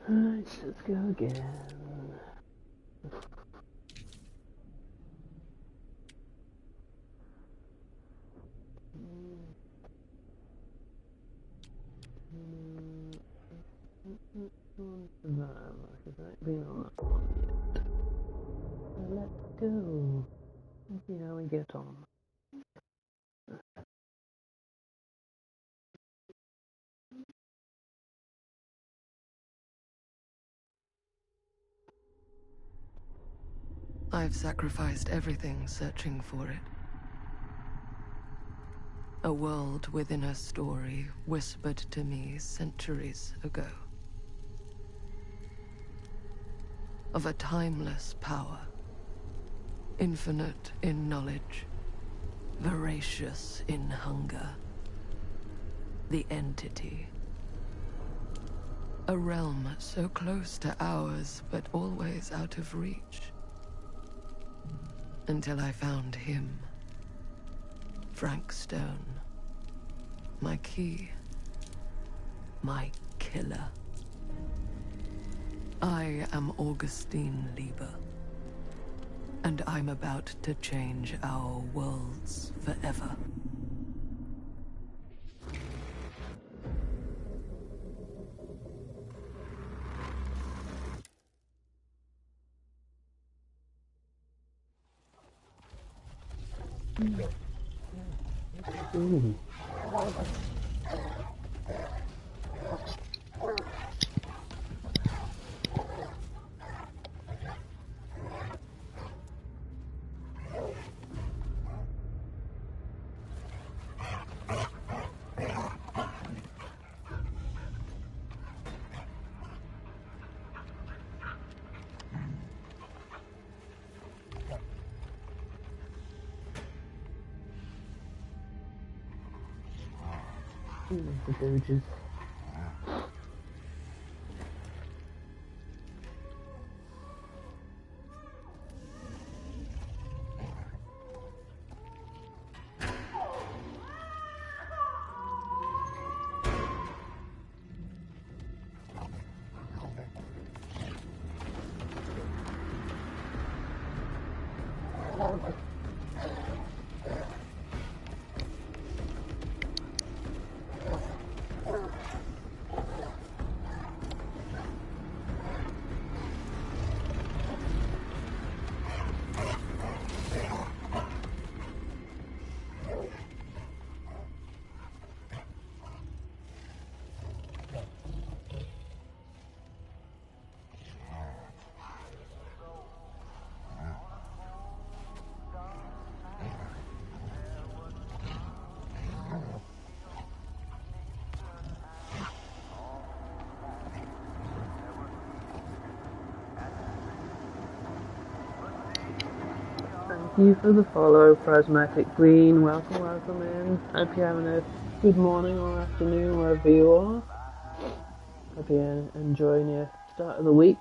Alright, let's go again. Survive, because I ain't been on that one yet. So let's go and see how we get on. I've sacrificed everything searching for it. A world within a story whispered to me centuries ago. Of a timeless power, infinite in knowledge, voracious in hunger. The Entity. A realm so close to ours, but always out of reach. Until I found him. Frank Stone. My key. My killer. I am Augustine Lieber. And I'm about to change our worlds forever. Ooh. The Doges. Thank you for the follow, Prismatic Green. Welcome in. Hope you're having a good morning or afternoon wherever you are. Hope you're enjoying your start of the week.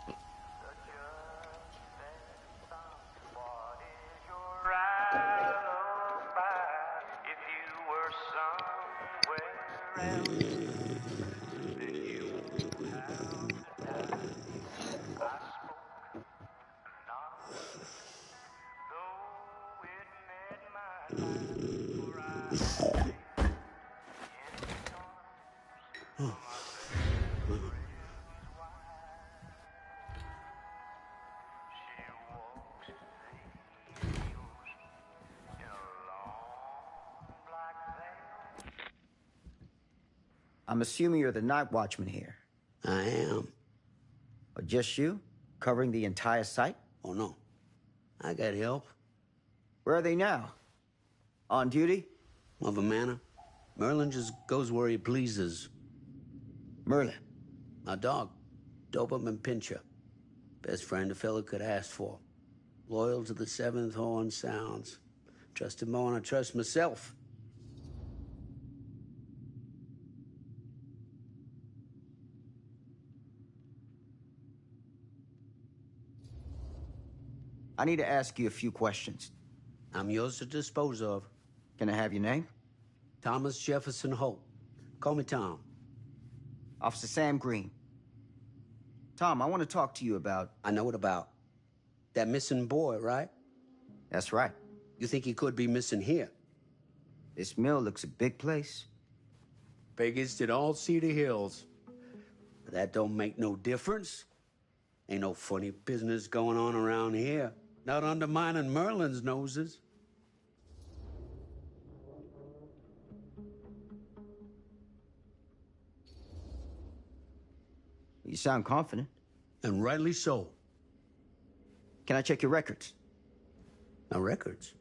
I'm assuming you're the night watchman here. I am. Or just you? Covering the entire site? Oh, no. I got help. Where are they now? On duty? Of a manner. Merlin just goes where he pleases. Merlin? My dog. Doberman Pinscher. Best friend a fella could ask for. Loyal to the seventh horn sounds. Trust him more than I trust myself. I need to ask you a few questions. I'm yours to dispose of. Can I have your name? Thomas Jefferson Holt. Call me Tom. Officer Sam Green. Tom, I want to talk to you about... I know what about. That missing boy, right? That's right. You think he could be missing here? This mill looks a big place. Biggest in all Cedar Hills. But that don't make no difference. Ain't no funny business going on around here. Not undermining Merlin's noses. You sound confident. And rightly so. Can I check your records? My records?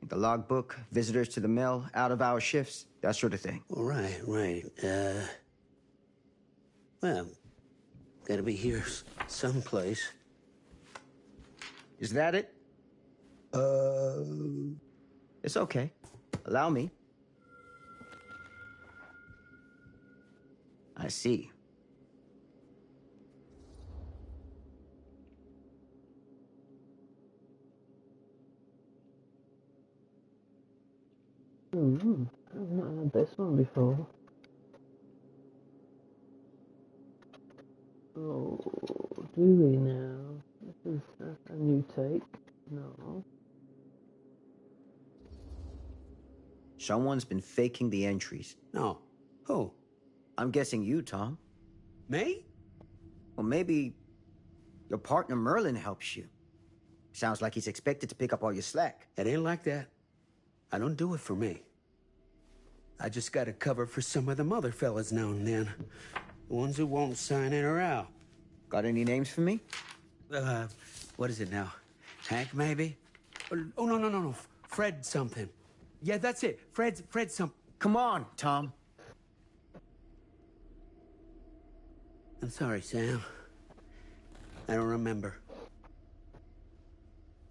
The logbook, visitors to the mill, out-of-hour shifts, that sort of thing. Well, right. Well, gotta be here someplace. Is that it? It's okay. Allow me. I see. I've not had this one before. Oh, do we now? This is a new take. No. Someone's been faking the entries. No. Who? I'm guessing you, Tom. Me? Well, maybe your partner Merlin helps you. Sounds like he's expected to pick up all your slack. It ain't like that. I don't do it for me. I just gotta cover for some of them other fellas now and then. The ones who won't sign in or out. Got any names for me? What is it now? Hank, maybe? Oh, no. Fred something. Yeah, that's it. Fred something. Come on, Tom. I'm sorry, Sam. I don't remember.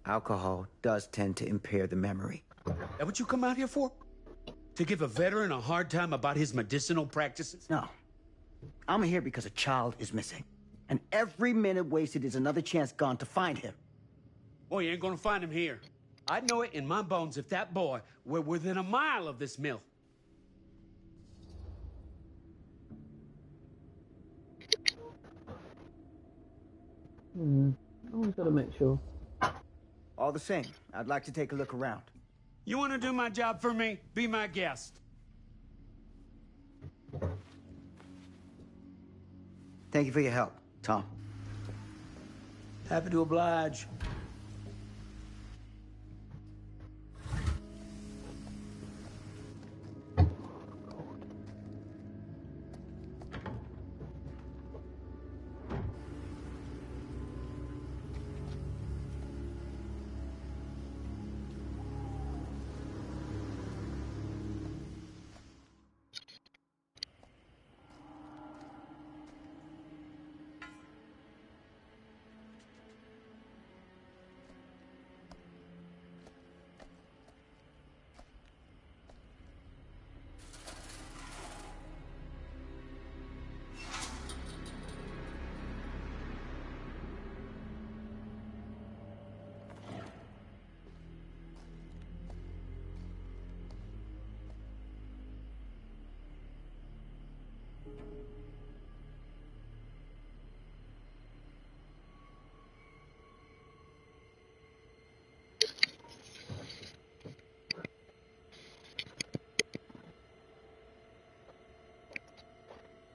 Alcohol does tend to impair the memory. That what you come out here for? To give a veteran a hard time about his medicinal practices? No. I'm here because a child is missing. And every minute wasted is another chance gone to find him. Boy, you ain't gonna find him here. I'd know it in my bones if that boy were within a mile of this mill. Always gotta make sure. All the same, I'd like to take a look around. You wanna do my job for me? Be my guest. Thank you for your help, Tom. Happy to oblige.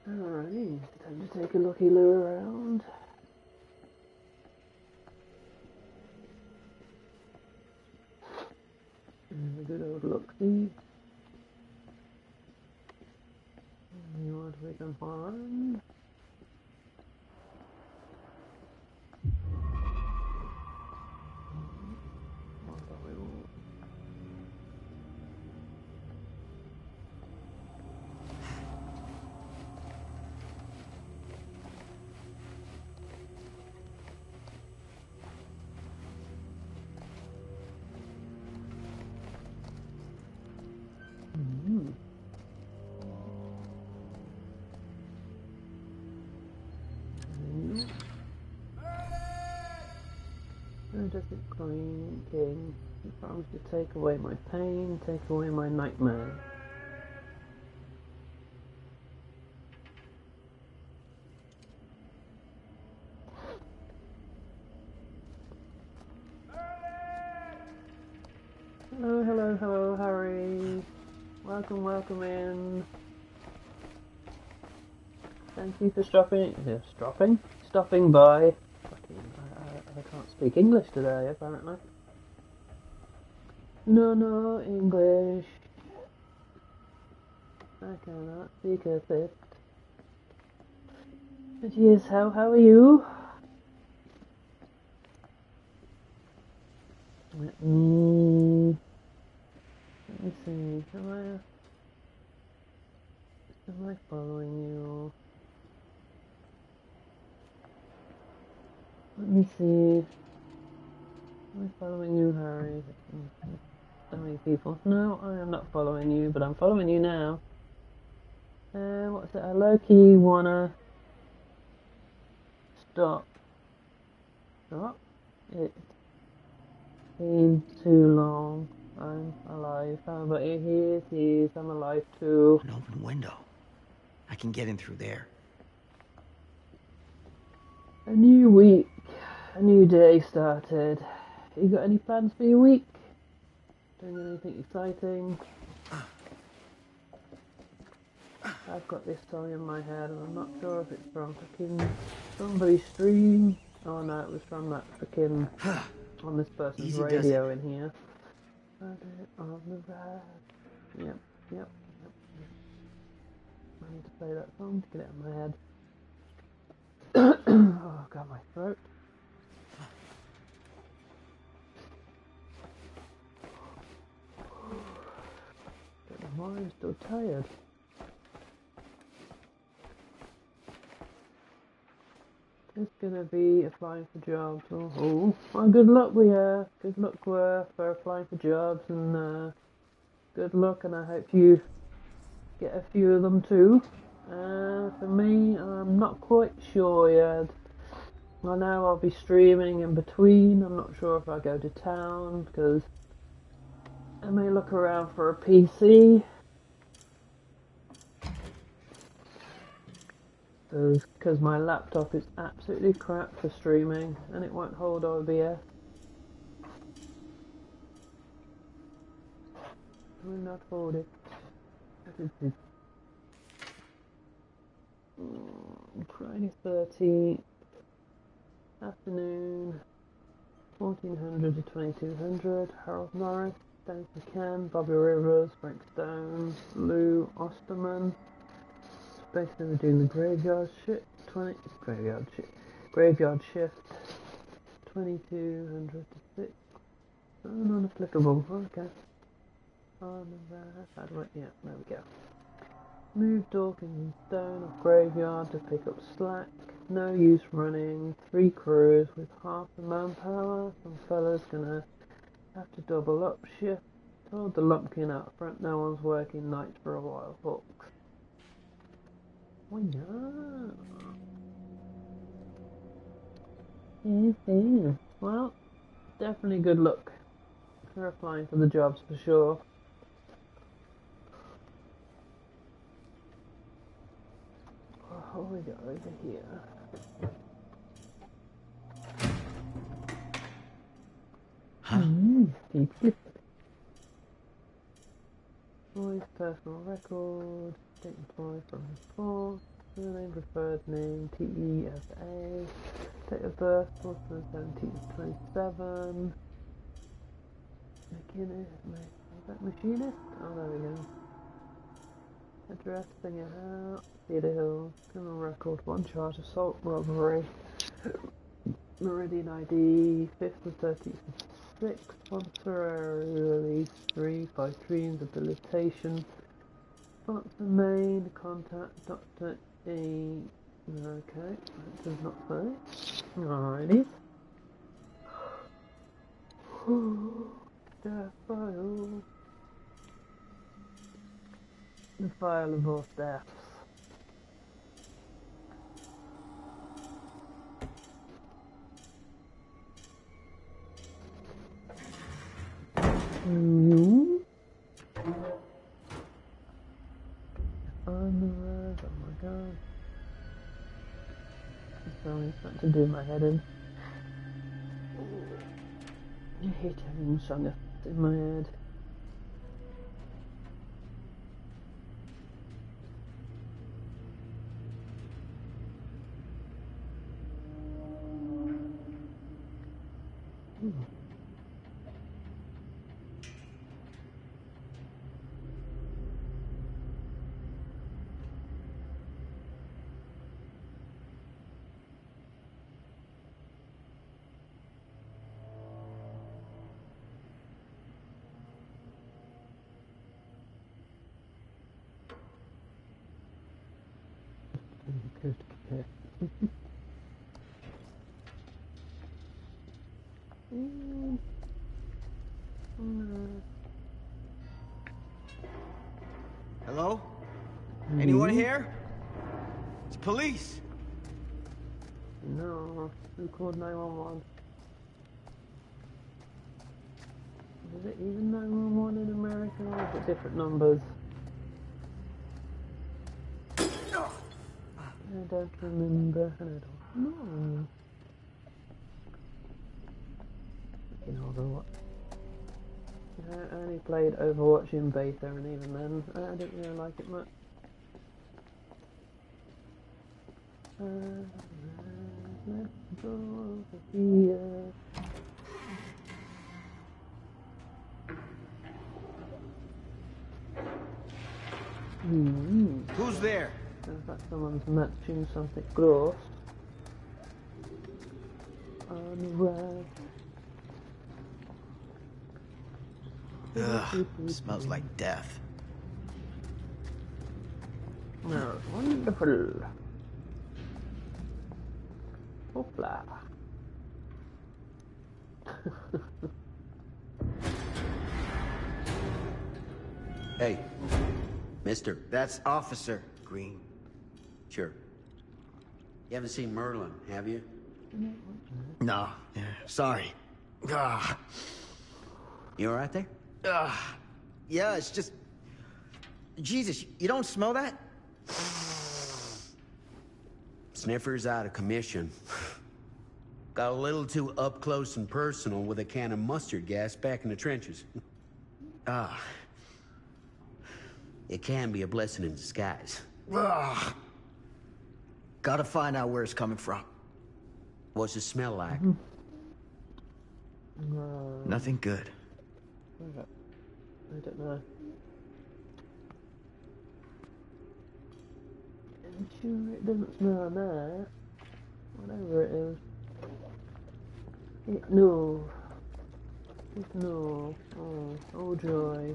Alrighty, time to take a looky-loo around. And a good old look-see. See what we can find. Fantastic Queen King, he promised to take away my pain, take away my nightmare. welcome in. Thank you for stopping by. I can't speak English today, apparently. No English. I cannot speak of it. But yes, how are you? Let me see. Am I following you? Let me see. Am I following you, Harry? So many people. No, I am not following you, but I'm following you now. What's it? I low-key wanna stop. It's been too long. I'm alive. How about you? Yes, I'm alive too. An open window. I can get in through there. A new week. A new day started. You got any plans for your week? Doing anything exciting? I've got this song in my head and I'm not sure if it's from fucking somebody's stream. Oh no, it was from that fucking on this person's Easy radio in here. On the ride. Yep. I need to play that song to get it in my head. Oh, got my throat. Why am I still tired? It's gonna be applying for jobs. Oh, well, good luck for applying for jobs, and good luck, and I hope you get a few of them too. For me, I'm not quite sure yet. I know I'll be streaming in between. I'm not sure if I go to town because I may look around for a PC. Because my laptop is absolutely crap for streaming and it won't hold OBS. I will not hold it. Friday 13th afternoon, 1400 to 2200. Harold Norris, Dennis McCann, Bobby Rivers, Frank Stone, Lou Osterman. Basically doing the graveyard shift, graveyard shift, 2200 to 6. Oh, non-applicable. Okay. On the right. Yeah, there we go. Move Dawkins and Stone off graveyard to pick up slack. No use running. 3 crews with half the manpower. Some fellas gonna have to double up shift. Told the lumpkin out front no one's working nights for a while, folks. Oh yeah. Well, definitely good luck for applying for the jobs for sure. What we got over here? Boy's personal record. Date employed from report. Surname, preferred name, TEFA. Date of birth, 1727. Machinist? Oh, there we go. Address, thing out. Cedar Hill. Criminal record, 1 charge, assault, robbery. Meridian ID, 5th and 13th of 6th. Sponsor release, 3. 5 dreams, habilitation. Sponsor main, contact Dr. E. Okay, that does not say. Alrighty. Death file. The file of all deaths. On the road, oh my god. It's only starting to do my head in. I hate having song in my head. Just kiss. Hello? Anyone here? It's police. No, who called 911? Is it even 911 in America, or is it different numbers? I don't remember, and I don't know. In Overwatch. I only played Overwatch in beta, and even then, I didn't really like it much. Let's go over here. Who's there? Sounds like someone's matching something gross. On the right. Ugh, smells like death. Smells wonderful. Hoopla. Hey, mister. That's Officer Green. Sure. You haven't seen Merlin, have you? No, sorry. Ah. You all right there? Yeah, it's just... Jesus, you don't smell that? Sniffer's out of commission. Got a little too up close and personal with a can of mustard gas back in the trenches. Ah. It can be a blessing in disguise. Ugh. Gotta find out where it's coming from. What's it smell like? Nothing good. I don't know. I'm sure it doesn't smell nice. Whatever it is. No. No. Oh joy.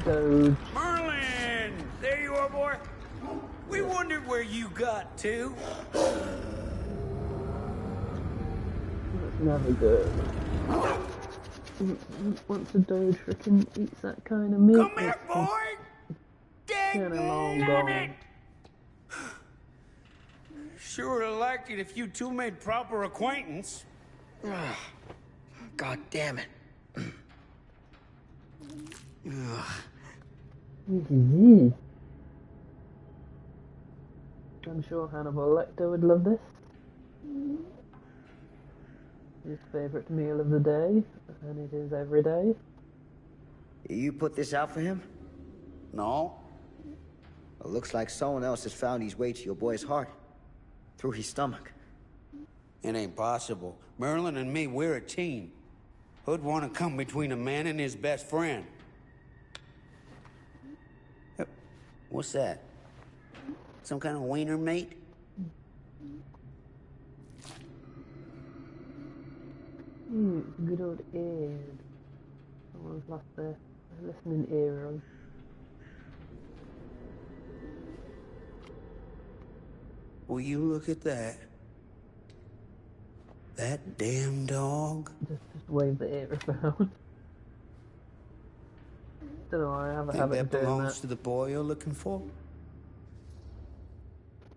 Doge. Merlin! There you are, boy. We wondered where you got to. That's never good. Once a Doge frickin' eats that kind of meat, Come here, boy! kinda long Damn gone. it! Sure would have liked it if you two made proper acquaintance. God damn it. I'm sure Hannibal Lecter would love this. His favourite meal of the day, and it is every day. You put this out for him? No. It looks like someone else has found his way to your boy's heart. Through his stomach. It ain't possible. Merlin and me, we're a team. Who'd want to come between a man and his best friend? What's that? Some kind of wiener mate? Good old Ed. Someone's lost their listening ear on. Will you look at that? That damn dog? Just wave the ear about. Don't know why I have a Think habit that of doing belongs that. to the boy you're looking for?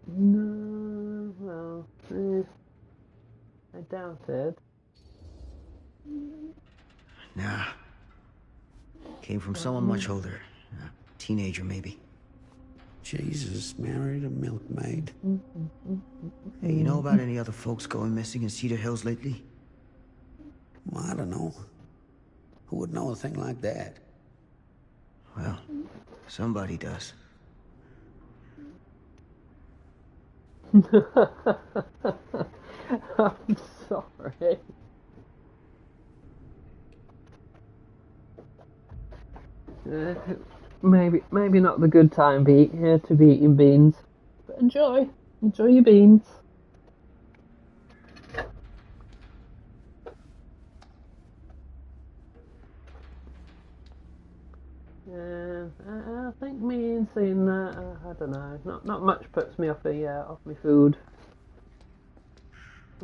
No, well, I doubt it. Nah. Came from someone much older. A teenager, maybe. Jesus, married a milkmaid. Hey, you know about any other folks going missing in Cedar Hills lately? Well, I don't know. Who would know a thing like that? Well, somebody does. I'm sorry. Maybe not the good time here to be eating beans, but enjoy your beans. Yeah, I think me and seeing that, I don't know, not much puts me off my food.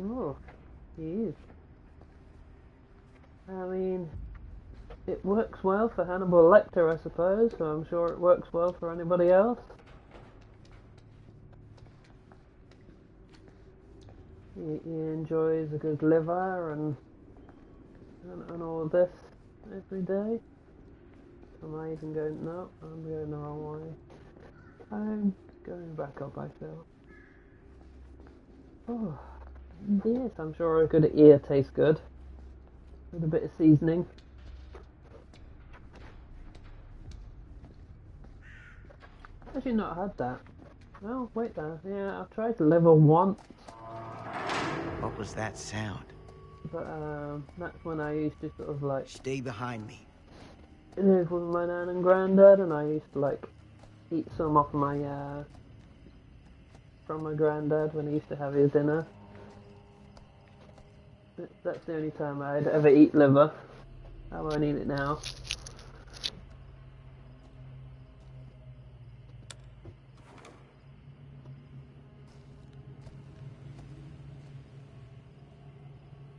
Oh, he is. I mean, it works well for Hannibal Lecter, I suppose, so I'm sure it works well for anybody else. He enjoys a good liver and all of this every day. Am I even going? No, I'm going the wrong way. I'm going back up, I feel. Oh, yes, I'm sure a good ear tastes good. With a bit of seasoning. Actually not had that. Oh, wait there. Yeah, I've tried to liver once. What was that sound? But that's when I used to sort of like Stay behind me. live with my nan and granddad, and I used to like eat some off my from my granddad when he used to have his dinner. That's the only time I'd ever eat liver. I won't eat it now.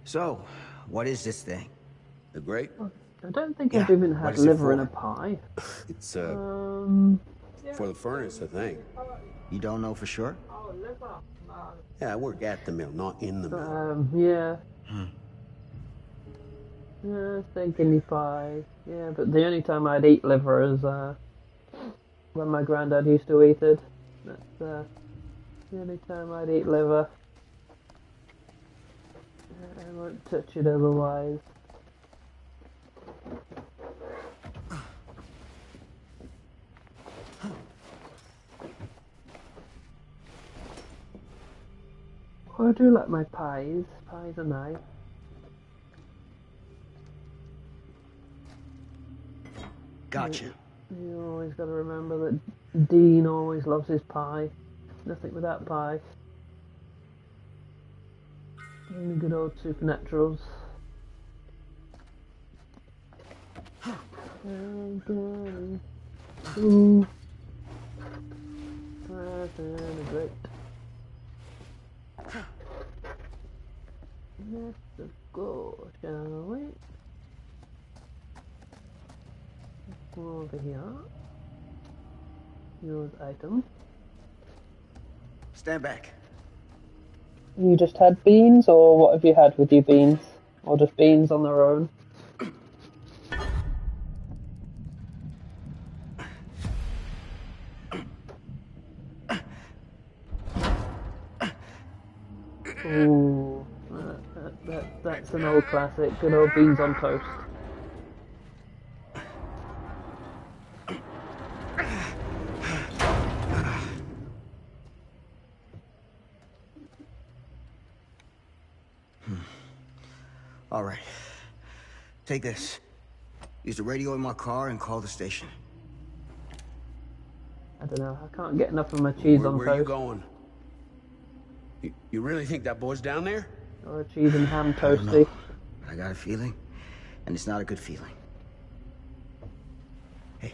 So, what is this thing? The grape? I don't think Yeah, I've even what had is it liver in for? a pie. It's For the furnace, I think. You don't know for sure? Yeah, I work at the mill, not in the mill. Yeah. Yeah, steak guinea pie. Yeah, but the only time I'd eat liver is when my granddad used to eat it. That's the only time I'd eat liver. I won't touch it otherwise. I do like my pies. Pies are nice. Gotcha. You always got to remember that Dean always loves his pie. Nothing without pie. Only good old supernaturals. Ooh. That's great. Let's go, shall we? Let's go over here. Use item. Stand back. You just had beans, or what have you had with your beans? Or just beans on their own? Ooh, that's an old classic. Good old beans on toast. All right. Take this. Use the radio in my car and call the station. I don't know. I can't get enough of my cheese on Where are you toast. going? You really think that boy's down there? Or a cheese and ham I don't toasty. know, but I got a feeling, and it's not a good feeling. Hey,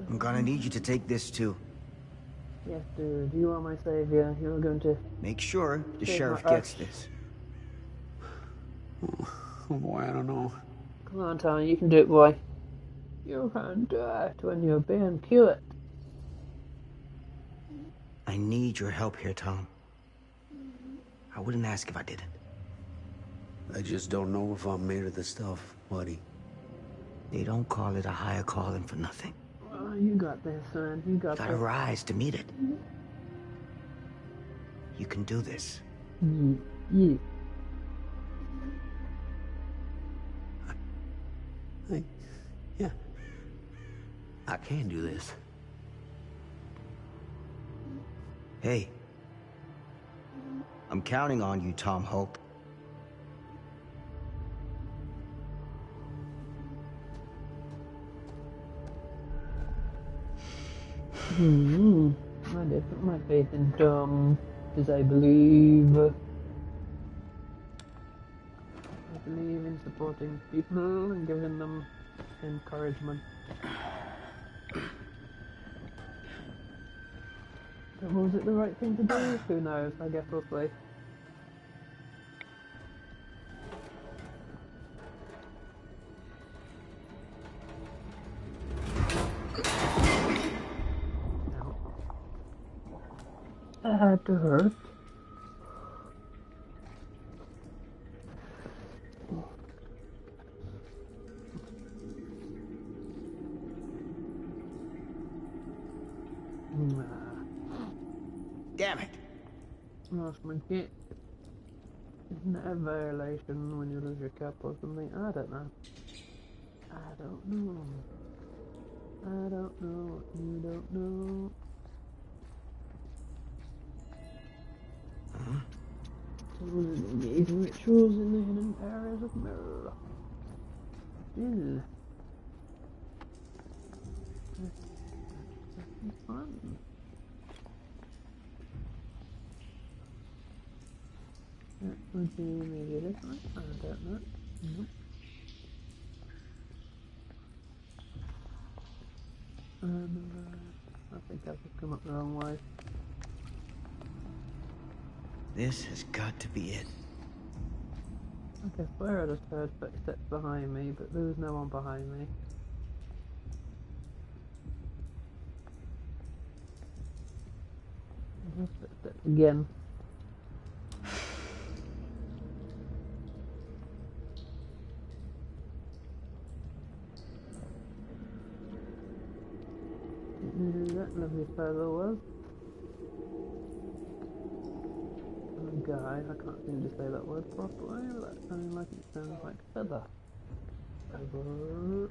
I'm gonna need you to take this too. Yes, dude. You are my savior. You're going to... Make sure the Take sheriff my gets arse. this. Oh boy, I don't know. Come on, Tony. You can do it, boy. You can do it when you're being cute. I need your help here, Tom. I wouldn't ask if I didn't. I just don't know if I'm made of the stuff, buddy. They don't call it a higher calling for nothing. Oh, you got this, man. You got Gotta this. rise to meet it. You can do this. Yeah. Yeah. I can do this. Hey. I'm counting on you, Tom Hope. I did put my faith in Tom, because I believe in supporting people and giving them encouragement. But was it the right thing to do? Who knows? I guess we'll see. That had to hurt. Damn it. Lost my kit. Isn't that a violation when you lose your cup or something? I don't know. I don't know. I don't know. You don't know. Huh? Engage in rituals in the hidden areas of Mirror. Ew. That's fun. That would be maybe this one. I don't know. Nope. I think I've just come up the wrong way. This has got to be it. I swear I just heard footsteps behind me, but there was no one behind me. Footsteps again. Didn't know who that lovely fellow was. Guy, I can't seem to say that word properly, that sounding like it sounds like feather. Feather.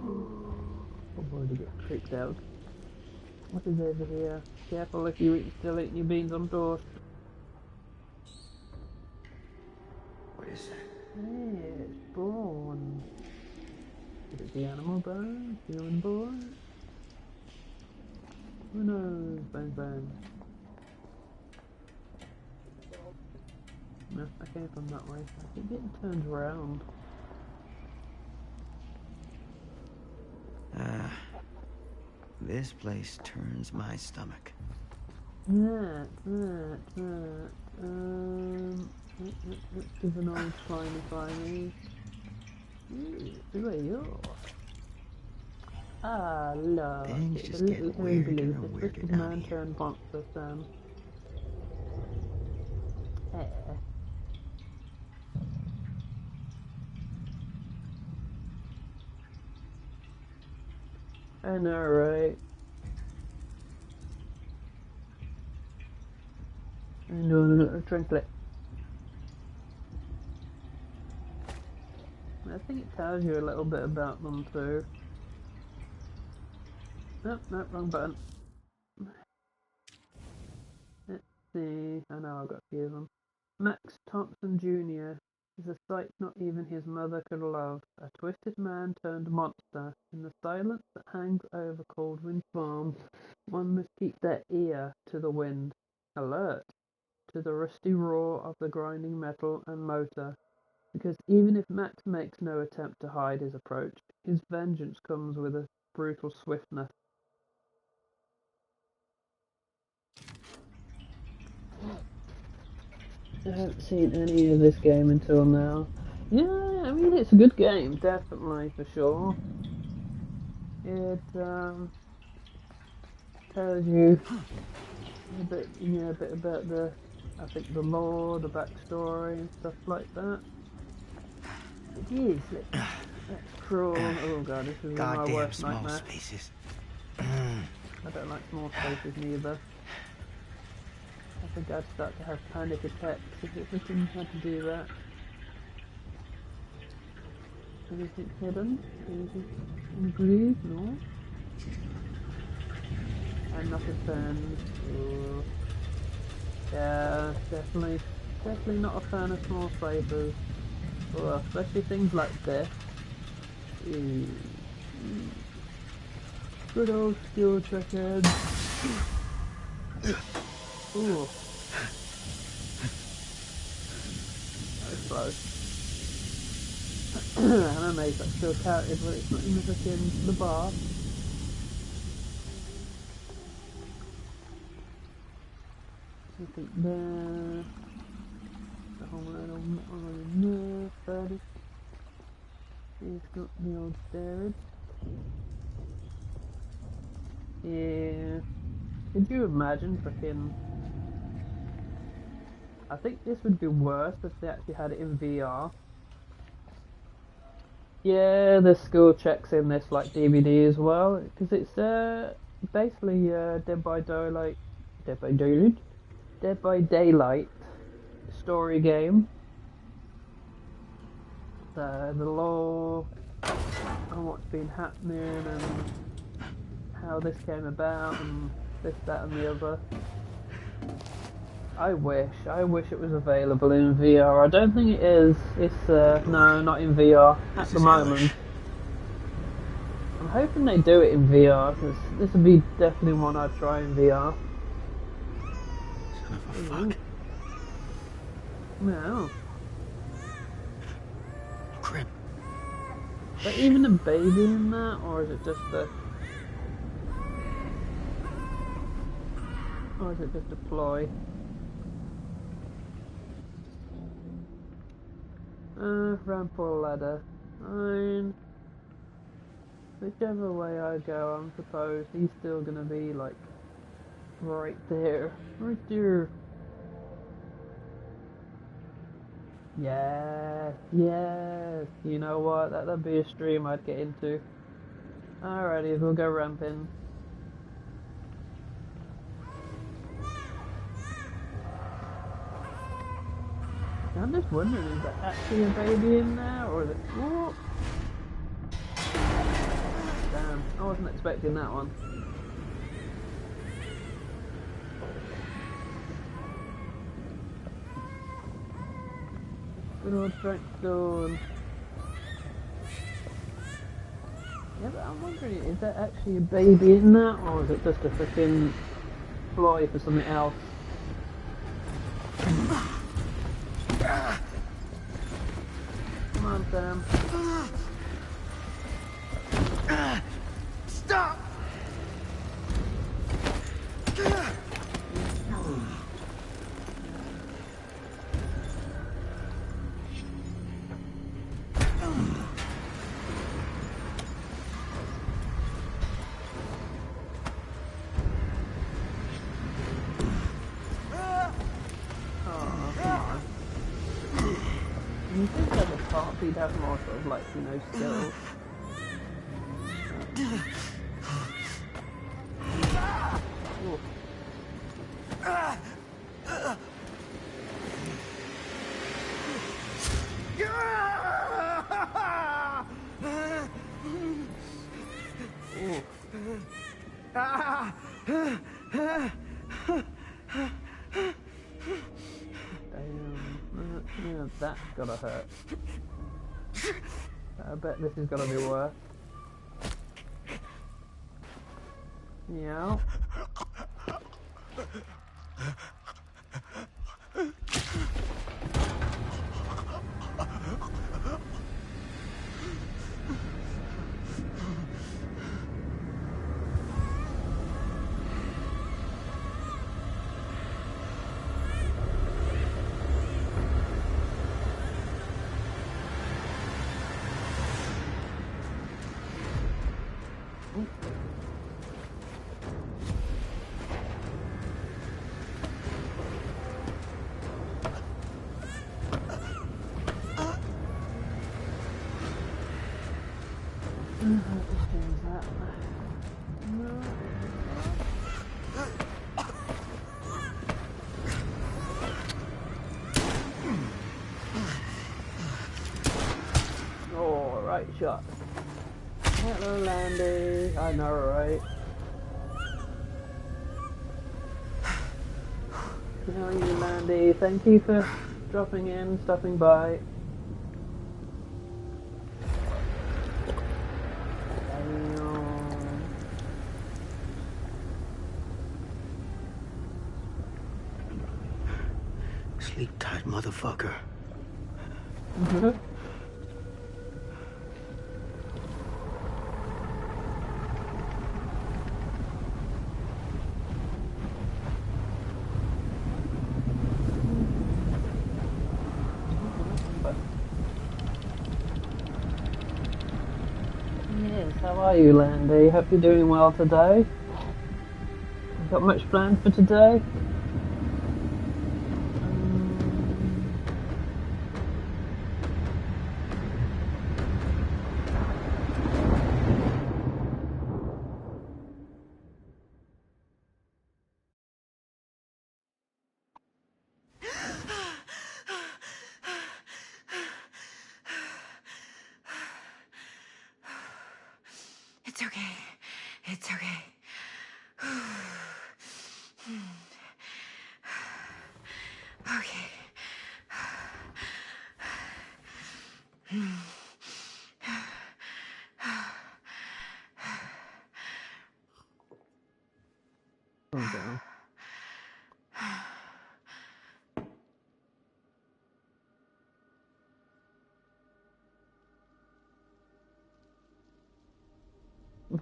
Oh boy, to get creeped out. What is over here? Careful if you still eating your beans on toast. What is that? Hey, it's bone. Is it the animal bone? Human bone? Who knows? Bone bone. No, I came from that way. I keep getting turned around. This place turns my stomach. Let's give an old slimy. Who are you? Ah, love. Things just The get little weirder hillbilly, and the weirder twisted down man here. turned monster, Sam. I know, right? I know, a little trinklet. I think it tells you a little bit about them too. Nope, wrong button. Let's see. I know I've got a few of them. Max Thompson Jr. is a sight not even his mother could love. A twisted man turned monster. In the silence that hangs over Coldwind Farm, one must keep their ear to the wind, alert to the rusty roar of the grinding metal and motor. Because even if Max makes no attempt to hide his approach, his vengeance comes with a brutal swiftness. I haven't seen any of this game until now. Yeah, I mean it's a good game, definitely, for sure. It tells you a bit about I think the lore, the backstory, and stuff like that. It is. Let's crawl. Oh god, this is my Goddamn worst small nightmare. spaces. I don't like small spaces neither. I think I'd start to have panic attacks if it didn't have to do that. Anything hidden? Anything in the groove? No? I'm not a fan. Oh. Yeah, definitely not a fan of small spaces. Oh, especially things like this. Good old skill check in. Ooh. That's close. Anime that's still counted when it's not in the fucking the bar. Something there. The hormonal nerve furnace. He's got the old steroid. Yeah. Could you imagine fucking... I think this would be worse if they actually had it in VR. Yeah, there's skill checks in this like DVD as well, because it's basically Dead by Daylight story game. The law and what's been happening and how this came about and this, that and the other. I wish it was available in VR. I don't think it is. It's no, not in VR at the moment. I'm hoping they do it in VR, because this would be definitely one I'd try in VR. Son of a fuck. No. Crap. Is there even a baby in that, or is it just a... Or is it just a ploy? Ramp or ladder. Fine. Whichever way I go, I suppose he's still gonna be like right there. Right there. Yes, yes. You know what? That'd be a stream I'd get into. Alrighty, we'll go ramping. I'm just wondering, is there actually a baby in there, or is it... Whoa. Damn, I wasn't expecting that one. Good old Drankstone. Yeah, but I'm wondering, is there actually a baby in that, or is it just a freaking ploy for something else? Come on, Sam. Stop! You think that the heartbeat has more sort of like, you know, skills? Ooh. Yeah, that's gotta hurt. I bet this is gonna be worse. Yeah. Oh, right shot. Hello, Landy. I know, right? How are you, Landy? Thank you for dropping in, stopping by. Damn. Sleep tight, motherfucker. Yes, how are you, Landy? Hope you're doing well today. Got much planned for today? It's okay. It's okay. Okay. Calm down.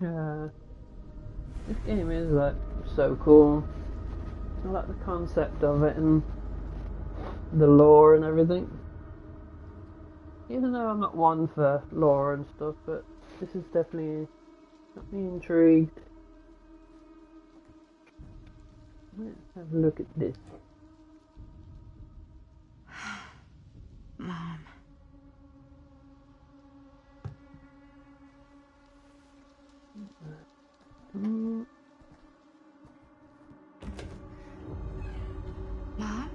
Yeah, this game is like so cool. I like the concept of it and the lore and everything. Even though I'm not one for lore and stuff, but this is definitely got me intrigued. Let's have a look at this. Mom. Mm, Mom?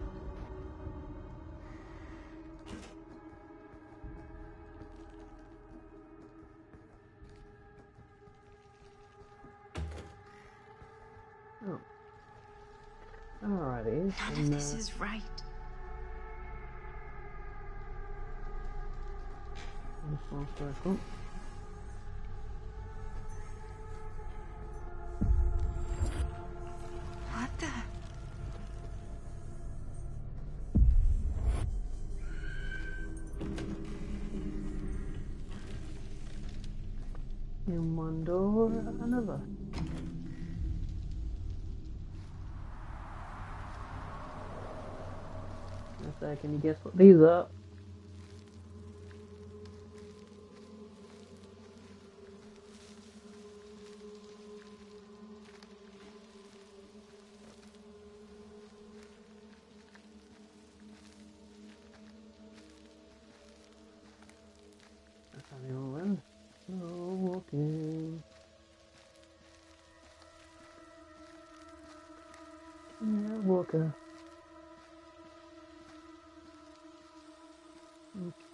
oh. Alrighty. None of this is right. Just one second. What the? In one door, another. So can you guess what these are? That's how they all went. Oh, walking. Yeah, Walker.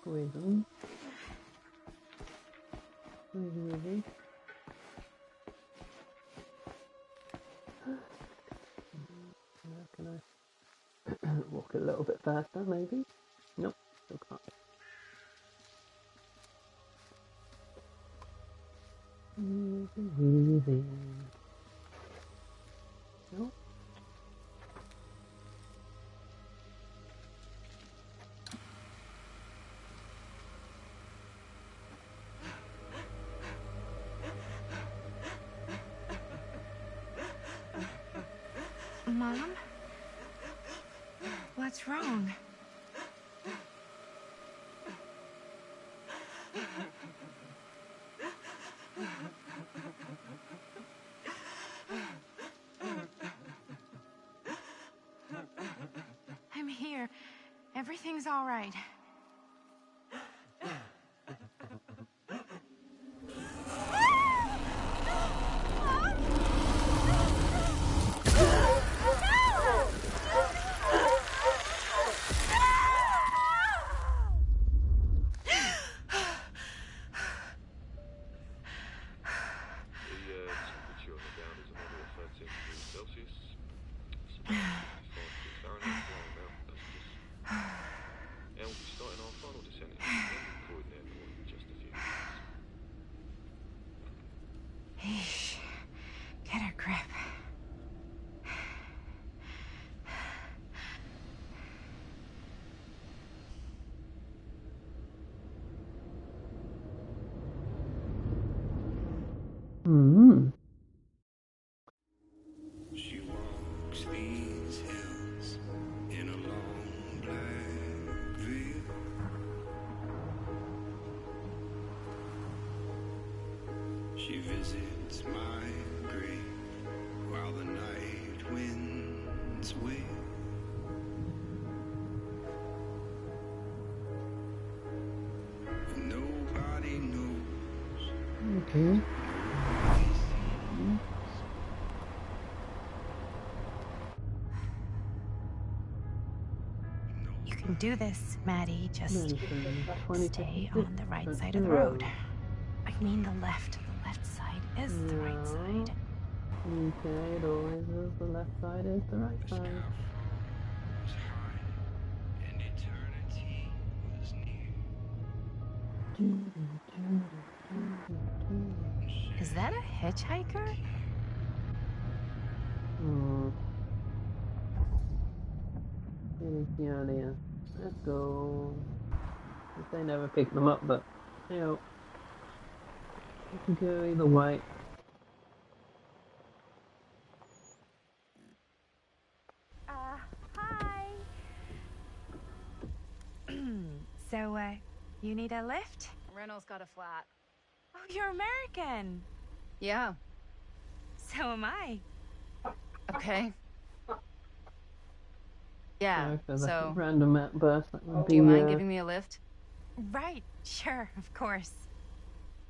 Poison. Poison. Can I walk a little bit faster, maybe? Nope, still can't. Easy. Nope. Mom? What's wrong? I'm here. Everything's all right. visits my grave while the night winds wail. Nobody knows. Okay. You can do this, Maddie. Just stay 26 on the right side of the road. I mean the left. The left side is the right side. Okay, it always is. The left side is the right The sky side. was high and eternity was near. Is that a hitchhiker? Keanu. Let's go. They never pick them up, but you know, you can go either way. Hi. So, you need a lift? Reynolds got a flat. Oh, you're American. Yeah. So am I. Okay. Yeah, Sorry for the so random outburst. That would do you be, mind giving me a lift? Right, sure, of course.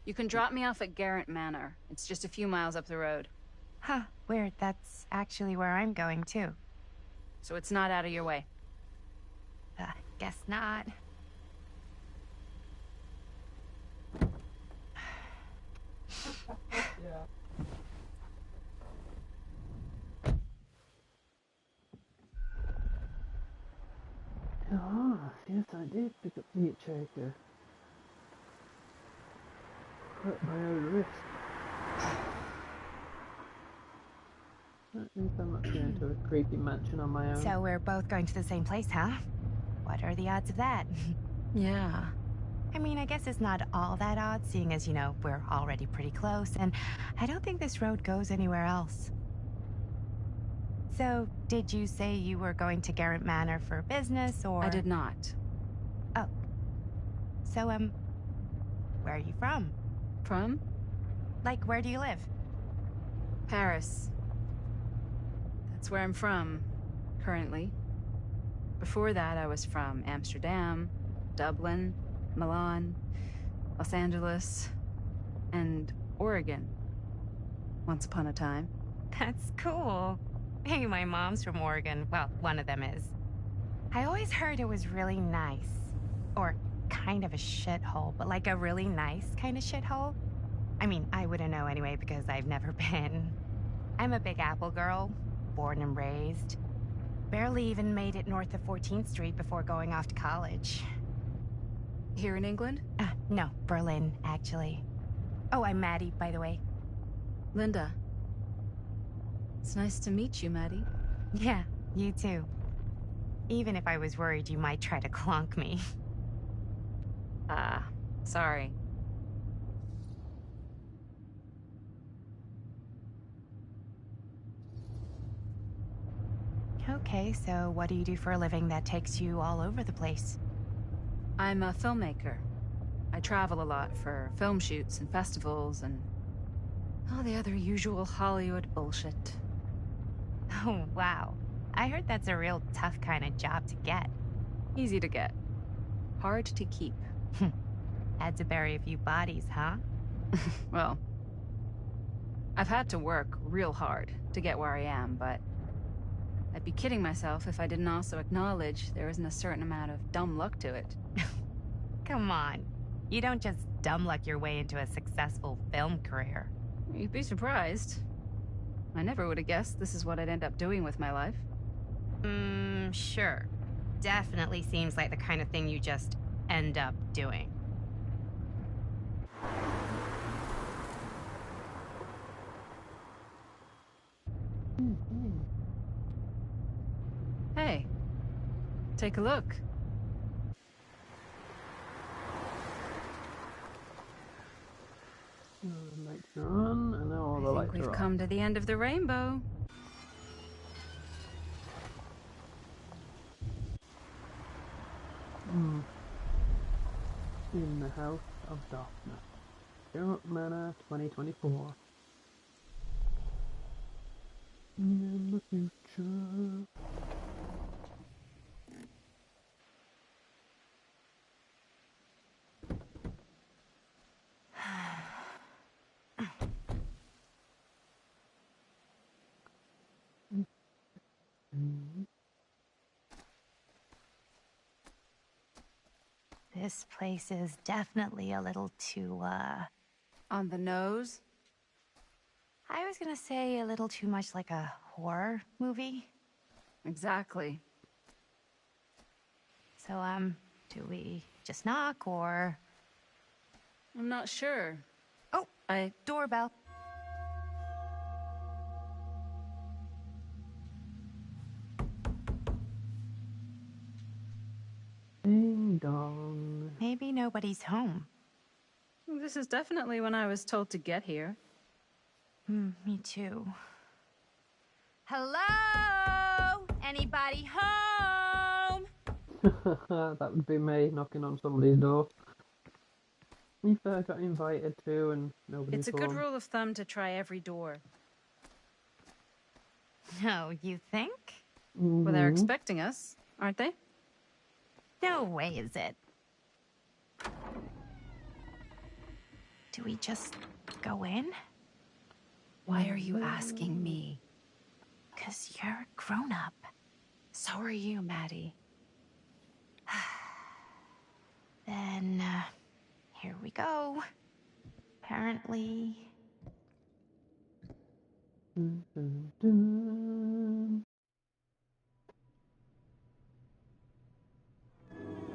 You can drop me off at Garrett Manor. It's just a few miles up the road. Huh, weird. That's actually where I'm going, too. So it's not out of your way. Guess not. Ah, yes, I did pick up the hitchhiker. At my own risk. That means I'm not going to a creepy mansion on my own. So we're both going to the same place, huh? What are the odds of that? Yeah. I mean, I guess it's not all that odd, seeing as, you know, we're already pretty close, and I don't think this road goes anywhere else. So, did you say you were going to Garrett Manor for business, or...? I did not. Oh. So, where are you from? From? Like, where do you live? Paris. That's where I'm from, currently. Before that, I was from Amsterdam, Dublin, Milan, Los Angeles, and Oregon. Once upon a time. That's cool. Hey, my mom's from Oregon. Well, one of them is. I always heard it was really nice. Or kind of a shithole, but like a really nice kind of shithole. I mean, I wouldn't know anyway because I've never been. I'm a Big Apple girl, born and raised. Barely even made it north of 14th Street before going off to college. Here in England? No, Berlin, actually. Oh, I'm Maddie, by the way. Linda. It's nice to meet you, Maddie. Yeah, you too. Even if I was worried you might try to clonk me. Sorry. Okay, so what do you do for a living that takes you all over the place? I'm a filmmaker. I travel a lot for film shoots and festivals and all the other usual Hollywood bullshit. Oh, wow. I heard that's a real tough kind of job to get. Easy to get. Hard to keep. Had to bury a few bodies, huh? Well, I've had to work real hard to get where I am, but I'd be kidding myself if I didn't also acknowledge there isn't a certain amount of dumb luck to it. Come on. You don't just dumb luck your way into a successful film career. You'd be surprised. I never would have guessed this is what I'd end up doing with my life. Sure. Definitely seems like the kind of thing you just end up doing. Hey, take a look. The lights are on, and now all the I lights think are we've off. come to the end of the rainbow. In the House of Darkness. Sherlock Manor 2024. In the future. This place is definitely a little too, On the nose? I was gonna say a little too much like a horror movie. Exactly. So, do we just knock or... I'm not sure. Oh, doorbell. Ding dong. Maybe nobody's home. This is definitely when I was told to get here. Me too. Hello? Anybody home? That would be me knocking on somebody's door. If I got invited to and nobody's It's a good home. rule of thumb to try every door. No, you think? Well, they're expecting us, aren't they? No way is it. Do we just go in? Why are you asking me? 'Cause you're a grown-up. So are you, Maddie. Then, here we go. Apparently... Dun, dun, dun.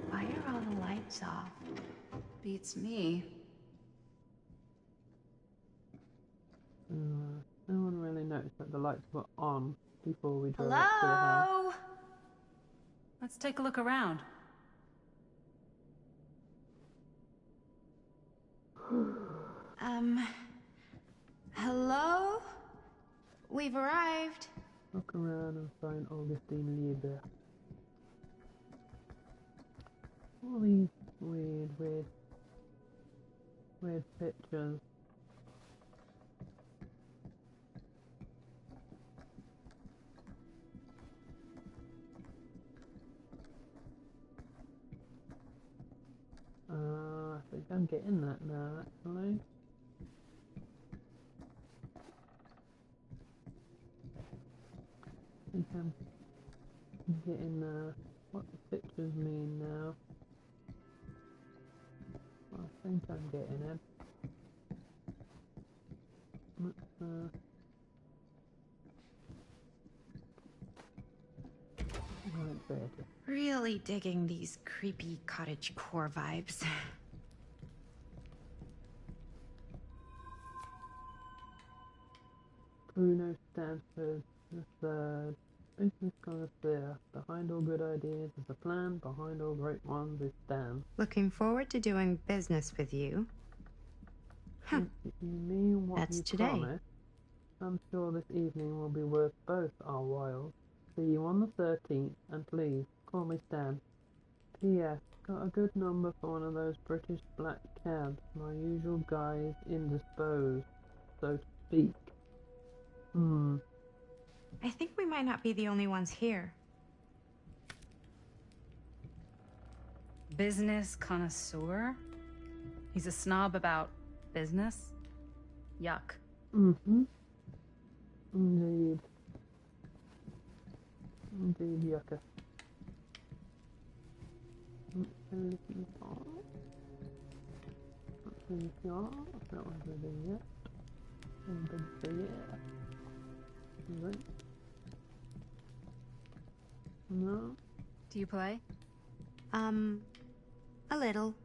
Why are all the lights off? Beats me. No one really noticed that the lights were on before we drove up to the house. Hello? Let's take a look around. Hello? We've arrived. Look around and find Augustine Lieber. All these weird pictures. I think I'm getting that now, actually. I think I'm getting what the pictures mean now. I think I'm getting it. Right there. Really digging these creepy cottagecore vibes. Bruno Stanford III, business connoisseur. Behind all good ideas is a plan, behind all great ones is Stan. Looking forward to doing business with you. Huh. If you mean what That's you today. promised, I'm sure this evening will be worth both our whiles. See you on the 13th, and please, call me Stan. P.S. Got a good number for one of those British black cabs. My usual guy is indisposed, so to speak. I think we might not be the only ones here. Business connoisseur? He's a snob about business? Yuck. Indeed. Indeed, yucca. That one's ready yet. Right. No. Do you play? A little.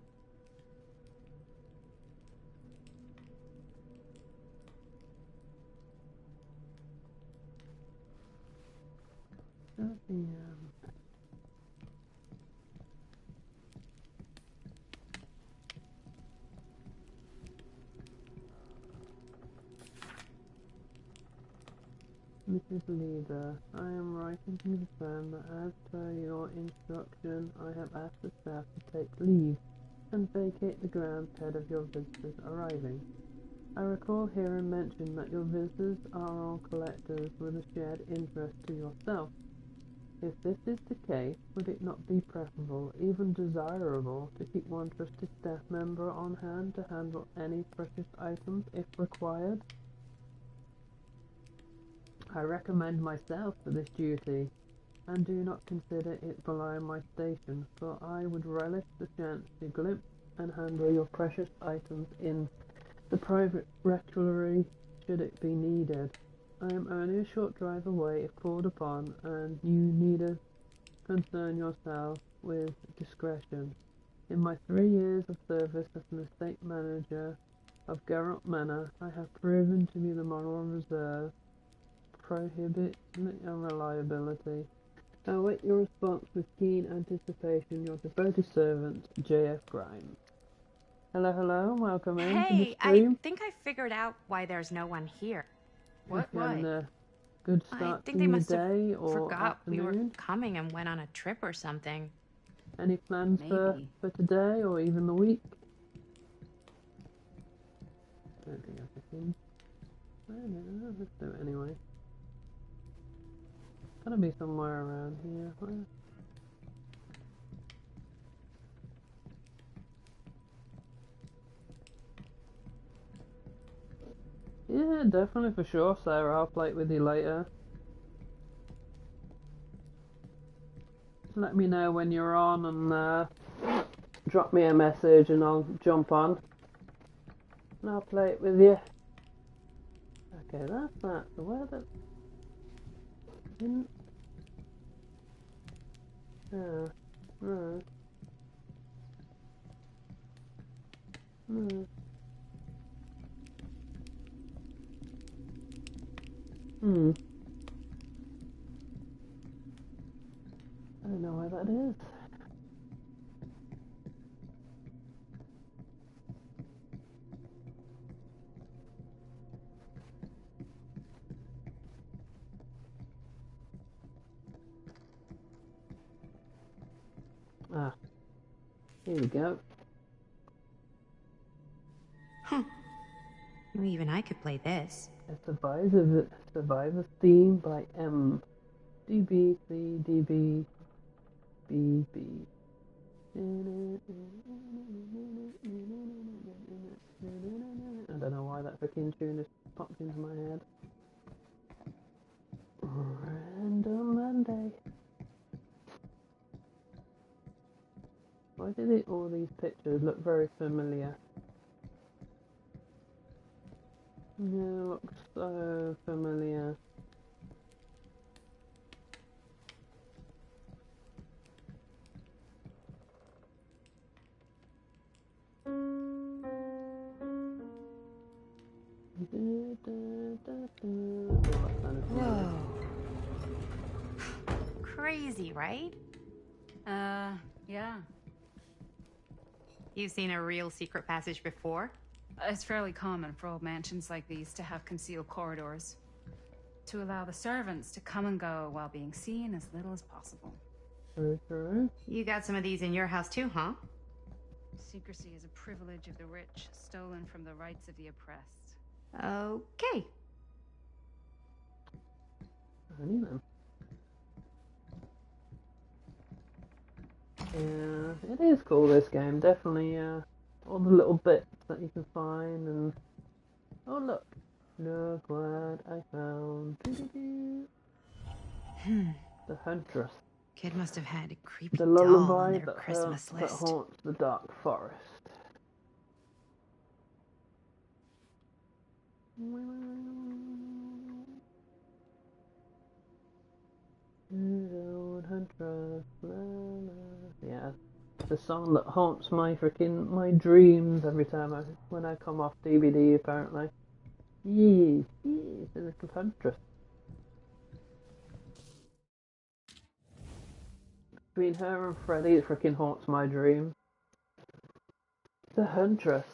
Mrs. Lieber, I am writing to confirm that as per your instruction, I have asked the staff to take leave. and vacate the grounds ahead of your visitors arriving. I recall hearing mention that your visitors are all collectors with a shared interest to yourself. If this is the case, would it not be preferable, even desirable, to keep one trusted staff member on hand to handle any precious items if required? I recommend myself for this duty, and do not consider it below my station, for I would relish the chance to glimpse and handle your precious items in the private rectory should it be needed. I am only a short drive away if called upon, and you need concern yourself with discretion. In my 3 years of service as an estate manager of Geralt Manor, I have proven to be the moral reserve, prohibit unreliability. I await your response with keen anticipation. Your devoted servant, J.F. Grimes. Hello, hello, welcome into the Hey, I stream. think I figured out why there's no one here. What? If you're having Why? a good I start think to they your must have day or forgot we were afternoon. coming and went on a trip or something. Any plans for Maybe. today or even the week? I don't think I've been. I don't know, let's do it anyway. Gotta be somewhere around here. Where? Yeah, definitely for sure, Sarah. I'll play it with you later. Just let me know when you're on and drop me a message and I'll jump on. And I'll play it with you. Okay, that's that. So where the... Oh, right. I don't know where that is. Ah, here we go. Even I could play this. A Survivor theme by M. DBC DB BB. I don't know why that freaking tune just popped into my head. Random Monday. Why did all these pictures look very familiar? Yeah, looks so familiar. Whoa. Crazy, right? Yeah. You've seen a real secret passage before? It's fairly common for old mansions like these to have concealed corridors, to allow the servants to come and go while being seen as little as possible. You got some of these in your house too, huh? Secrecy is a privilege of the rich, stolen from the rights of the oppressed. Okay. Yeah, it is cool, this game. Definitely, all the little bits that you can find, and oh look what I found. The Huntress. Kid must have had a creepy The doll on lullaby their that Christmas list. haunts the dark forest. Huntress, yeah, the song that haunts my dreams every time when I come off DVD. Apparently, yes, the little Huntress. Between her and Freddy, it freaking haunts my dreams. The Huntress.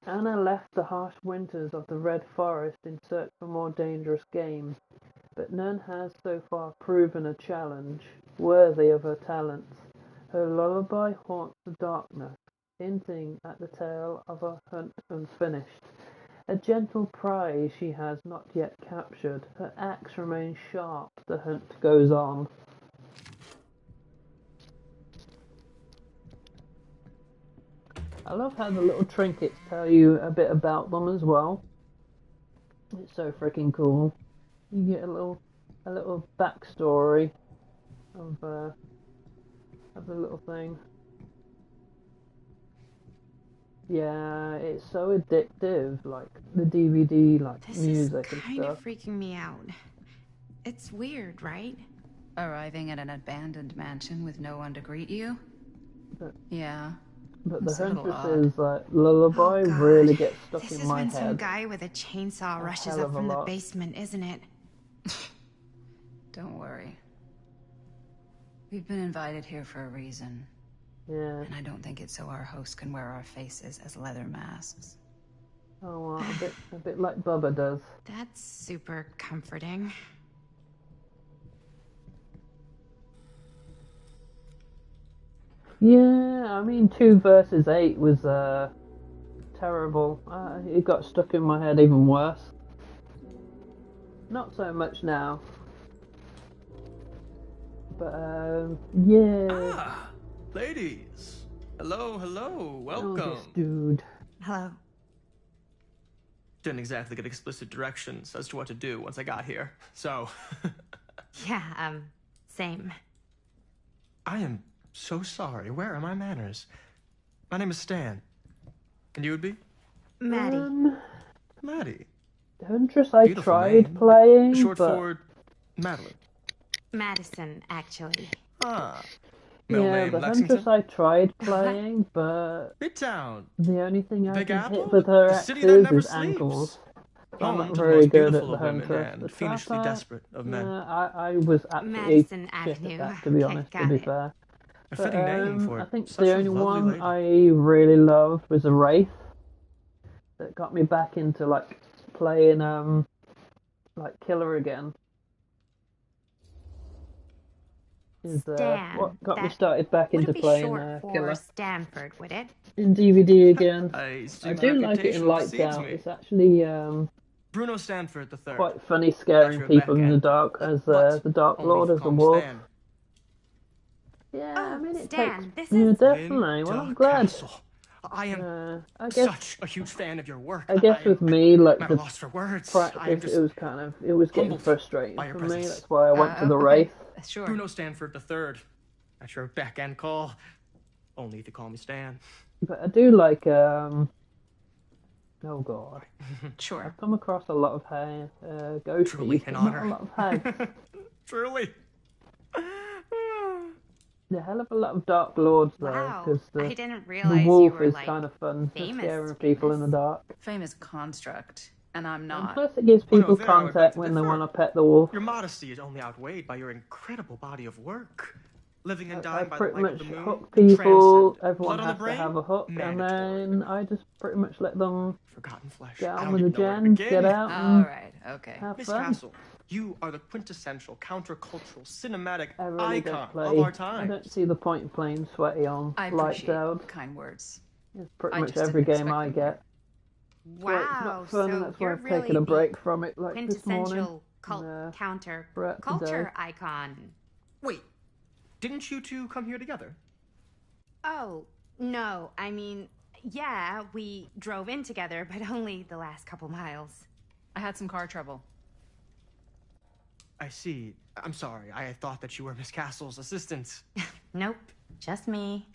Anna left the harsh winters of the Red Forest in search for more dangerous game, but none has so far proven a challenge worthy of her talents. Her lullaby haunts the darkness. hinting at the tale of a hunt unfinished. A gentle prize she has not yet captured. Her axe remains sharp, the hunt goes on. I love how the little trinkets tell you a bit about them as well. It's so freaking cool. You get a little backstory of the little thing. Yeah, it's so addictive, like the DVD, like This music is and kind stuff. of freaking me out. It's weird, right? Arriving at an abandoned mansion with no one to greet you? But- Yeah. But the It's a little Huntress's lullaby Oh, God. really gets stuck This in is my when some head. guy with a chainsaw A rushes hell up of a from the lot. basement, isn't it? Don't worry. We've been invited here for a reason, Yeah. and I don't think it's so our host can wear our faces as leather masks. Oh, well, a bit like Bubba does. That's super comforting. Yeah, I mean, 2 versus 8 was terrible. It got stuck in my head even worse. Not so much now. But yeah. Ah, ladies. Hello, hello. Oh, Welcome. this dude. Hello. Didn't exactly get explicit directions as to what to do once I got here. So, Yeah, same. I am so sorry. Where are my manners? My name is Stan. And you would be? Maddie. Maddie. Huntress I Beautiful tried name. playing, Short but for Madeline. Madison, actually. Ah. Middle yeah, name the Lexington. Huntress I tried playing, but Midtown. the only thing I Big can Apple? hit with her The city that axes never is sleeps. ankles. I'm Home not to the very most good at beautiful the of women Huntress. and The fiendishly Trapper, desperate of men. I was absolutely Madison shit Avenue. at that, to be Okay, honest, to got be it. fair. A But, fitting name for I think such the a only lovely one lady. I really loved was a Wraith that got me back into like playing like Killer again. Is Stan. what got me That started back into Wouldn't be playing short for Killer Stanford, would it? in DVD again. I see I my do like it in reputation Lights precedes Out. me. It's actually Bruno Stanford III. quite funny scaring That's your people in the back dark end. as But the Dark only Lord if you as the call me wolf. Stan. Yeah, Oh, I mean it Stan, takes this yeah, is- definitely. Well, I'm Linda glad. Castle. I am I guess such a huge fan of your work. I guess am with me, like at the a loss for words. I am practice, just it was getting humbled frustrating by your for me. presence. That's why I went to the okay. Wraith. Sure. Bruno Stanford III. At your beck and call. Only if you call me Stan. But I do like oh god, Sure. I've come across a lot of ghosties, Truly but an not honor. a lot of hags. Truly. A hell of a lot of Dark Lords though, Wow, because I didn't the realize wolf you were is like kind of fun for famous, scaring people in the dark. Fame is a construct, and I'm And not. plus, it gives Well, no, people there I would beg contact to when they differ. want to pet the wolf. Your modesty is only outweighed by your incredible body of work. Living and I dying by the pretty light much of the moon. hook people. Transcend. Everyone Blood on the has to brain? have a hook, and Mandatory. then I just pretty much let them Forgotten flesh. get I on don't with the even know where to gen, begin. get out, All and right. Okay. have Miss fun. Castle, you are the quintessential countercultural cinematic I really icon don't play. of our I time. don't see the point in playing sweaty on I Lights appreciate Out. kind words. It's pretty I much just every didn't game expect I them. get. Wow, It's not fun, so and that's why you're I've really taken a the break from it, like this morning. quintessential cult and, counter we're at culture today. icon. Wait, didn't you two come here together? Oh, no, I mean, yeah, we drove in together, but only the last couple miles. I had some car trouble. I see. I'm sorry. I thought that you were Miss Castle's assistant. Nope, just me.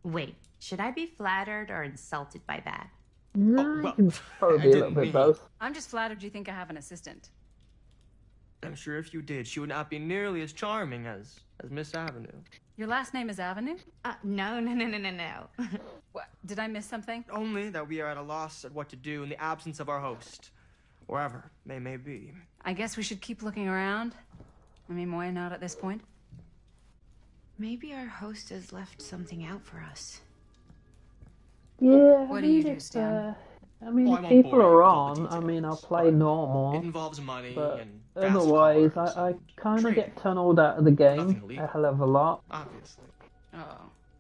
Wait, should I be flattered or insulted by that? No, Oh, well, you can probably I be a little didn't bit mean- both. I'm just flattered you think I have an assistant. I'm sure if you did, she would not be nearly as charming as Miss Avenue. Your last name is Avenue? No. What? Did I miss something? Only that we are at a loss at what to do in the absence of our host, wherever they may be. I guess we should keep looking around. I mean, why not at this point? Maybe our host has left something out for us. Yeah, What I do you mean, do, if, Stan? I mean, Oh, I if won't people bore you are with all the on, I mean, I'll details, play but It normal, involves money but and fast otherwise, cars I and kind of trading. get tunneled out of the Nothing game illegal. a hell of a lot. Obviously. Oh.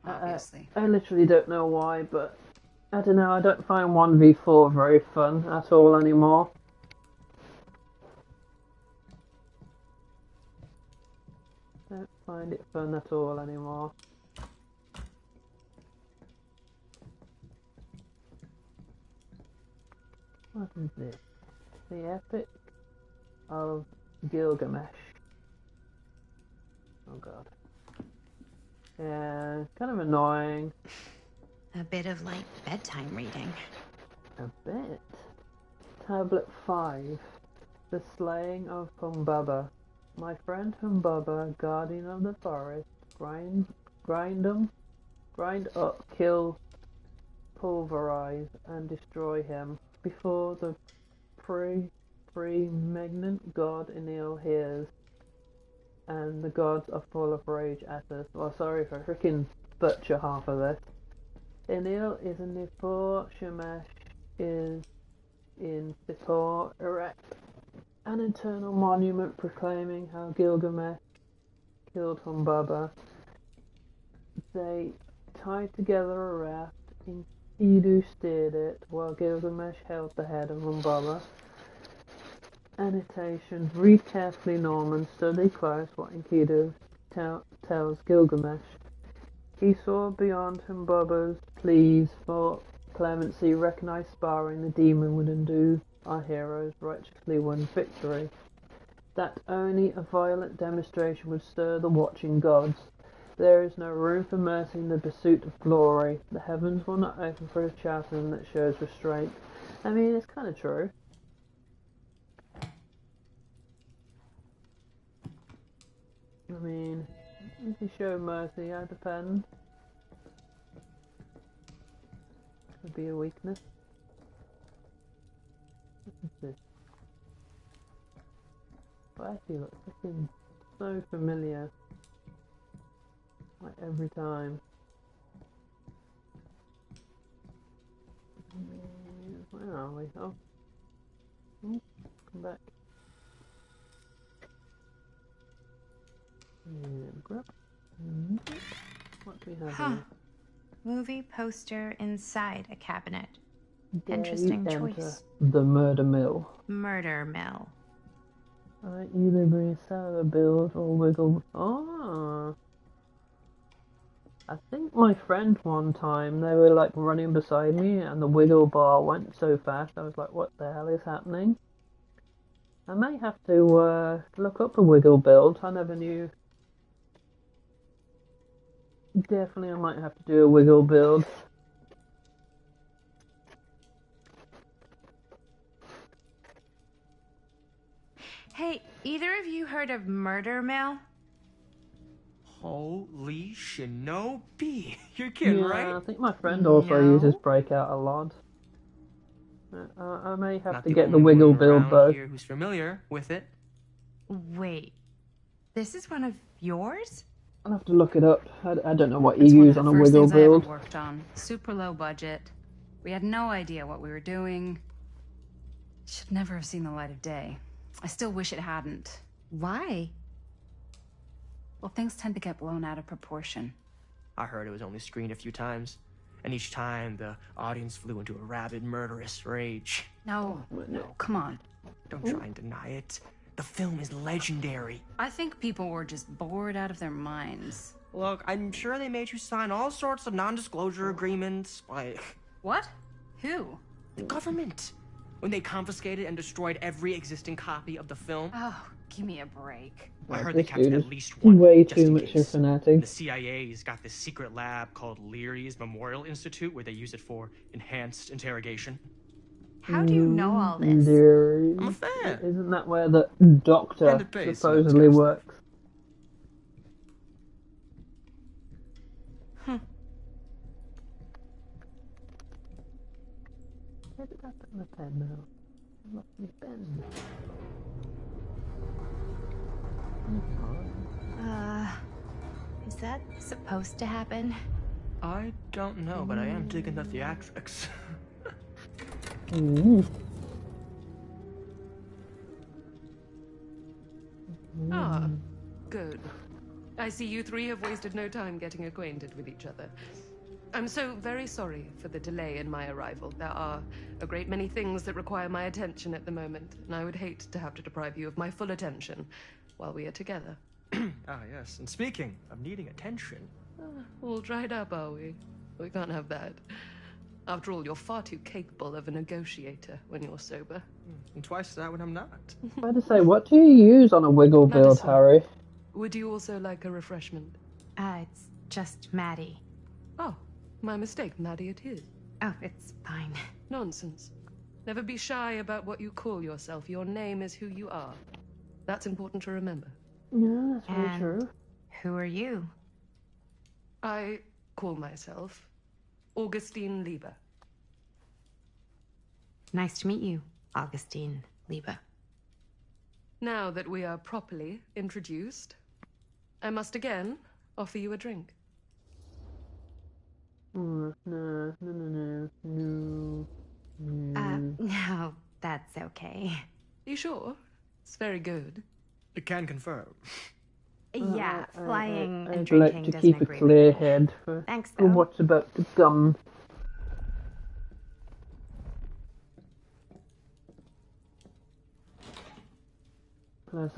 obviously. I literally don't know why, but I don't know, I don't find 1v4 very fun at all anymore. Don't find it fun at all anymore. What is this? The Epic of Gilgamesh. Oh god. Yeah, kind of annoying. A bit of like bedtime reading. A bit. Tablet 5. The Slaying of Humbaba. My friend Humbaba, guardian of the forest, grind up, kill, pulverize, and destroy him before the preeminent god Enil hears, and the gods are full of rage at us. Well, sorry if I freaking butcher half of this. Enil is in Nippur, Shamash is in Sippur, erect an eternal monument proclaiming how Gilgamesh killed Humbaba. They tied together a raft, Enkidu steered it, while Gilgamesh held the head of Humbaba. Annotation: read carefully, Norman, study close what Enkidu tells Gilgamesh. He saw beyond Humbaba's pleas for clemency, recognized sparring the demon would undo our heroes, righteously won victory. That only a violent demonstration would stir the watching gods. There is no room for mercy in the pursuit of glory. The heavens will not open for a chasm that shows restraint. I mean, it's kind of true. I mean, if you show mercy, I depend. Could be a weakness. What is this? Why does he look freaking so familiar? Like every time. Where are we? Oh. Come back. Grab. What do we have here? Movie poster inside a cabinet. Dare Interesting you enter choice. the murder mill. Murder mill. Either bring sour build or wiggle. Oh. I think my friend one time, they were like running beside me and the wiggle bar went so fast, I was like, what the hell is happening? I may have to look up a wiggle build, I never knew. Definitely I might have to do a wiggle build. Hey, either of you heard of Murder Mill? Holy shinobi. You're kidding, Yeah, right? I think my friend also uses Breakout a lot. I may have Not to get the only wiggle one build around though. here who's familiar with it. Wait, this is one of yours? I'll have to look it up. I don't know what you That's one use of on the a first wiggle things I ever build. worked on. Super low budget. We had no idea what we were doing. Should never have seen the light of day. I still wish it hadn't. Why? Well, things tend to get blown out of proportion. I heard it was only screened a few times, and each time the audience flew into a rabid, murderous rage. No, come on. Don't try and deny it. The film is legendary. I think people were just bored out of their minds. Look, I'm sure they made you sign all sorts of non-disclosure agreements, like... What? Who? The government. When they confiscated and destroyed every existing copy of the film. Oh, give me a break. I heard This they kept dude at is least one. way just too in much of a case. fanatic. The CIA's got this secret lab called Leary's Memorial Institute where they use it for enhanced interrogation. How do you know all this? Leary. I'm a fan. Isn't that where the doctor And it pays supposedly some works? Where did I put my pen now? I lost my pen. Is that supposed to happen? I don't know, but I am digging the theatrics. Ooh. Ah, good. I see you three have wasted no time getting acquainted with each other. I'm so very sorry for the delay in my arrival. There are a great many things that require my attention at the moment, and I would hate to have to deprive you of my full attention while we are together. Ah, yes. And speaking of needing attention... All dried up, are we? We can't have that. After all, you're far too capable of a negotiator when you're sober. And twice that when I'm not. I had to say, what do you use on a wiggle build, Madison. Harry? Would you also like a refreshment? It's just Maddie. Oh, my mistake. Maddie it is. Oh, it's fine. Nonsense. Never be shy about what you call yourself. Your name is who you are. That's important to remember. Yeah, that's very And true. who are you? I call myself Augustine Lieber. Nice to meet you, Augustine Lieber. Now that we are properly introduced, I must again offer you a drink. No. No, that's okay. You sure? It's very good. I can confirm. Yeah, flying and I'd drinking like to doesn't keep a agree clear with me. head for Thanks, for though. what's about to come. Plus,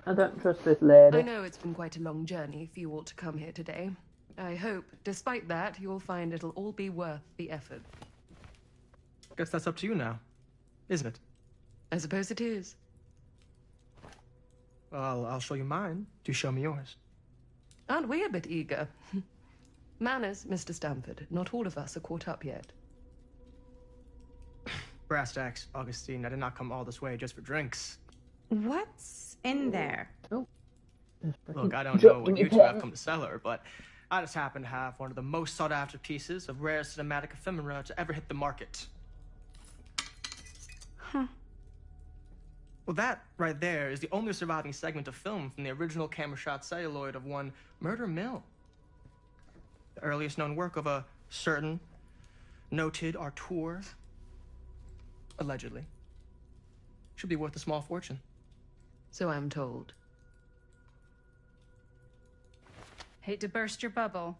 I don't trust this lady. I know it's been quite a long journey for you all to come here today. I hope, despite that, you'll find it'll all be worth the effort. Guess that's up to you now, isn't it? I suppose it is. Well, I'll show you mine. Do show me yours. Aren't we a bit eager? Manners, Mr. Stamford. Not all of us are caught up yet. Brass tacks, Augustine. I did not come all this way just for drinks. What's in there? Look, I don't know what you two have come to cellar, but I just happen to have one of the most sought-after pieces of rare cinematic ephemera to ever hit the market. Huh. Well, that right there is the only surviving segment of film from the original camera-shot celluloid of one Murder Mill. The earliest known work of a certain noted auteur, allegedly. Should be worth a small fortune. So I'm told. Hate to burst your bubble.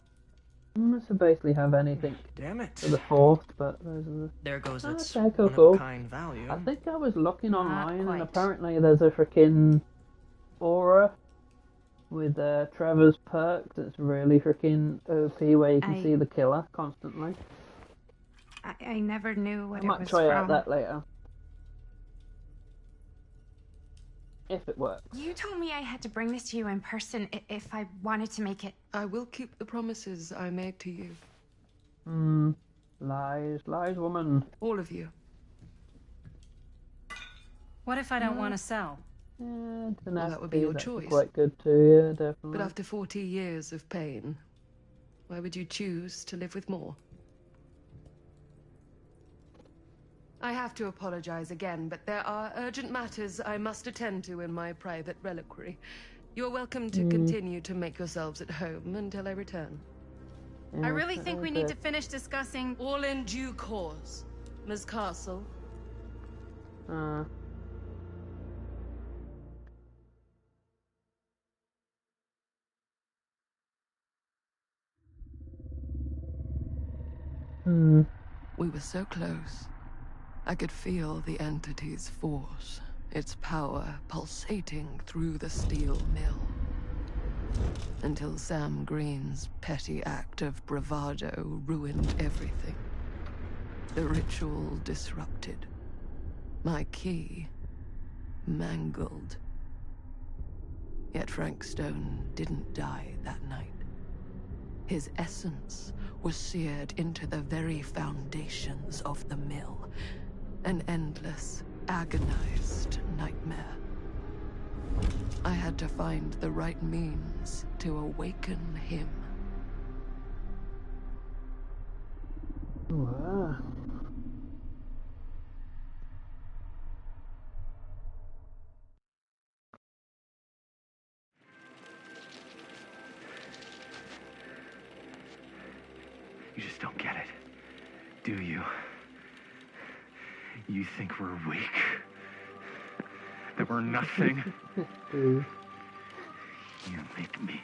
Must have basically have anything Damn it. for the fourth, but those are the... There goes its Okay, cool. one-of-a-kind value. I think I was looking online, quite. and apparently there's a freaking aura with Trevor's perk that's really freaking OP, where you can see the killer constantly. I never knew what I it might was try from. out that later. If it works. You told me I had to bring this to you in person if I wanted to make it. I will keep the promises I made to you. Lies, woman. All of you. What if I don't want to sell? Yeah, Well, that would be your choice. Quite good too, yeah, definitely. But after 40 years of pain, why would you choose to live with more? I have to apologize again, but there are urgent matters I must attend to in my private reliquary. You're welcome to continue to make yourselves at home until I return. I really think we need to finish discussing. All in due course, Ms. Castle. We were so close. I could feel the entity's force, its power pulsating through the steel mill. Until Sam Green's petty act of bravado ruined everything. The ritual disrupted. My key mangled. Yet Frank Stone didn't die that night. His essence was seared into the very foundations of the mill. An endless, agonized nightmare. I had to find the right means to awaken him. Wow. You just don't get it, do you? You think we're weak? That we're nothing? You make me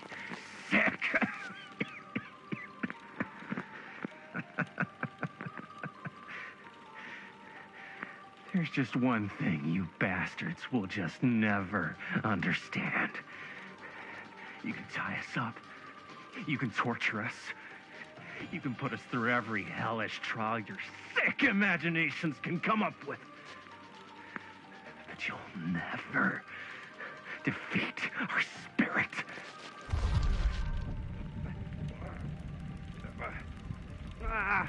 There's just one thing you bastards will just never understand. You can tie us up. You can torture us. You can put us through every hellish trial your sick imaginations can come up with. But you'll never defeat our spirit. Ah.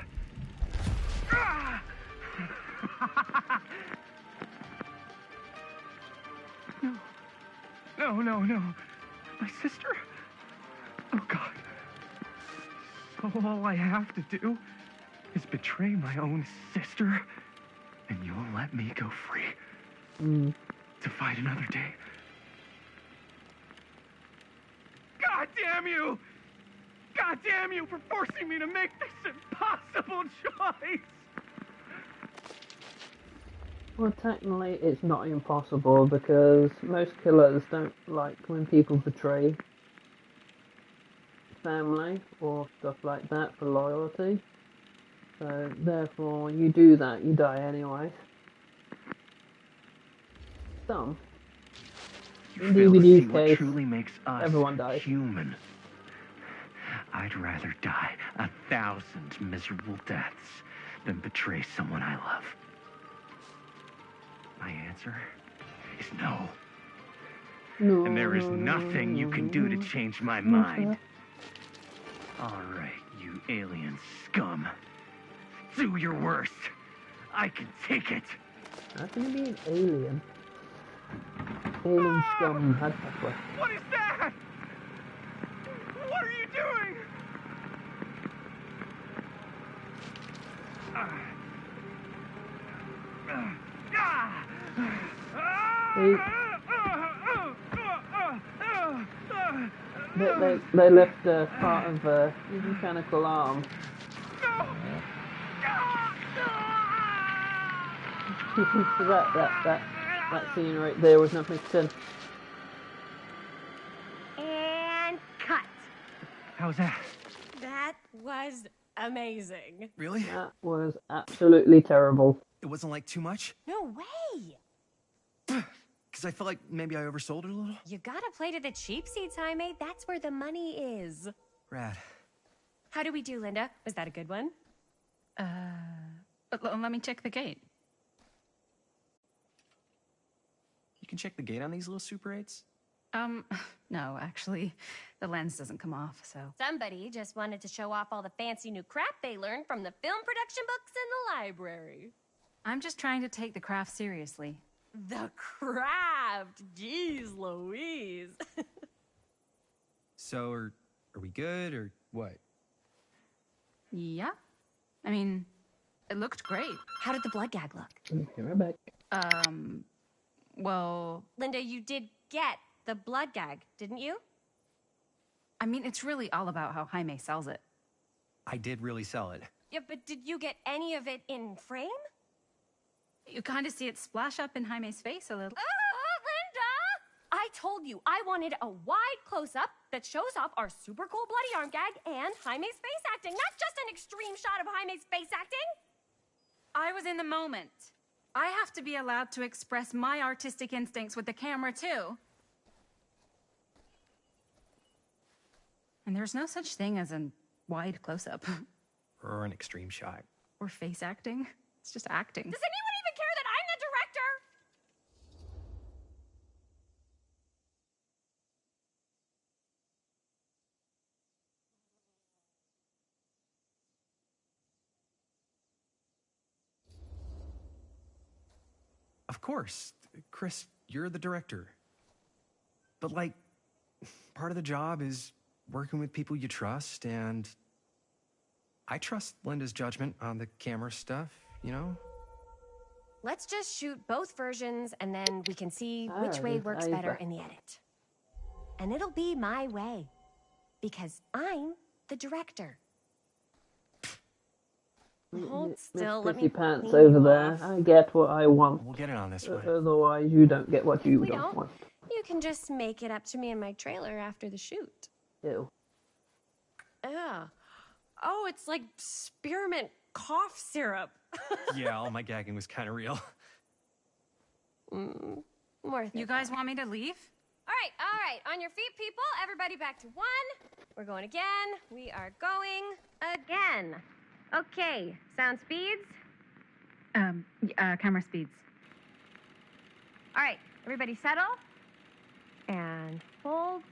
Ah. No. My sister? Oh, God. All I have to do is betray my own sister, and you'll let me go free to fight another day. God damn you! God damn you for forcing me to make this impossible choice! Well, technically, it's not impossible because most killers don't like when people betray family or stuff like that for loyalty. So, therefore, you do that, you die anyway. Some. In DVD's case, truly makes us everyone dies. Human. I'd rather die 1,000 miserable deaths than betray someone I love. My answer is no. No, and there is nothing you can do to change my mind. All right, you alien scum. Do your worst. I can take it. How can you be an alien? Alien scum had that. What is that? What are you doing? They left part of his mechanical arm. So that scene right there was not mixed in. And cut. How's that? That was amazing. Really? That was absolutely terrible. It wasn't like too much? No way. Because I felt like maybe I oversold it a little. You gotta play to the cheap seats, Jaime. That's where the money is. Rad. How do we do, Linda? Was that a good one? Let me check the gate. You can check the gate on these little Super 8s? No, actually, the lens doesn't come off, so. Somebody just wanted to show off all the fancy new crap they learned from the film production books in the library. I'm just trying to take the craft seriously. The craft! Jeez Louise. So, are we good, or what? Yeah. I mean, it looked great. How did the blood gag look? Okay, right back. Well... Linda, you did get the blood gag, didn't you? I mean, it's really all about how Jaime sells it. I did really sell it. Yeah, but did you get any of it in frame? You kind of see it splash up in Jaime's face a little. Linda! I told you I wanted a wide close-up that shows off our super cool bloody arm gag and Jaime's face acting, not just an extreme shot of Jaime's face acting. I was in the moment. I have to be allowed to express my artistic instincts with the camera, too. And there's no such thing as a wide close-up. Or an extreme shot. Or face acting. It's just acting. Does anyone even care that I'm the director? Of course. Chris, you're the director. But, like, part of the job is working with people you trust, and I trust Linda's judgment on the camera stuff, you know? Let's just shoot both versions, and then we can see which way works better in the edit. And it'll be my way, because I'm the director. Hold still, let me pants over there. I get what I want. We'll get it on this one. Otherwise, you don't get what you We don't want. You can just make it up to me in my trailer after the shoot. Ew. Yeah. Oh, it's like spearmint cough syrup. Yeah, all my gagging was kind of real. Worth it. You guys want me to leave? All right. On your feet, people. Everybody back to 1. We're going again. We are going again. Okay, sound speeds. Camera speeds. All right, everybody settle. And hold.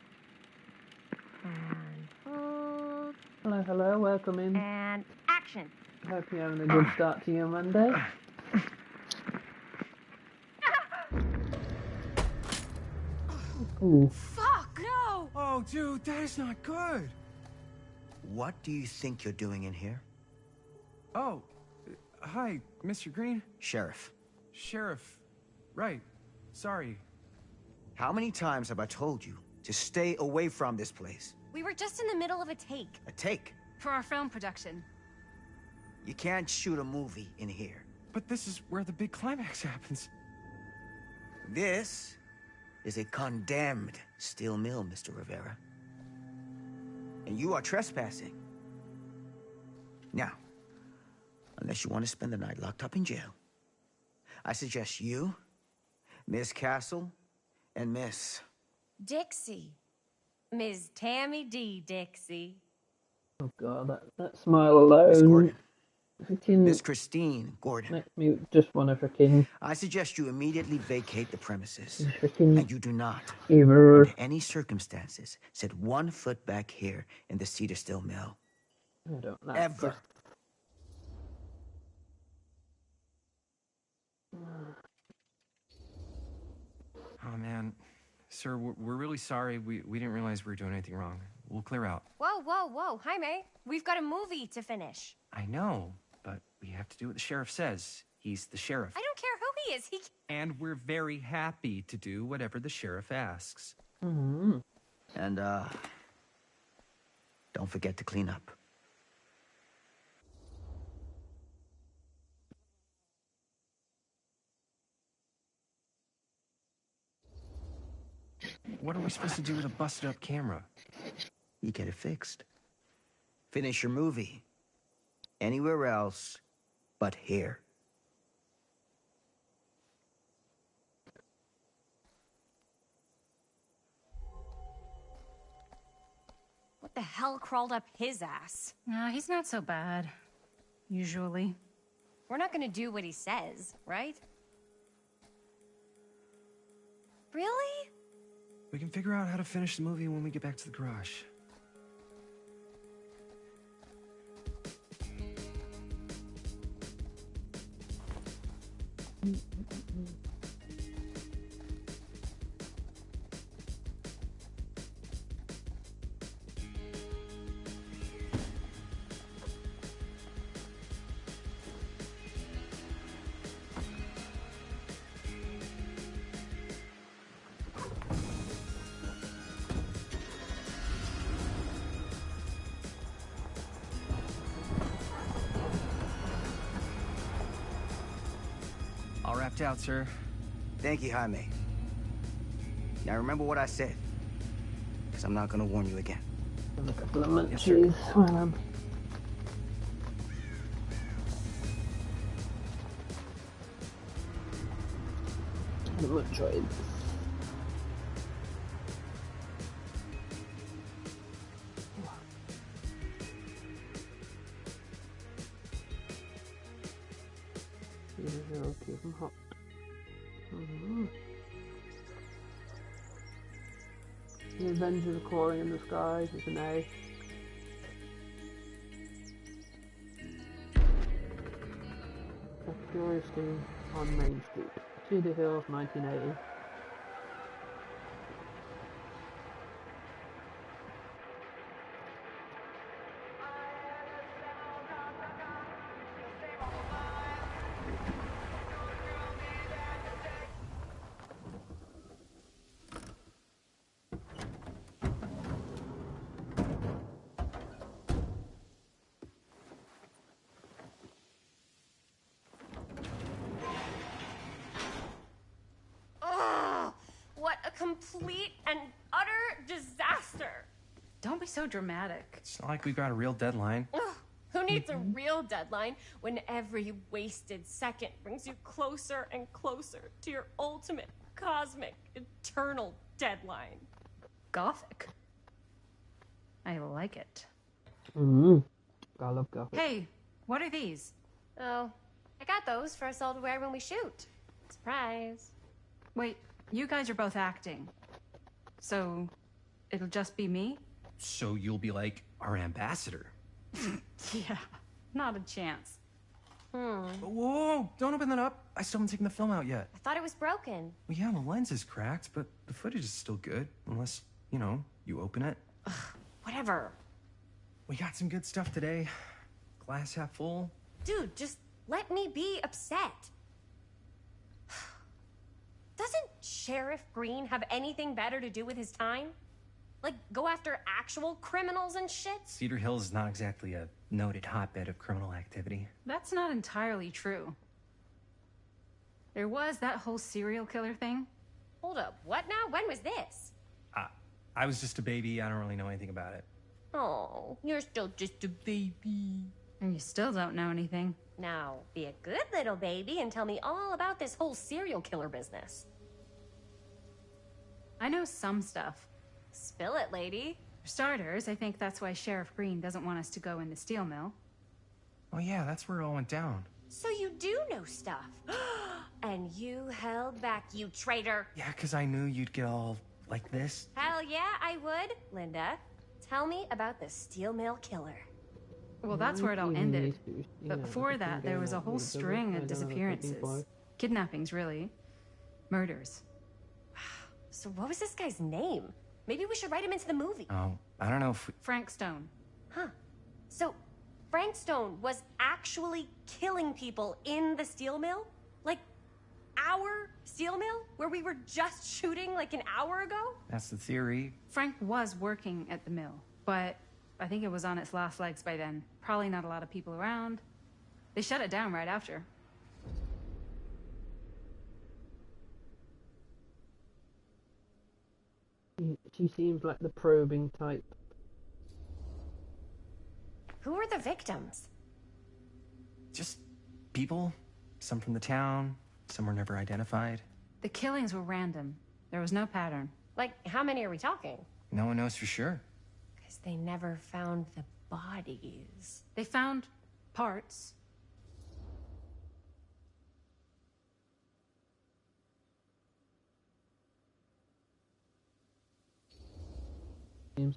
And hold. Hello, welcome in. And action. Hope you're having a good start to your Monday. Ooh. Fuck, no! Oh, dude, that is not good. What do you think you're doing in here? Oh, hi, Mr. Green. Sheriff. Sheriff. Right. Sorry. How many times have I told you to stay away from this place? We were just in the middle of a take. A take? For our film production. You can't shoot a movie in here. But this is where the big climax happens. This is a condemned steel mill, Mr. Rivera. And you are trespassing. Now, unless you want to spend the night locked up in jail, I suggest you, Miss Castle, and Miss... Dixie. Ms. Tammy D. Dixie. Oh god, that smile alone. Miss Gordon. Freaking Miss Christine Gordon. makes me just want to freaking... I suggest you immediately vacate the premises. Freaking... And you do not, Ever. under any circumstances, set 1 foot back here in the Cedar Steel Mill. I don't know. Ever. Oh, man. Sir, we're really sorry. We didn't realize we were doing anything wrong. We'll clear out. Whoa. Jaime, we've got a movie to finish. I know, but we have to do what the sheriff says. He's the sheriff. I don't care who he is. And we're very happy to do whatever the sheriff asks. Mm-hmm. And, don't forget to clean up. What are we supposed to do with a busted-up camera? You get it fixed. Finish your movie. Anywhere else but here. What the hell crawled up his ass? No, he's not so bad. Usually. We're not gonna do what he says, right? Really? We can figure out how to finish the movie when we get back to the garage. All wrapped out, sir. Thank you, Jaime. Now remember what I said, because I'm not going to warn you again. A couple of munchies. Yes, sir. Well, Munchoids. Keep them hot. The Avengers are calling in the skies is an A. A Curious Thing on Main Street. Cedar Hills, 1980. Complete and utter disaster. Don't be so dramatic. It's not like we've got a real deadline. Ugh, Who needs a real deadline when every wasted second brings you closer and closer to your ultimate, cosmic, eternal deadline? Gothic. I like it. I love Gothic. Hey, what are these? Oh, I got those for us all to wear when we shoot. Surprise. Wait, you guys are both acting. So, it'll just be me? So you'll be like our ambassador. Yeah, not a chance. Whoa, don't open that up. I still haven't taken the film out yet. I thought it was broken. Well, yeah, the lens is cracked, but the footage is still good. Unless, you know, you open it. Whatever. We got some good stuff today. Glass half full. Dude, just let me be upset. Doesn't Sheriff Green have anything better to do with his time? Like, go after actual criminals and shit? Cedar Hills is not exactly a noted hotbed of criminal activity. That's not entirely true. There was that whole serial killer thing. Hold up, what now? When was this? I was just a baby. I don't really know anything about it. Oh, you're still just a baby. And you still don't know anything. Now, be a good little baby and tell me all about this whole serial killer business. I know some stuff. Spill it, lady. For starters, I think that's why Sheriff Green doesn't want us to go in the steel mill. Oh yeah, that's where it all went down. So you do know stuff. And you held back, you traitor. Yeah, because I knew you'd get all like this. Hell yeah, I would. Linda, tell me about the steel mill killer. Well, that's where it all ended. But before that, there was a whole string of disappearances. Kidnappings, really. Murders. So what was this guy's name? Maybe we should write him into the movie. Oh, I don't know if Frank Stone. Huh. So Frank Stone was actually killing people in the steel mill? Like, our steel mill? Where we were just shooting like an hour ago? that's the theory. Frank was working at the mill, but I think it was on its last legs by then. Probably not a lot of people around. They shut it down right after. She seems like the probing type. Who were the victims? Just people. Some from the town. Some were never identified. The killings were random. There was no pattern. Like, how many are we talking? No one knows for sure. Because they never found the bodies. They found parts.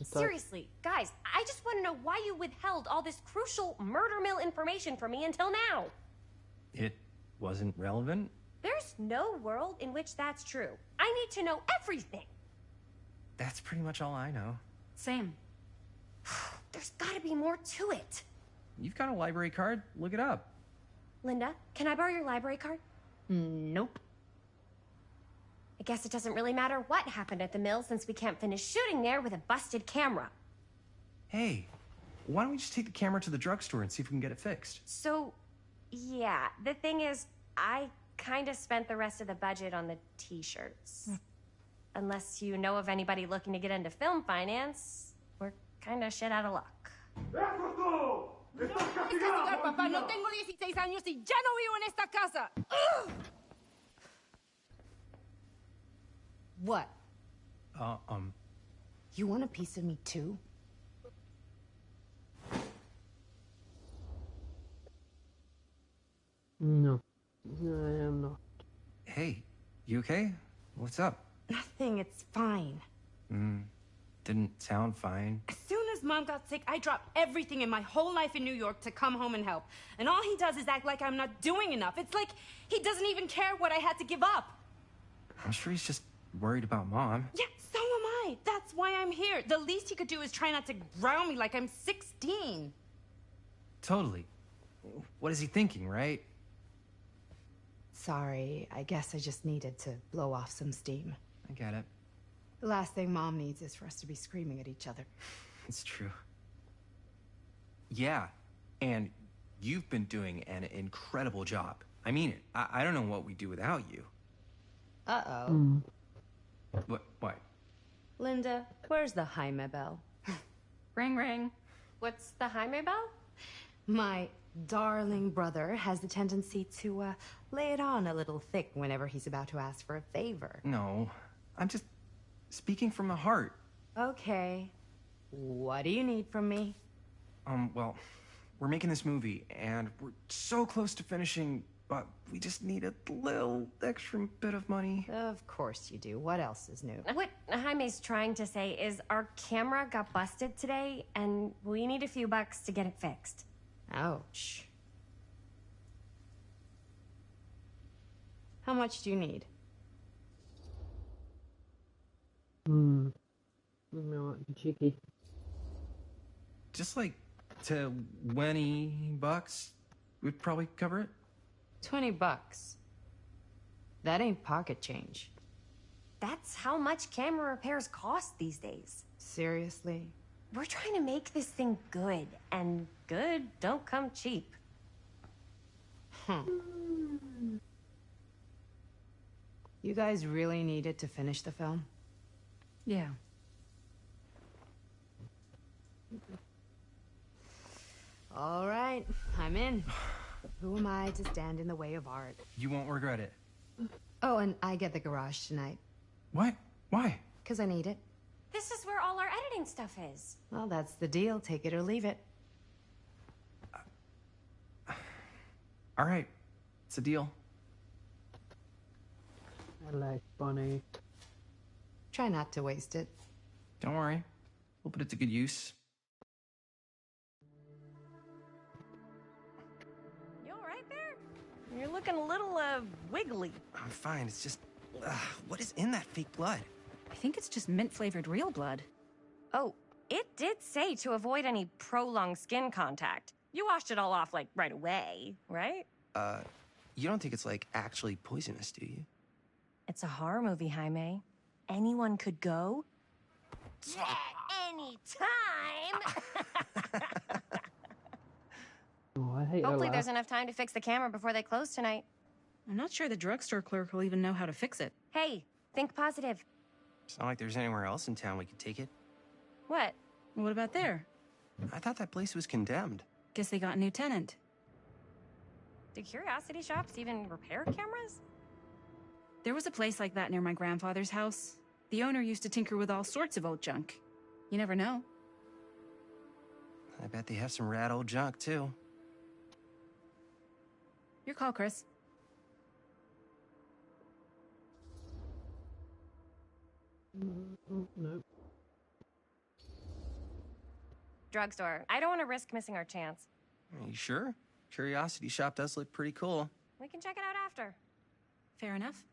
Seriously, guys, I just want to know why you withheld all this crucial murder mill information from me until now. It wasn't relevant? There's no world in which that's true. I need to know everything. That's pretty much all I know. Same. There's gotta be more to it. You've got a library card? Look it up. Linda, can I borrow your library card? Nope. I guess it doesn't really matter what happened at the mill since we can't finish shooting there with a busted camera. Hey, why don't we just take the camera to the drugstore and see if we can get it fixed? So, yeah, the thing is, I kind of spent the rest of the budget on the t-shirts. Unless you know of anybody looking to get into film finance, we're kind of shit out of luck. Papá, no tengo 16 años y ya no vivo en esta casa. What? You want a piece of me too? No. No, I am not. Hey, you okay? What's up? Nothing, it's fine. Didn't sound fine. As soon as Mom got sick, I dropped everything in my whole life in New York to come home and help. And all he does is act like I'm not doing enough. It's like he doesn't even care what I had to give up. I'm sure he's just worried about Mom. Yeah, so am I. That's why I'm here. The least he could do is try not to ground me like I'm 16. Totally. What is he thinking, right? Sorry, I guess I just needed to blow off some steam. I get it. The last thing Mom needs is for us to be screaming at each other. It's true. Yeah, and you've been doing an incredible job. I mean it. I don't know what we'd do without you. Uh-oh. What? Linda, where's the Jaime bell? Ring, ring. What's the Jaime bell? My darling brother has the tendency to lay it on a little thick whenever he's about to ask for a favor. No, I'm just speaking from the heart. Okay. What do you need from me? Well, we're making this movie, and we're so close to finishing, but we just need a little extra bit of money. Of course you do. What else is new? What Jaime's trying to say is our camera got busted today, and we need a few bucks to get it fixed. Ouch. How much do you need? No, cheeky. Just like $20 would probably cover it. $20. That ain't pocket change. That's how much camera repairs cost these days. Seriously? We're trying to make this thing good, and good don't come cheap. You guys really needed to finish the film? Yeah. All right, I'm in. Who am I to stand in the way of art? You won't regret it. Oh, and I get the garage tonight. What? Why? Because I need it. This is where all our editing stuff is. Well, that's the deal. Take it or leave it. All right. It's a deal. I like Bonnie. Try not to waste it. Don't worry. We'll put it to good use. You all right there? You're looking a little, wiggly. I'm fine. It's just... what is in that fake blood? I think it's just mint-flavored real blood. Oh, it did say to avoid any prolonged skin contact. You washed it all off, like, right away, right? You don't think it's, like, actually poisonous, do you? It's a horror movie, Jaime. Anyone could go. Anytime! Oh, I hate Hopefully her there's laugh. enough time to fix the camera before they close tonight. I'm not sure the drugstore clerk will even know how to fix it. Hey, think positive. It's not like there's anywhere else in town we could take it. What? What about there? I thought that place was condemned. Guess they got a new tenant. Do curiosity shops even repair cameras? There was a place like that near my grandfather's house. The owner used to tinker with all sorts of old junk. You never know. I bet they have some rad old junk, too. Your call, Chris. No. Drugstore. I don't want to risk missing our chance. Are you sure? Curiosity shop does look pretty cool. We can check it out after. Fair enough.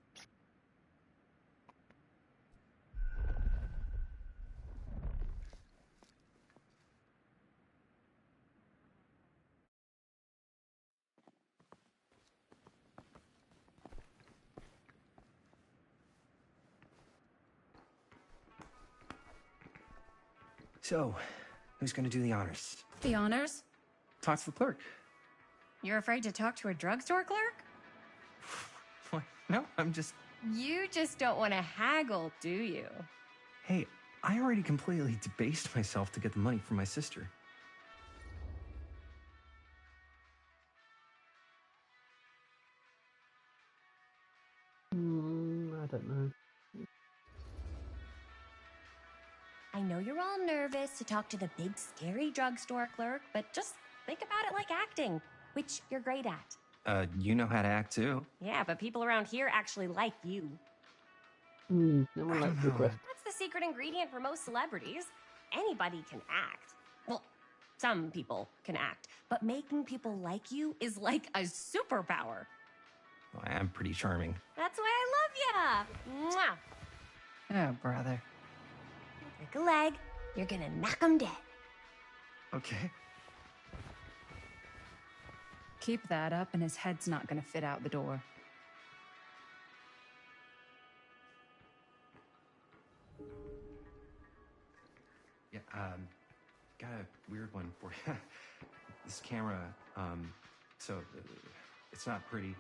So, who's gonna do the honors? The honors? Talk to the clerk. You're afraid to talk to a drugstore clerk? What? No, I'm just... You just don't want to haggle, do you? Hey, I already completely debased myself to get the money from my sister. I don't know. I know you're all nervous to talk to the big, scary drugstore clerk, but just think about it like acting, which you're great at. You know how to act, too. Yeah, but people around here actually like you. No one likes the quest. That's the secret ingredient for most celebrities. Anybody can act. Well, some people can act, but making people like you is like a superpower. Well, I am pretty charming. That's why I love ya. Mwah. Oh, brother. Break a leg, you're gonna knock 'em dead. Okay. Keep that up and his head's not gonna fit out the door. Yeah, got a weird one for you. This camera, it's not pretty.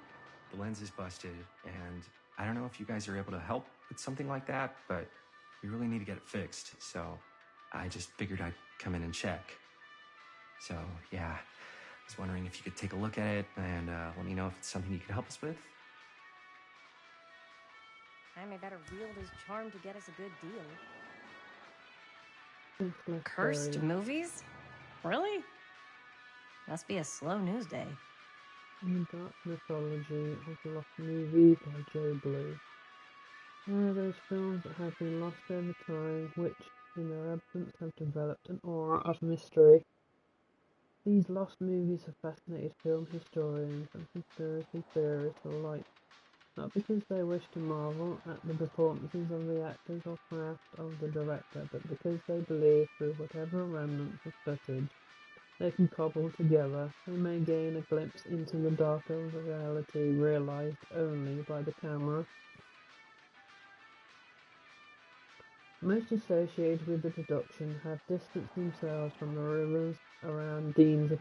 The lens is busted, and I don't know if you guys are able to help with something like that, but we really need to get it fixed, so I just figured I'd come in and check. So, yeah, was wondering if you could take a look at it and let me know if it's something you could help us with. Jaime better wield his charm to get us a good deal. It's Cursed necessary. movies? Really? Must be a slow news day. In Dark Mythology of the Lost Movie by Joe Blue. There are those films that have been lost over time, which, in their absence, have developed an aura of mystery. These lost movies have fascinated film historians and conspiracy theorists alike, not because they wish to marvel at the performances of the actors or craft of the director, but because they believe through whatever remnants of footage they can cobble together, they may gain a glimpse into the darker reality realized only by the camera. Most associated with the production have distanced themselves from the rumors around Dean's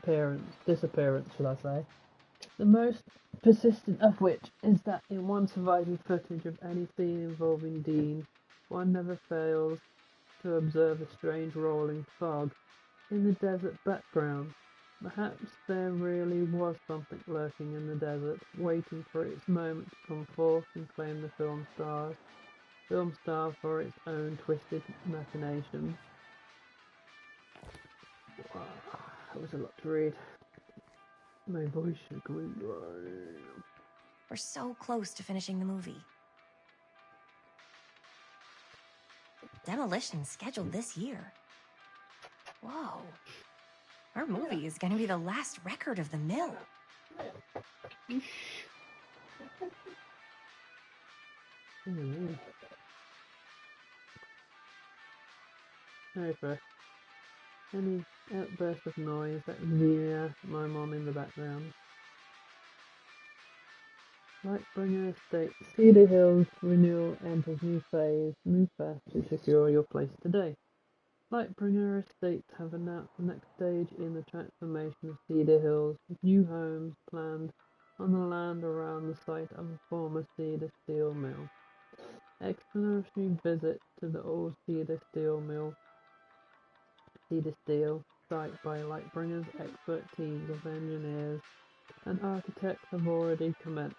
disappearance, shall I say. The most persistent of which is that in one surviving footage of any scene involving Dean, one never fails to observe a strange rolling fog in the desert background. Perhaps there really was something lurking in the desert, waiting for its moment to come forth and claim the film star for its own twisted machinations. Wow, that was a lot to read. My voice is going dry. We're so close to finishing the movie. Demolition's scheduled this year. Whoa. Our movie is going to be the last record of the mill. Sorry for any outburst of noise. That was my mom in the background. Lightbringer Estate, Cedar Hills renewal enters new phase. Move fast to secure your place today. Lightbringer Estates have announced the next stage in the transformation of Cedar Hills, with new homes planned on the land around the site of a former Cedar Steel Mill. Exploration visit to the old Cedar Steel site by Lightbringer's expert teams of engineers and architects have already commenced,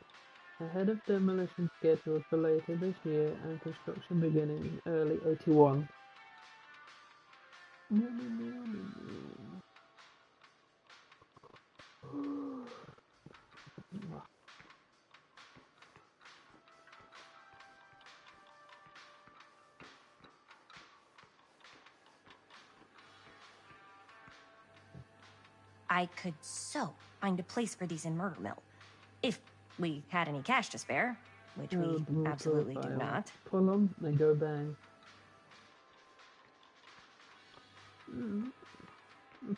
ahead of demolition scheduled for later this year and construction beginning in early 81. I could so find a place for these in Murder Mill. If we had any cash to spare, which we absolutely do not. Pull them, they go bang.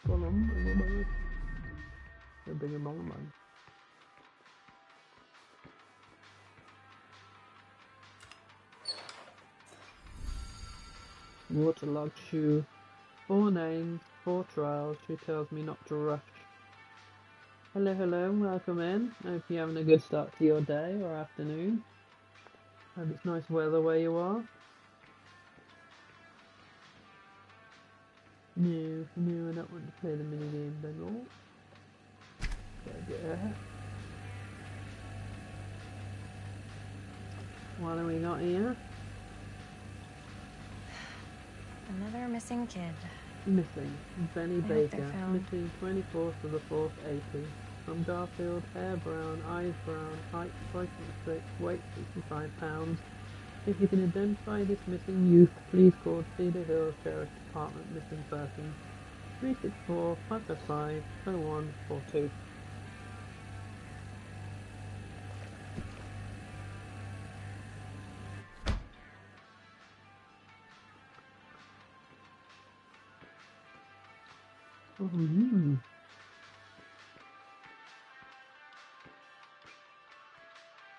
Pull them, they go bang. They're big and long, man. Waterlogged shoe. 4 names, 4 trials. She tells me not to rush. Hello, welcome in. Hope you're having a good start to your day or afternoon. Hope it's nice weather where you are. No, I don't want to play the minigame anymore. Yeah. What have we got here? Another missing kid. Missing. Benny I hope Baker. they're found. Missing 24th of the 4th, 80. From Garfield, hair brown, eyes brown, height 5'6", weight 65 pounds. If you can identify this missing youth, please call Cedar Hills Sheriff Department Missing Persons 364-505-0142.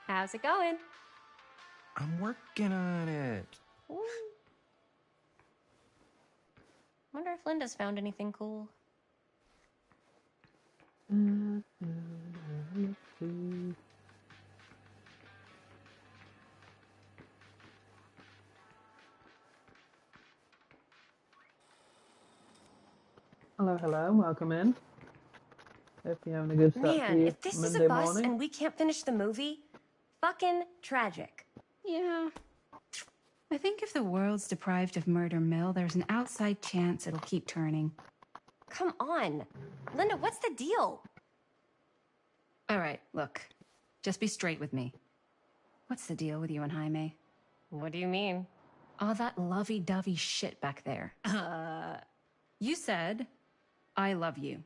How's it going? I'm working on it. Ooh. Wonder if Linda's found anything cool. Let's see. Hello, welcome in. Hope you're having a good start to Man, your if this is Monday a bus morning. and we can't finish the movie, fucking tragic. Yeah. I think if the world's deprived of Murder Mill, there's an outside chance it'll keep turning. Come on. Linda, what's the deal? All right, look. Just be straight with me. What's the deal with you and Jaime? What do you mean? All that lovey-dovey shit back there. You said, I love you.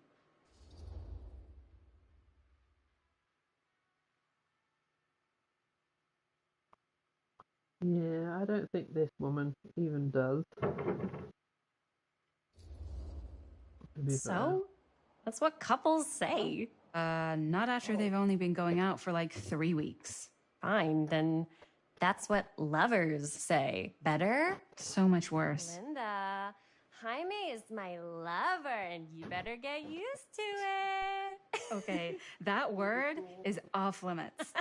Yeah, I don't think this woman even does. To be fair. So? That's what couples say. Not after they've only been going out for like 3 weeks. Fine, then that's what lovers say. Better? So much worse. Linda, Jaime is my lover, and you better get used to it. Okay, that word is off limits.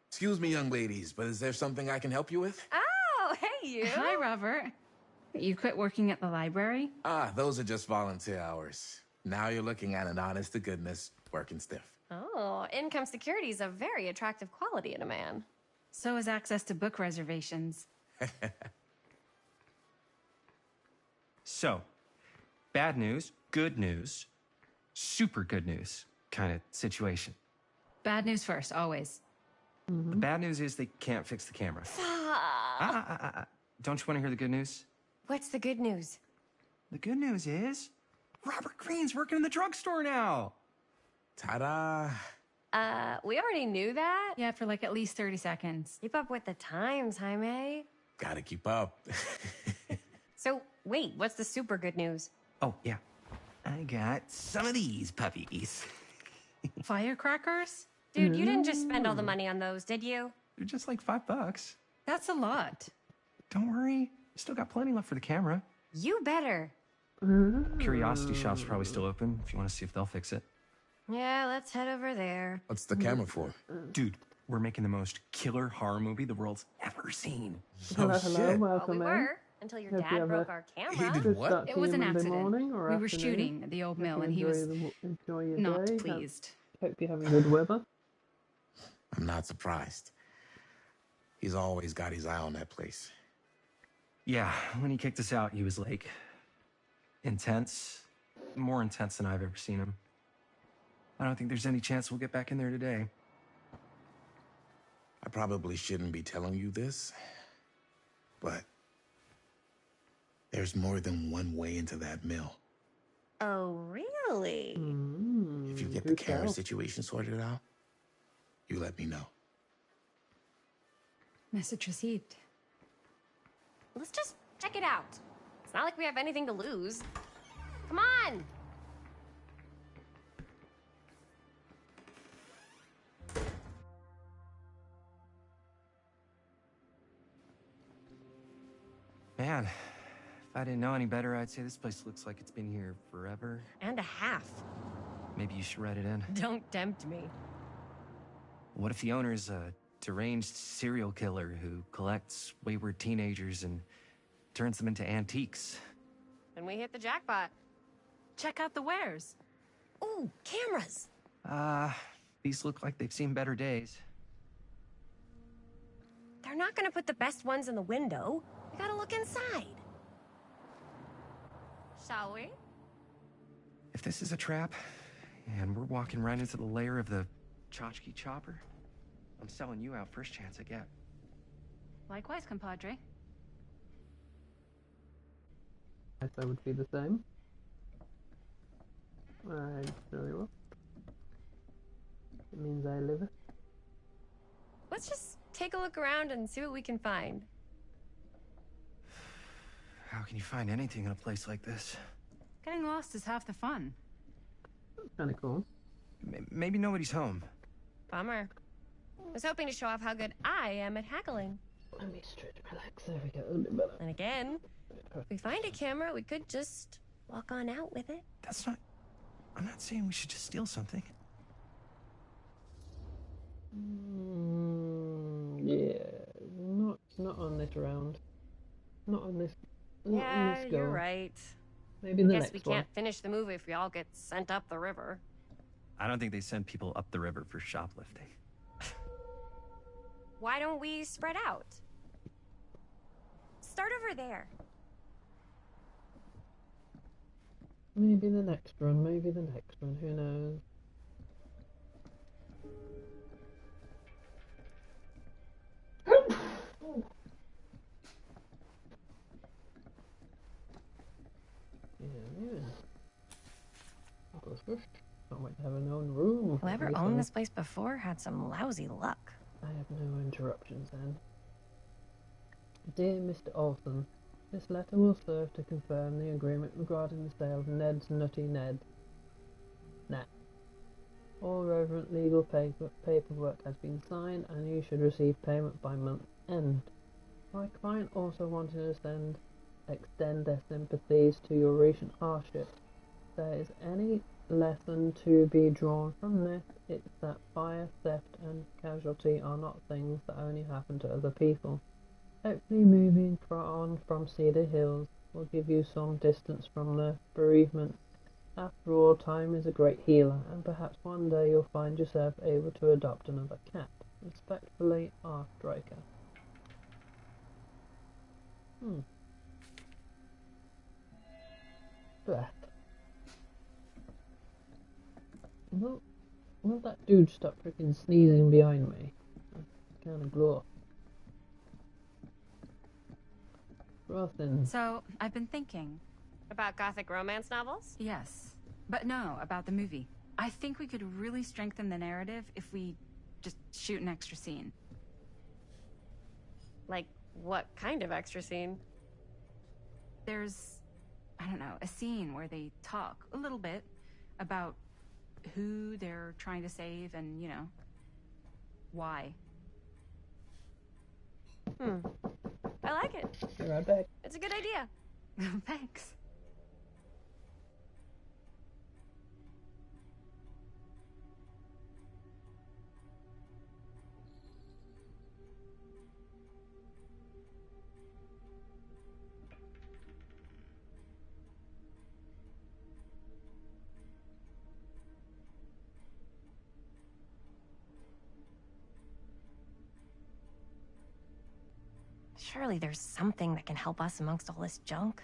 Excuse me, young ladies, but is there something I can help you with? Oh, hey, you. Hi, Robert. You quit working at the library? Ah, those are just volunteer hours. Now you're looking at an honest-to-goodness working stiff. Oh, income security is a very attractive quality in a man. So is access to book reservations. So, bad news, good news, super good news kind of situation. Bad news first, always. The bad news is they can't fix the camera. Don't you want to hear the good news? What's the good news? The good news is Robert Greene's working in the drugstore now. Ta-da! We already knew that. Yeah, for like at least 30 seconds. Keep up with the times, Jaime. Gotta keep up. So, wait, what's the super good news? Oh, yeah. I got some of these puppies. Firecrackers? Dude, you didn't just spend all the money on those, did you? They're just like $5. That's a lot. Don't worry. Still got plenty left for the camera. You better. Curiosity Shop's probably still open if you want to see if they'll fix it. Yeah, let's head over there. What's the camera for? Dude, we're making the most killer horror movie the world's ever seen. Hello, Oh, hello, shit. Well, welcome we in. were, until your Hope you dad have broke a- our He camera. did Good what? start It to was your an Monday accident. morning or We were afternoon. shooting at the old mill Hope and you he was enjoy your not day. pleased. Hope you're having good weather. I'm not surprised. He's always got his eye on that place. Yeah, when he kicked us out, he was like intense, more intense than I've ever seen him. I don't think there's any chance we'll get back in there today. I probably shouldn't be telling you this, but there's more than one way into that mill. Oh, really? If you get the good camera tell. situation sorted out, you let me know. Message received. Let's just check it out. It's not like we have anything to lose. Come on! Man, if I didn't know any better, I'd say this place looks like it's been here forever. And a half. Maybe you should write it in. Don't tempt me. What if the owner's a deranged serial killer who collects wayward teenagers and turns them into antiques? Then we hit the jackpot. Check out the wares. Ooh, cameras! These look like they've seen better days. They're not gonna put the best ones in the window. We gotta look inside. Shall we? If this is a trap, and we're walking right into the lair of the tchotchke chopper, I'm selling you out first chance I get. Likewise, compadre. Yes, I would be the same. Alright, very well. It means I live it. Let's just take a look around and see what we can find. How can you find anything in a place like this? Getting lost is half the fun. Kind of cool. Maybe nobody's home. Bummer. I was hoping to show off how good I am at haggling. Let me stretch, relax. There we go. A little bit better. And again, if we find a camera, we could just walk on out with it. That's not... I'm not saying we should just steal something. Yeah, not on this round. Not on this. Not on Yeah, this you're go. right. Maybe the Guess next we one. can't finish the movie if we all get sent up the river. I I don't think they send people up the river for shoplifting. Why don't we spread out? Start over there. Maybe the next run, who knows? Yeah. Can't wait to have an own room. Whoever owned this place before had some lousy luck. I have no interruptions then. Dear Mr. Olson, this letter will serve to confirm the agreement regarding the sale of Ned's Nutty Ned. All relevant legal paperwork has been signed and you should receive payment by month end. My client also wanted to extend their sympathies to your recent hardship. If there is any lesson to be drawn from this, it's that fire, theft and casualty are not things that only happen to other people. Hopefully moving on from Cedar Hills will give you some distance from the bereavement. After all, time is a great healer, and perhaps one day you'll find yourself able to adopt another cat. Respectfully, R. Draker. Blech. Will that dude stop freaking sneezing behind me? Kind of glow. Rothin. So, I've been thinking. About gothic romance novels? Yes. But no, about the movie. I think we could really strengthen the narrative if we just shoot an extra scene. Like, what kind of extra scene? There's, I don't know, a scene where they talk a little bit about who they're trying to save and, you know, why. I like it. Be right back. It's a good idea. Thanks. Surely there's something that can help us amongst all this junk.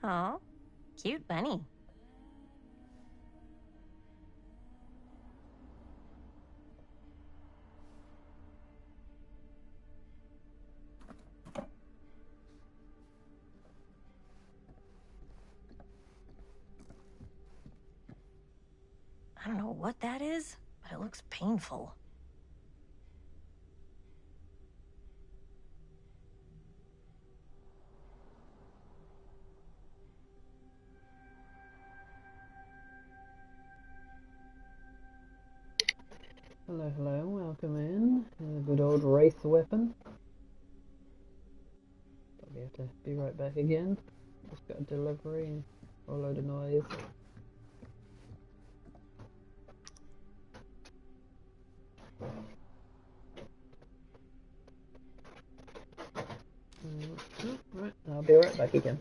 Oh, cute bunny. I don't know what that is, but it looks painful. Hello, hello, welcome in. A good old wraith weapon. Probably have to be right back again. Just got a delivery and a load of noise. Right, I'll be right back again.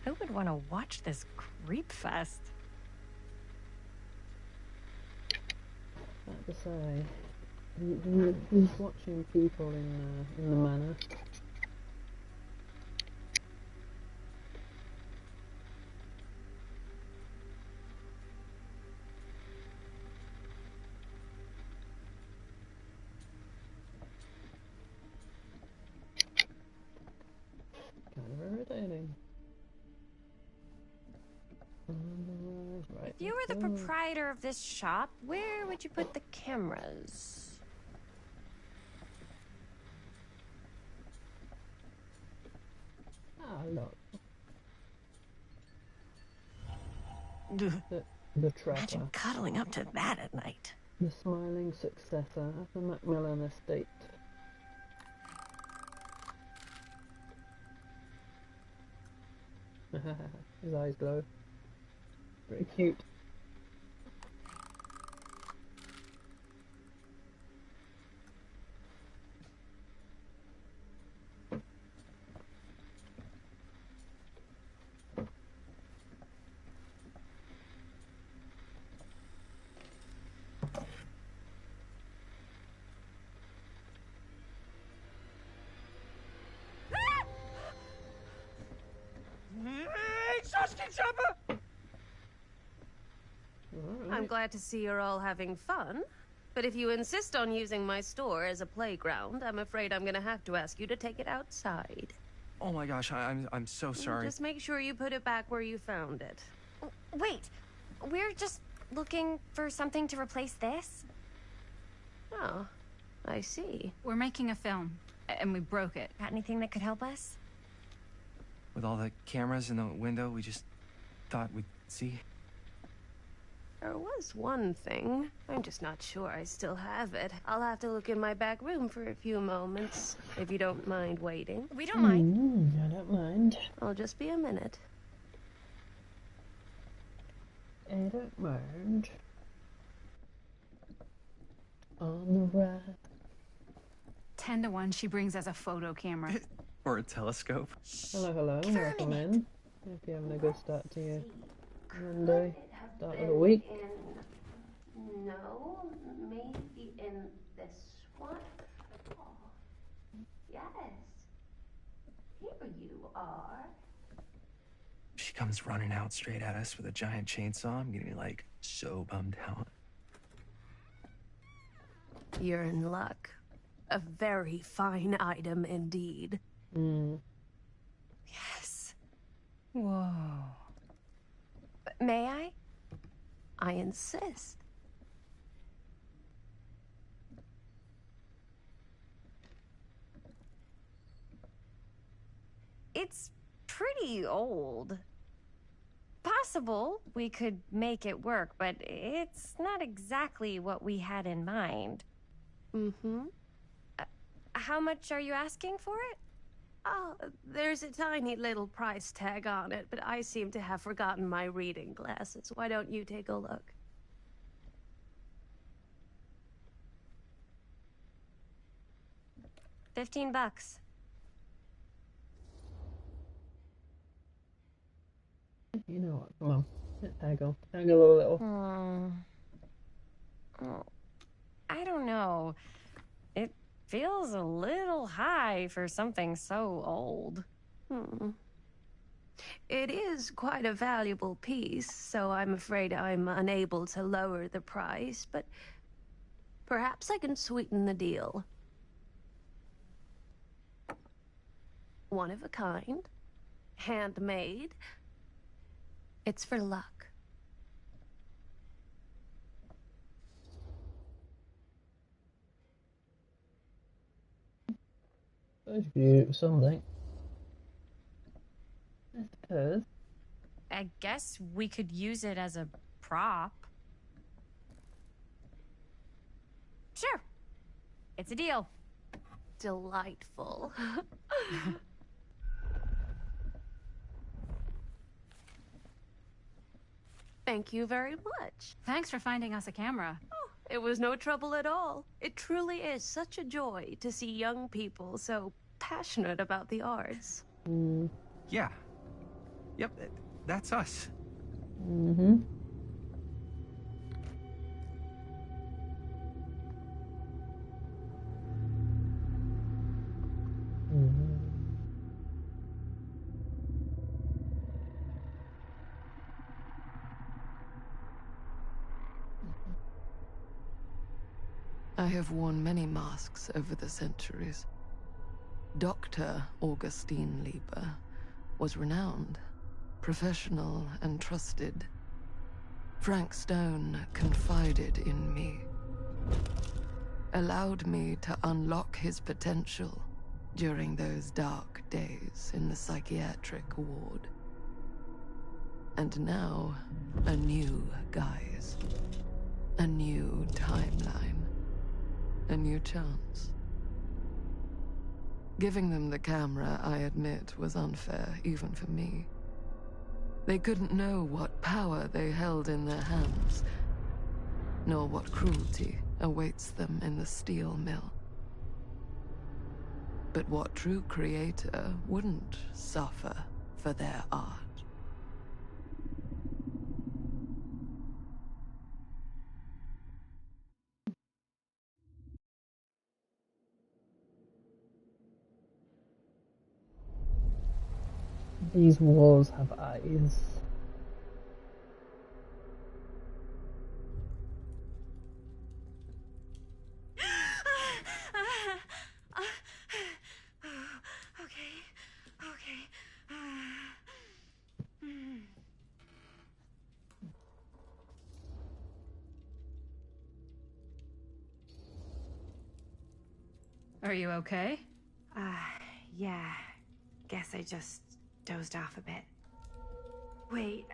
Who would want to watch this creep fest? I have to say, he's watching people in the manor. Kind of irritating. Right, If you were the proprietor of this shop, where would you put the cameras? Ah, look. The trapper. Imagine cuddling up to that at night. The smiling successor of the Macmillan estate. His eyes glow. Very cute. I'm glad to see you're all having fun. But if you insist on using my store as a playground, I'm afraid I'm gonna have to ask you to take it outside. Oh my gosh, I'm so sorry. Just make sure you put it back where you found it. Wait, we're just looking for something to replace this? Oh, I see. We're making a film, and we broke it. Got anything that could help us? With all the cameras in the window, we just thought we'd see. There was one thing. I'm just not sure I still have it. I'll have to look in my back room for a few moments, if you don't mind waiting. We don't mind. I don't mind. I'll just be a minute. I don't mind. On the right. 10 to 1, she brings us a photo camera. Or a telescope. Hello, hello, welcome in. Hope you're having a good start to your Monday. Start of the week. No, maybe in this one. Oh, yes. Here you are. She comes running out straight at us with a giant chainsaw. I'm gonna be like so bummed out. You're in luck. A very fine item indeed. Yes. Whoa. May I? I insist. It's pretty old. Possible we could make it work, but it's not exactly what we had in mind. How much are you asking for it? Oh, there's a tiny little price tag on it, but I seem to have forgotten my reading glasses. Why don't you take a look? $15. You know what? Come on. Let's tangle. Tangle a little. Oh, I don't know. It feels a little high for something so old. It is quite a valuable piece, so I'm afraid I'm unable to lower the price, but perhaps I can sweeten the deal. One of a kind, handmade. It's for luck. Suppose you could use it for something. I suppose. I guess we could use it as a prop. Sure. It's a deal. Delightful. Thank you very much. Thanks for finding us a camera. Oh, it was no trouble at all. It truly is such a joy to see young people so passionate about the arts. Yeah. Yep, that's us. Mm-hmm. I have worn many masks over the centuries. Dr. Augustine Lieber was renowned, professional, and trusted. Frank Stone confided in me, allowed me to unlock his potential during those dark days in the psychiatric ward. And now, a new guise, a new timeline, a new chance. Giving them the camera, I admit, was unfair, even for me. They couldn't know what power they held in their hands, nor what cruelty awaits them in the steel mill. But what true creator wouldn't suffer for their art? These walls have eyes. Are you okay? Yeah. Guess I just dozed off a bit. Wait,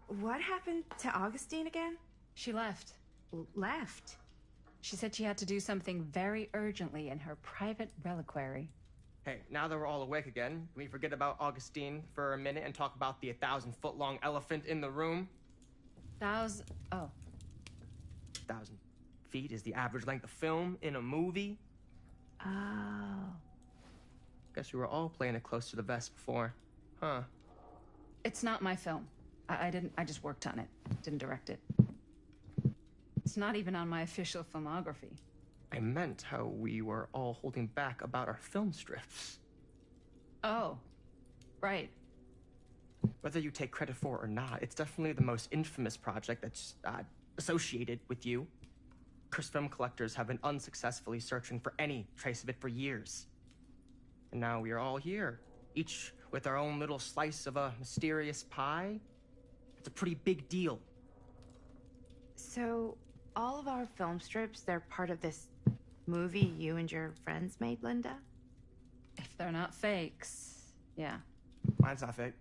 what happened to Augustine again? She left. Left? She said she had to do something very urgently in her private reliquary. Hey, now that we're all awake again, can we forget about Augustine for a minute and talk about the 1,000-foot-long elephant in the room? 1,000... oh. 1,000 feet is the average length of film in a movie. Oh. Guess we were all playing it close to the vest before. Huh. It's not my film. I just worked on it. Didn't direct it. It's not even on my official filmography. I meant how we were all holding back about our film strips. Oh. Right. Whether you take credit for it or not, it's definitely the most infamous project that's associated with you. Cursed film collectors have been unsuccessfully searching for any trace of it for years. And now we are all here, each with our own little slice of a mysterious pie. It's a pretty big deal. So, all of our film strips, they're part of this movie you and your friends made, Linda? If they're not fakes, yeah. Mine's not fake.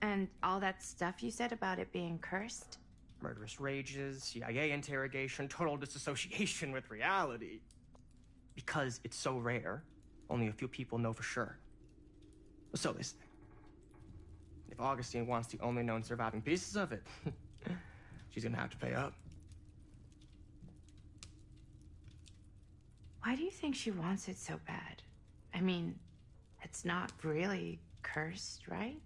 And all that stuff you said about it being cursed? Murderous rages, CIA interrogation, total disassociation with reality. Because it's so rare, only a few people know for sure. So listen, if Augustine wants the only known surviving pieces of it, she's gonna have to pay up. Why do you think she wants it so bad? I mean, it's not really cursed, right?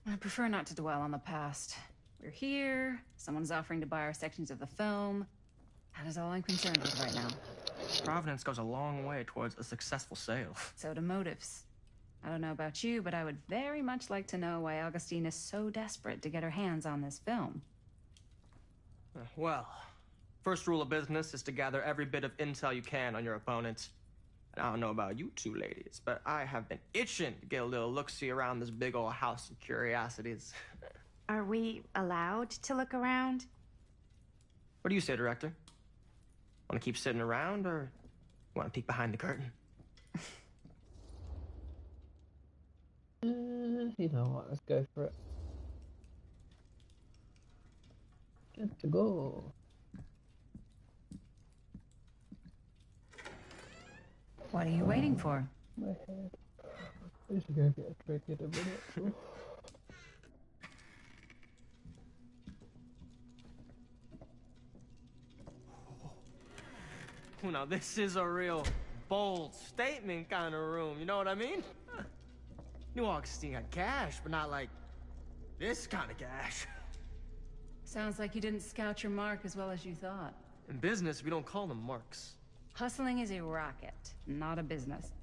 I prefer not to dwell on the past. We're here, someone's offering to buy our sections of the film. That is all I'm concerned with right now. Providence goes a long way towards a successful sale. So do motives. I don't know about you, but I would very much like to know why Augustine is so desperate to get her hands on this film. Well, first rule of business is to gather every bit of intel you can on your opponent. And I don't know about you two ladies, but I have been itching to get a little look-see around this big old house of curiosities. Are we allowed to look around? What do you say, Director? Want to keep sitting around, or want to peek behind the curtain? You know what? Let's go for it. Good to go. What are you waiting for? My head. I should go get a drink in a minute. Oh, now this is a real bold statement kind of room, you know what I mean? New Augustine got cash, but not like this kind of cash. Sounds like you didn't scout your mark as well as you thought. In business, we don't call them marks. Hustling is a racket, not a business.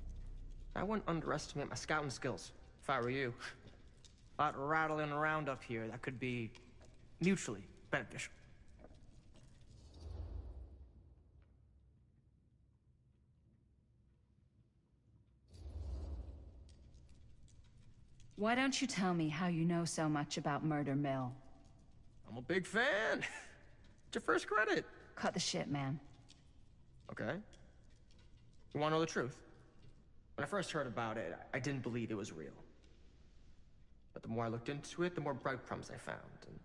I wouldn't underestimate my scouting skills, if I were you. A lot rattling around up here that could be mutually beneficial. Why don't you tell me how you know so much about Murder Mill? I'm a big fan. It's your first credit. Cut the shit, man. Okay. You want to know the truth? When I first heard about it, I didn't believe it was real. But the more I looked into it, the more breadcrumbs I found. And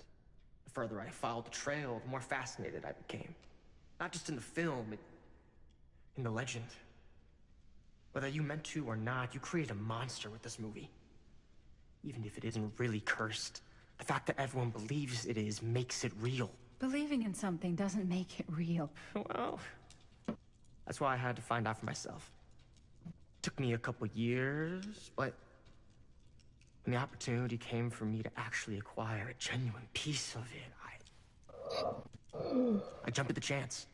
the further I followed the trail, the more fascinated I became. Not just in the film, in the legend. Whether you meant to or not, you created a monster with this movie. Even if it isn't really cursed, the fact that everyone believes it is makes it real. Believing in something doesn't make it real. Well, that's why I had to find out for myself. Took me a couple years, but when the opportunity came for me to actually acquire a genuine piece of it, I jumped at the chance.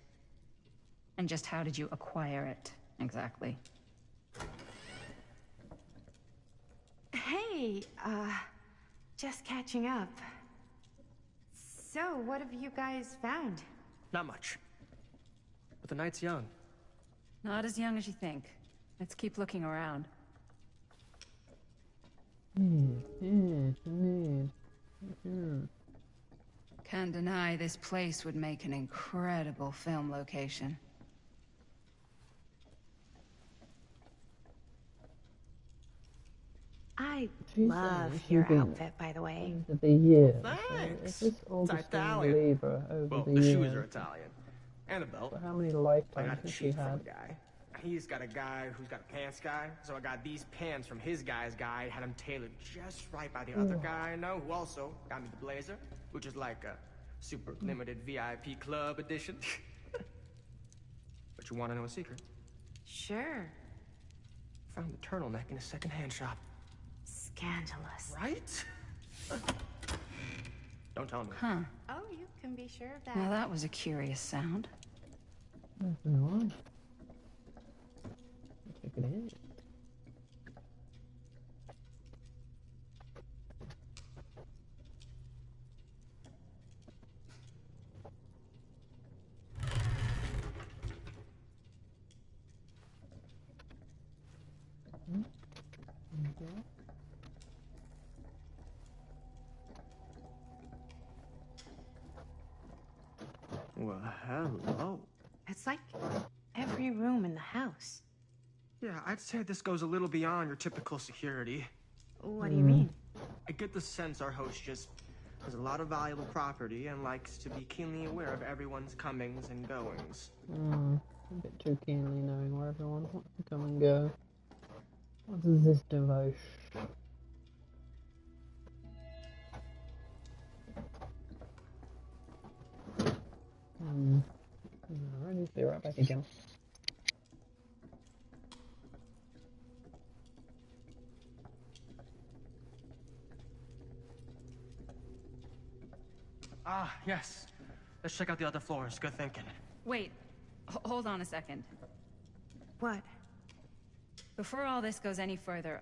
And just how did you acquire it, exactly? Hey, just catching up. So, what have you guys found? Not much. But the night's young. Not as young as you think. Let's keep looking around. Can't deny this place would make an incredible film location. I love your outfit, by the way. Over the years. Thanks. This Augustine Italian. believer over Well, the the years. shoes are Italian. And a belt. But how many I lifetimes got a has she cheat from a had? guy. He's got a guy who's got a pants guy, so I got these pants from his guy's guy, had them tailored just right by the other guy I know, who also got me the blazer, which is like a super limited VIP club edition. But you want to know a secret? Sure. Found the turtleneck in a secondhand shop. Scandalous. Right? Don't tell me. Huh. Oh, you can be sure of that. Now that was a curious sound. Right. Check it out. Well, hello. It's like every room in the house. Yeah, I'd say this goes a little beyond your typical security. What do you mean? I get the sense our host just has a lot of valuable property and likes to be keenly aware of everyone's comings and goings. A bit too keenly knowing where everyone wants to come and go. What is this devotion? Alrighty, be right back again. Ah, yes. Let's check out the other floors. Good thinking. Wait, hold on a second. What? Before all this goes any further,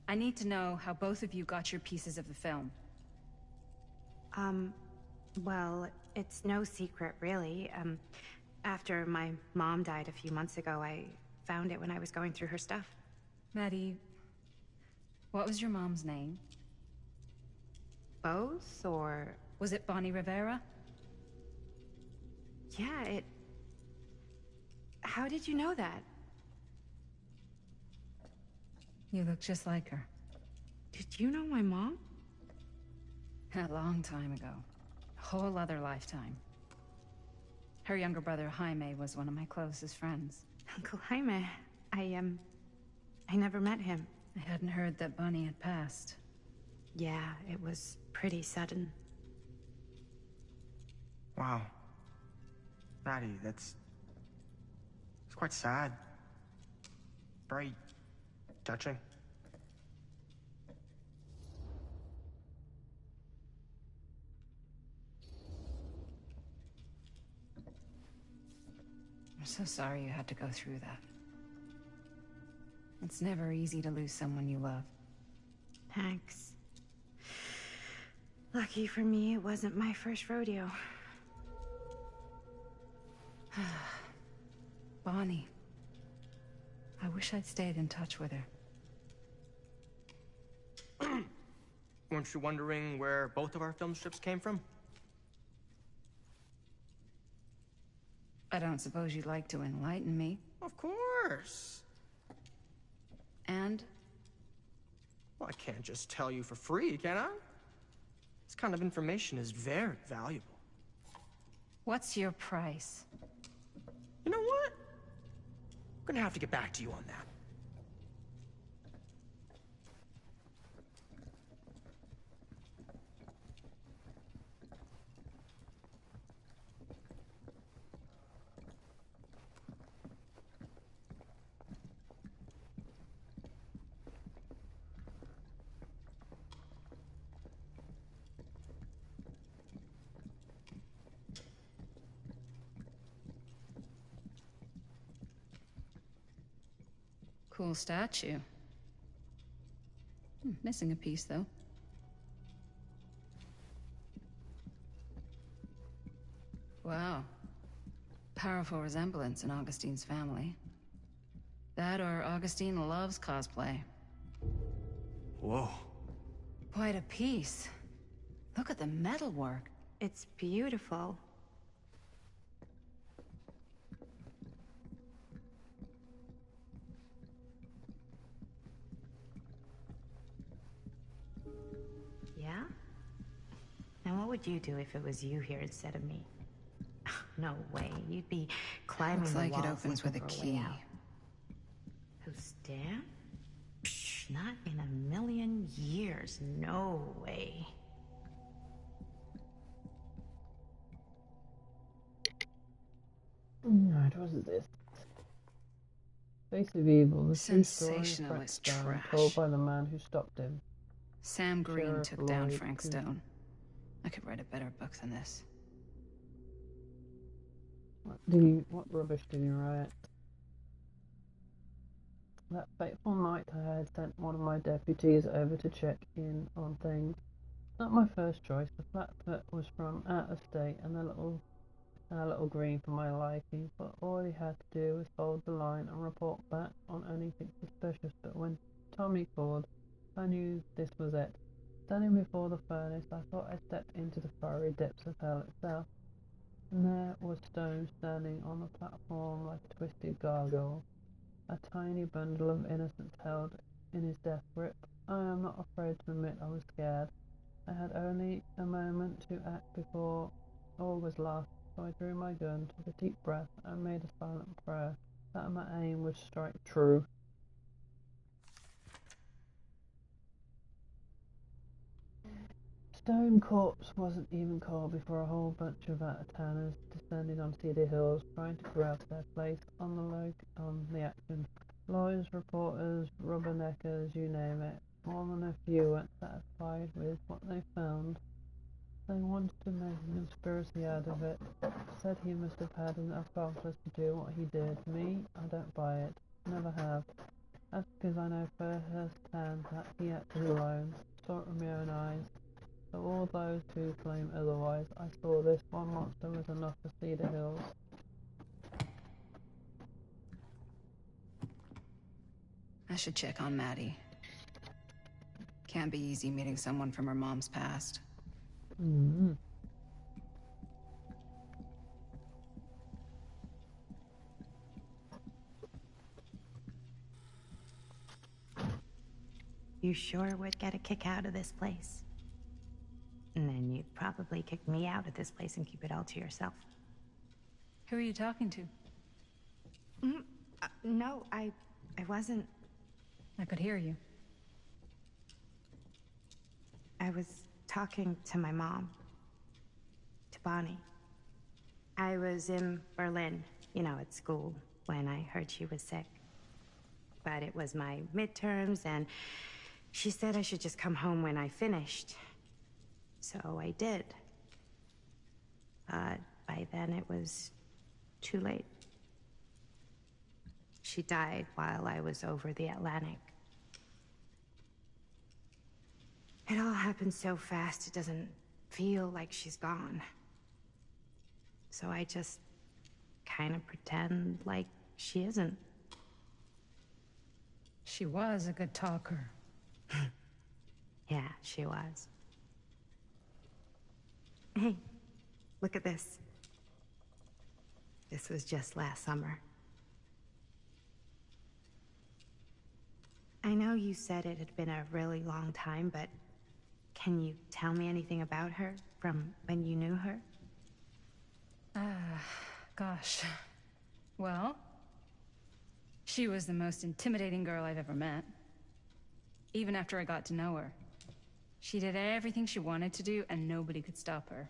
I need to know how both of you got your pieces of the film. Well, it's no secret, really. After my mom died a few months ago, I found it when I was going through her stuff. Maddie, what was your mom's name? Both, or... Was it Bonnie Rivera? Yeah, it... How did you know that? You look just like her. Did you know my mom? A long time ago. A whole other lifetime. Her younger brother, Jaime, was one of my closest friends. Uncle Jaime, I never met him. I hadn't heard that Bonnie had passed. Yeah, it was pretty sudden. Wow. Maddie, it's quite sad. Very touching. I'm so sorry you had to go through that. It's never easy to lose someone you love. Thanks. Lucky for me, it wasn't my first rodeo. Bonnie. I wish I'd stayed in touch with her. Weren't you wondering where both of our film strips came from? I don't suppose you'd like to enlighten me. Of course. And? Well, I can't just tell you for free, can I? This kind of information is very valuable. What's your price? You know what? I'm gonna have to get back to you on that. Cool statue. Missing a piece, though. Wow. Powerful resemblance in Augustine's family. That or Augustine loves cosplay. Whoa. Quite a piece. Look at the metalwork. It's beautiful. Yeah? Now what would you do if it was you here instead of me? No way. You'd be climbing Looks the like it walls opens with a looking for way key. out. Who's Dan? Psh, not in a million years. No way. Right, what is this? Face of Evil, the true story of Frank Sensationalist Stone, trash. told by the man who stopped him. Sam Green Sheriff took down Lloyd Frank Cooper. Stone. I could write a better book than this. What rubbish did he write? That fateful night I had sent one of my deputies over to check in on things. Not my first choice. The flatfoot was from out of state and a little green for my liking, but all he had to do was hold the line and report back on anything suspicious. But when Tommy called, I knew this was it. Standing before the furnace, I thought I stepped into the fiery depths of hell itself. And there was Stone standing on the platform like a twisted gargoyle, a tiny bundle of innocence held in his death grip. I am not afraid to admit I was scared. I had only a moment to act before all was lost, so I drew my gun, took a deep breath, and made a silent prayer that my aim would strike true. Stone Corpse wasn't even called before a whole bunch of out-of-towners descended on Cedar Hills, trying to grab their place on the action. Lawyers, reporters, rubberneckers, you name it. More than a few weren't satisfied with what they found. They wanted to make a conspiracy out of it. Said he must have had an accomplice to do what he did. Me, I don't buy it. Never have. That's because I know firsthand that he acted alone. Saw it with my own eyes. So all those who claim otherwise, I saw this one monster was enough for Cedar Hills. I should check on Maddie. Can't be easy meeting someone from her mom's past. Mm-hmm. You sure would get a kick out of this place. And then you'd probably kick me out of this place and keep it all to yourself. Who are you talking to? No, I wasn't. I could hear you. I was talking to my mom. To Bonnie. I was in Berlin, at school, when I heard she was sick. But it was my midterms, and she said I should just come home when I finished. So I did. But by then it was too late. She died while I was over the Atlantic. It all happened so fast, it doesn't feel like she's gone. So I just kind of pretend like she isn't. She was a good talker. Yeah, she was. Hey, look at this. This was just last summer. I know you said it had been a really long time, but can you tell me anything about her from when you knew her? Gosh. Well, she was the most intimidating girl I've ever met. Even after I got to know her. She did everything she wanted to do, and nobody could stop her.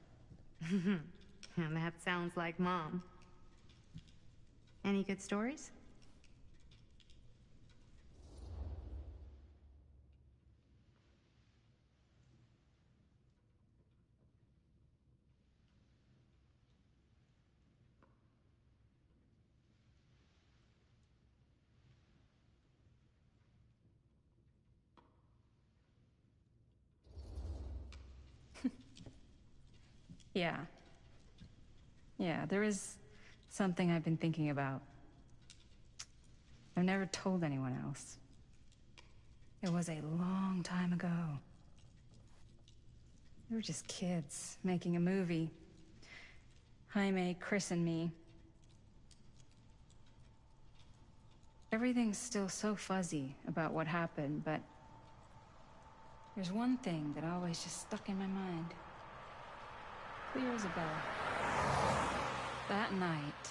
And that sounds like Mom. Any good stories? Yeah. Yeah, there is something I've been thinking about. I've never told anyone else. It was a long time ago. We were just kids, making a movie. Jaime, Chris, and me. Everything's still so fuzzy about what happened, but there's one thing that always just stuck in my mind. Clear as a bell. That night,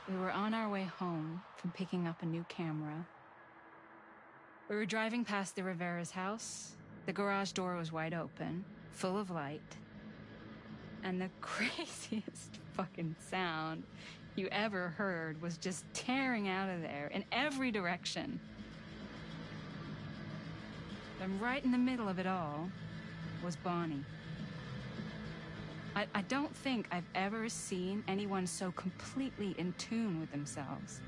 we were on our way home from picking up a new camera. We were driving past the Rivera's house. The garage door was wide open, full of light. And the craziest fucking sound you ever heard was just tearing out of there in every direction. And right in the middle of it all was Bonnie. I don't think I've ever seen anyone so completely in tune with themselves.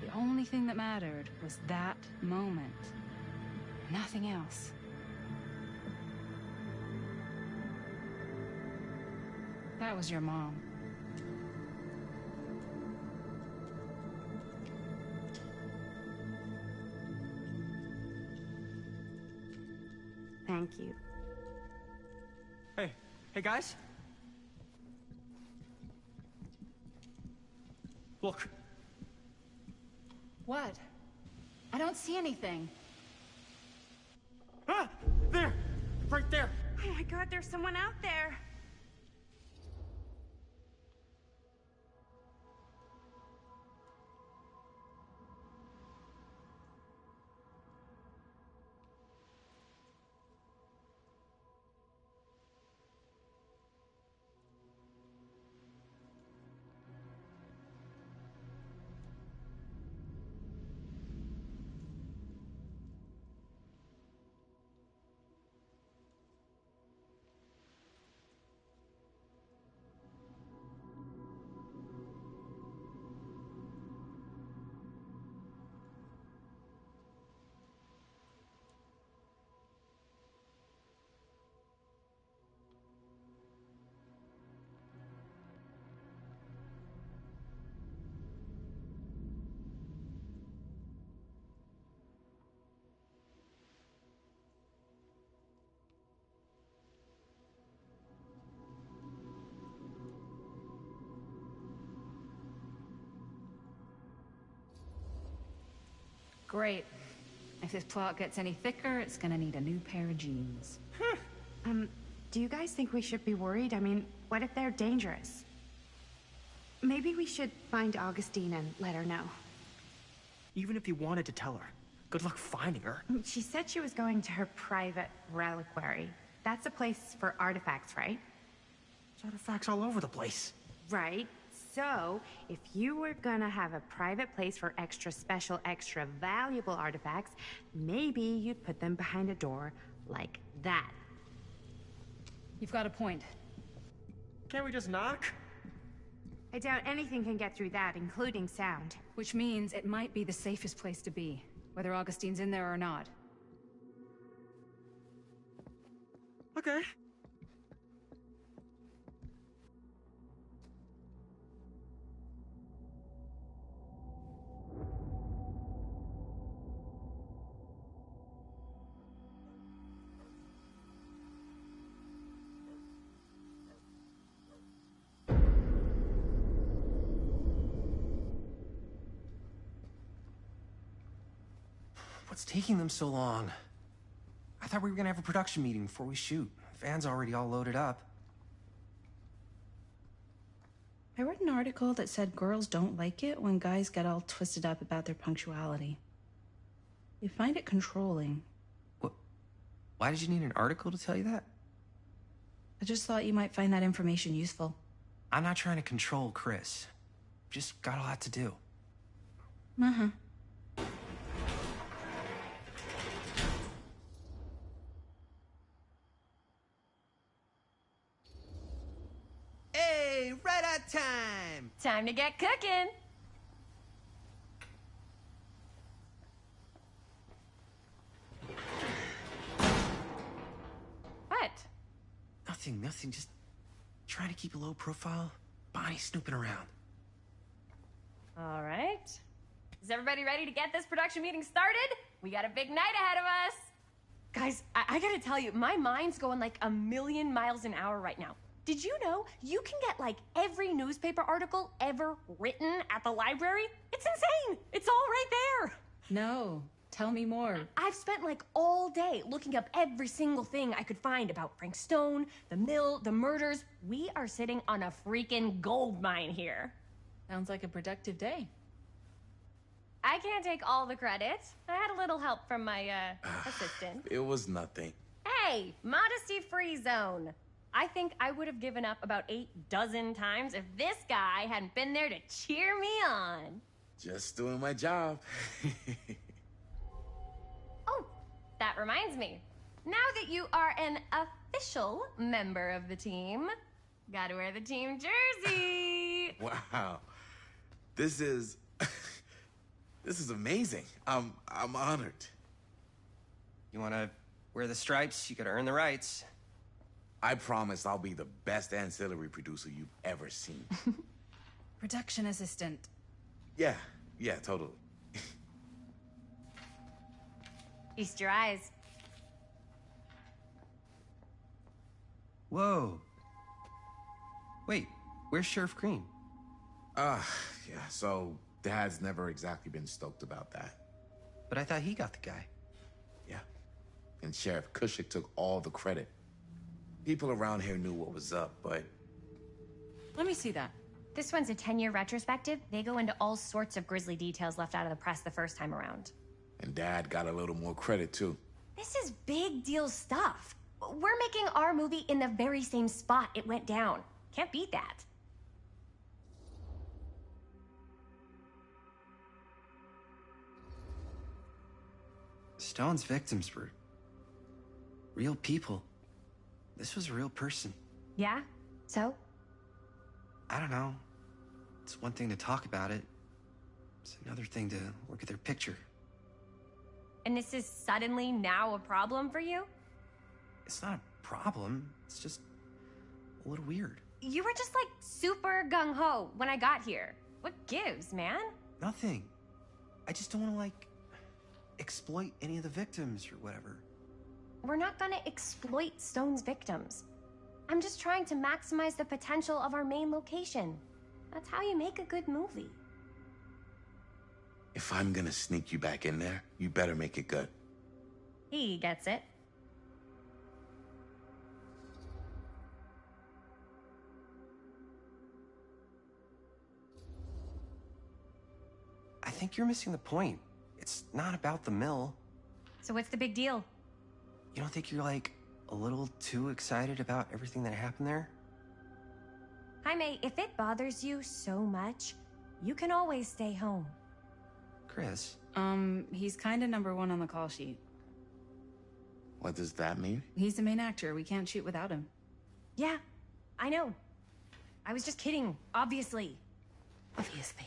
The only thing that mattered was that moment. Nothing else. That was your mom. Thank you. Hey guys? Look. What? I don't see anything. Ah! There! Right there! Oh my God, there's someone out there! Great. If this plot gets any thicker, it's gonna need a new pair of jeans. Do you guys think we should be worried? I mean, what if they're dangerous? Maybe we should find Augustine and let her know. Even if you wanted to tell her, good luck finding her. She said she was going to her private reliquary. That's a place for artifacts, right? There's artifacts all over the place. Right. So, if you were gonna have a private place for extra special, extra valuable artifacts, maybe you'd put them behind a door like that. You've got a point. Can't we just knock? I doubt anything can get through that, including sound. Which means it might be the safest place to be, whether Augustine's in there or not. Okay. What's taking them so long? I thought we were gonna have a production meeting before we shoot. The van's already all loaded up. I read an article that said girls don't like it when guys get all twisted up about their punctuality. They find it controlling. What? Why did you need an article to tell you that? I just thought you might find that information useful. I'm not trying to control Chris. Just got a lot to do. Uh-huh. Hey, right on time! Time to get cooking. What? Nothing. Just trying to keep a low profile. Bonnie snooping around. All right. Is everybody ready to get this production meeting started? We got a big night ahead of us. Guys, I gotta tell you, my mind's going like a million miles an hour right now. Did you know you can get like every newspaper article ever written at the library? It's insane. It's all right there. No, tell me more. I've spent like all day looking up every single thing I could find about Frank Stone, the mill, the murders. We are sitting on a freaking gold mine here. Sounds like a productive day. I can't take all the credit. I had a little help from my assistant. It was nothing. Hey, modesty-free zone. I think I would have given up about 8 dozen times if this guy hadn't been there to cheer me on. Just doing my job. Oh, that reminds me. Now that you are an official member of the team, gotta wear the team jersey. Wow. This is amazing. I'm honored. You wanna wear the stripes? You gotta earn the rights. I promise I'll be the best ancillary producer you've ever seen. Production assistant. Yeah, totally. Feast your eyes. Whoa. Wait, where's Sheriff Green? Yeah, so Dad's never exactly been stoked about that. But I thought he got the guy. Yeah, and Sheriff Cushik took all the credit. People around here knew what was up, but... Let me see that. This one's a 10-year retrospective. They go into all sorts of grisly details left out of the press the first time around. And Dad got a little more credit, too. This is big deal stuff. We're making our movie in the very same spot it went down. Can't beat that. Stone's victims were real people. This was a real person. Yeah? So? I don't know. It's one thing to talk about it. It's another thing to look at their picture. And this is suddenly now a problem for you? It's not a problem. It's just a little weird. You were just like super gung-ho when I got here. What gives, man? Nothing. I just don't want to, like, exploit any of the victims or whatever. We're not gonna exploit Stone's victims. I'm just trying to maximize the potential of our main location. That's how you make a good movie. If I'm gonna sneak you back in there, you better make it good. He gets it. I think you're missing the point. It's not about the mill. So what's the big deal? You don't think you're, like, a little too excited about everything that happened there? Jaime, if it bothers you so much, you can always stay home. Chris? He's kinda number one on the call sheet. What does that mean? He's the main actor. We can't shoot without him. Yeah, I know. I was just kidding, obviously. Obviously.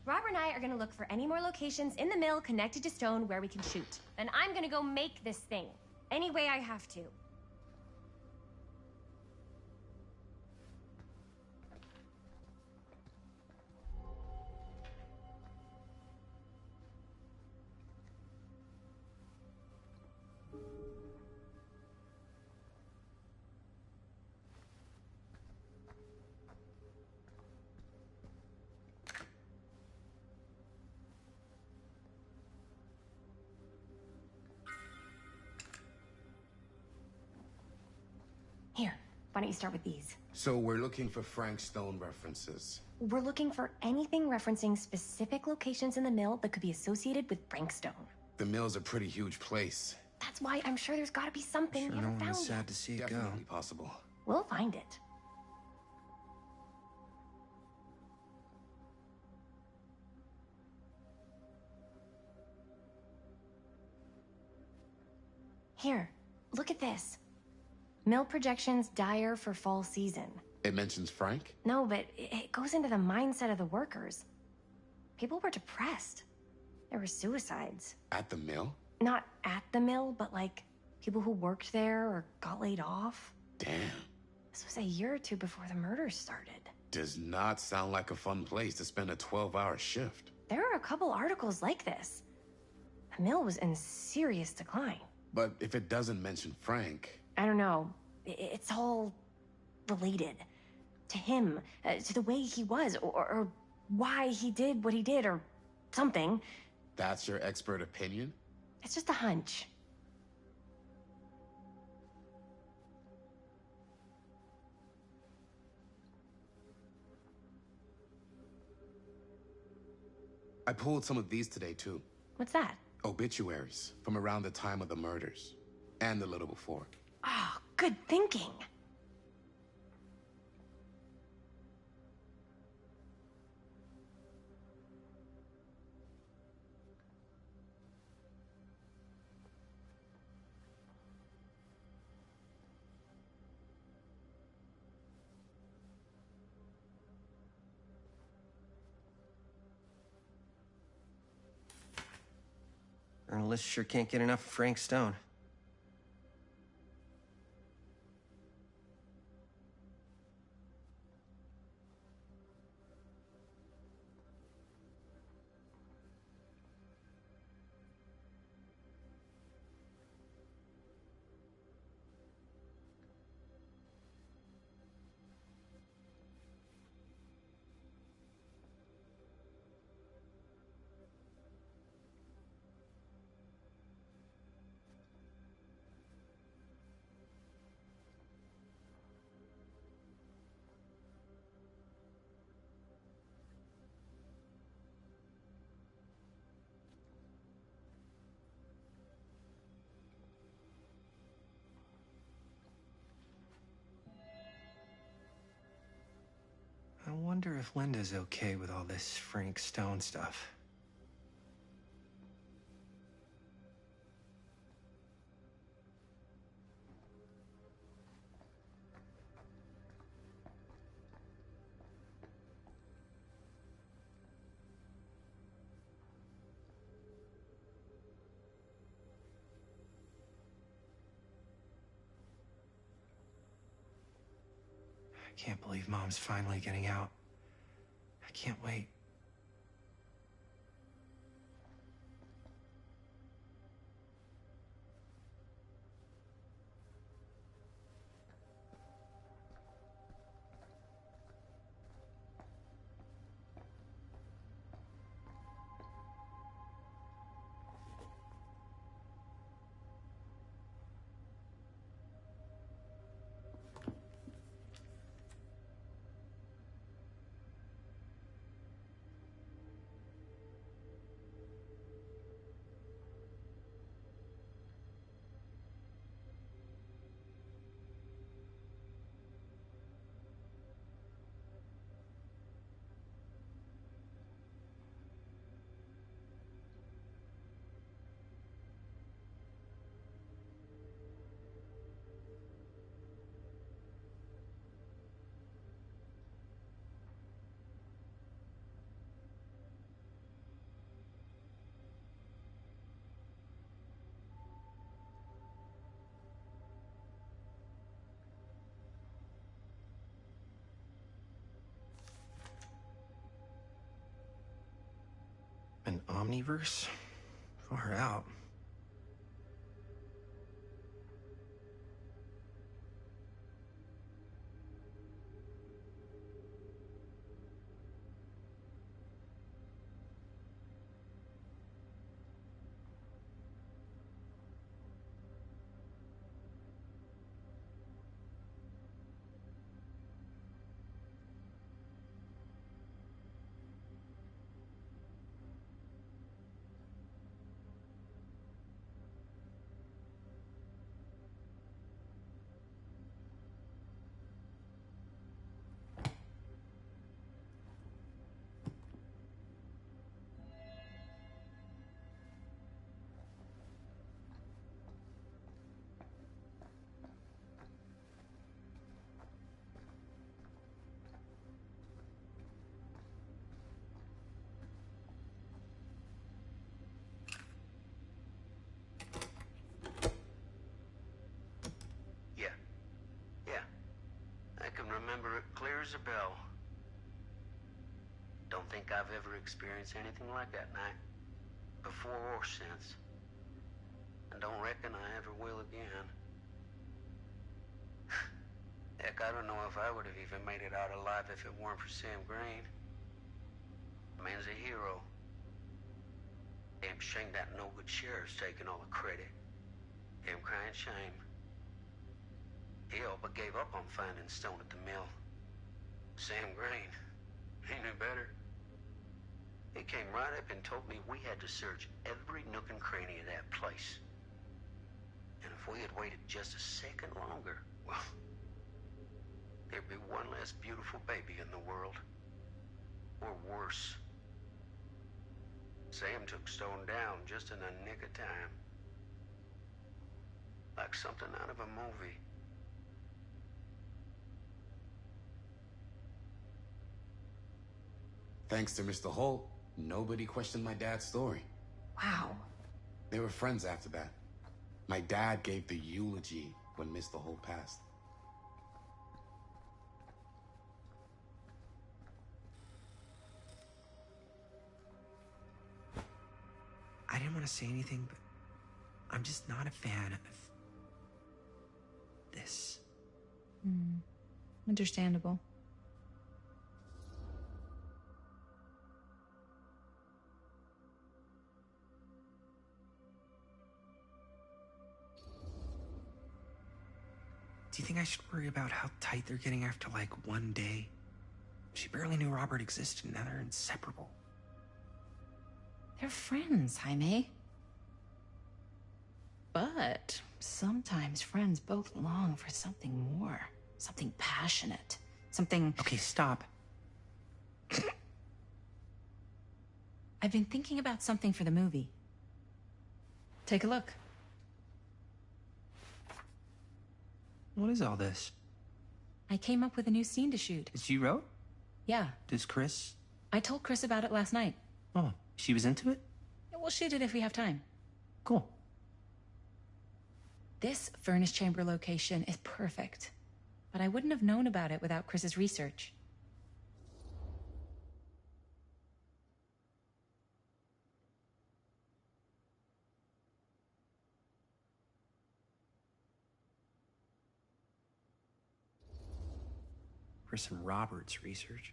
Robert and I are gonna look for any more locations in the mill connected to Stone where we can shoot. Then I'm gonna go make this thing. Any way I have to. Here, why don't you start with these? So we're looking for Frank Stone references. We're looking for anything referencing specific locations in the mill that could be associated with Frank Stone. The mill's a pretty huge place. That's why I'm sure there's gotta be something we haven't found yet. to see it Definitely possible. We'll find it. Here, look at this. Mill projections dire for fall season. It mentions Frank? No, but it goes into the mindset of the workers. People were depressed. There were suicides. At the mill? Not at the mill, but like people who worked there or got laid off. Damn. This was a year or two before the murders started. Does not sound like a fun place to spend a 12-hour shift. There are a couple articles like this. The mill was in serious decline. But if it doesn't mention Frank... I don't know. It's all related. To him, to the way he was, or why he did what he did, or something. That's your expert opinion? It's just a hunch. I pulled some of these today, too. What's that? Obituaries from around the time of the murders. And a little before. Oh, good thinking. Journalists sure can't get enough of Frank Stone. I wonder if Linda's okay with all this Frank Stone stuff. I can't believe Mom's finally getting out. I can't wait. Omniverse? Far out. remember it clear as a bell. Don't think I've ever experienced anything like that night, before or since. And don't reckon I ever will again. Heck, I don't know if I would have even made it out alive if it weren't for Sam Green. The man's a hero. Damn shame that no-good sheriff's taking all the credit. Damn crying shame. He all but gave up on finding Stone at the mill. Sam Green, he knew better. He came right up and told me we had to search every nook and cranny of that place. And if we had waited just a second longer, well, there'd be one less beautiful baby in the world. Or worse. Sam took Stone down just in the nick of time. Like something out of a movie. Thanks to Mr. Holt, nobody questioned my dad's story. Wow. They were friends after that. My dad gave the eulogy when Mr. Holt passed. I didn't want to say anything, but I'm just not a fan of this. Understandable. Do you think I should worry about how tight they're getting after, like, one day? She barely knew Robert existed, and now they're inseparable. They're friends, Jaime. But sometimes friends both long for something more. Something passionate. Something... Okay, stop. I've been thinking about something for the movie. Take a look. What is all this? I came up with a new scene to shoot. That you wrote? Yeah. Does Chris? I told Chris about it last night. Oh, she was into it? We'll shoot it if we have time. Cool. This furnace chamber location is perfect. But I wouldn't have known about it without Chris's research. Chris and Robert's research.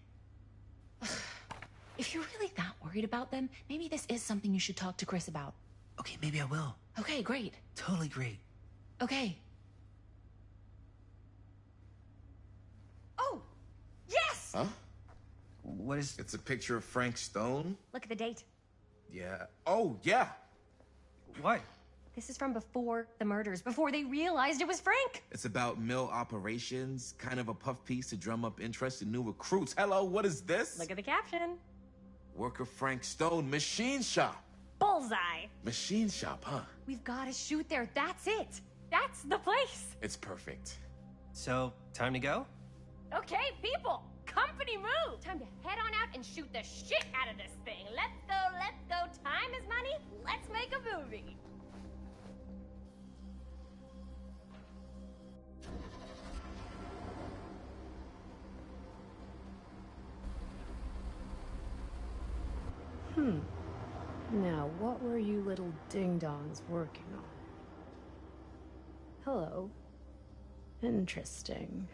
If you're really that worried about them, maybe this is something you should talk to Chris about. Okay, maybe I will. Okay, great. Totally great. Okay. Oh! Yes! Huh? What is... It's a picture of Frank Stone? Look at the date. Yeah. Oh, yeah! What? This is from before the murders, before they realized it was Frank. It's about mill operations, kind of a puff piece to drum up interest in new recruits. Hello, what is this? Look at the caption. Worker Frank Stone, machine shop. Bullseye. Machine shop, huh? We've got to shoot there. That's it. That's the place. It's perfect. So, time to go? Okay, people. Company move. Time to head on out and shoot the shit out of this thing. Let's go, let's go. Time is money. Let's make a movie. Now, what were you little ding-dongs working on? Hello. Interesting.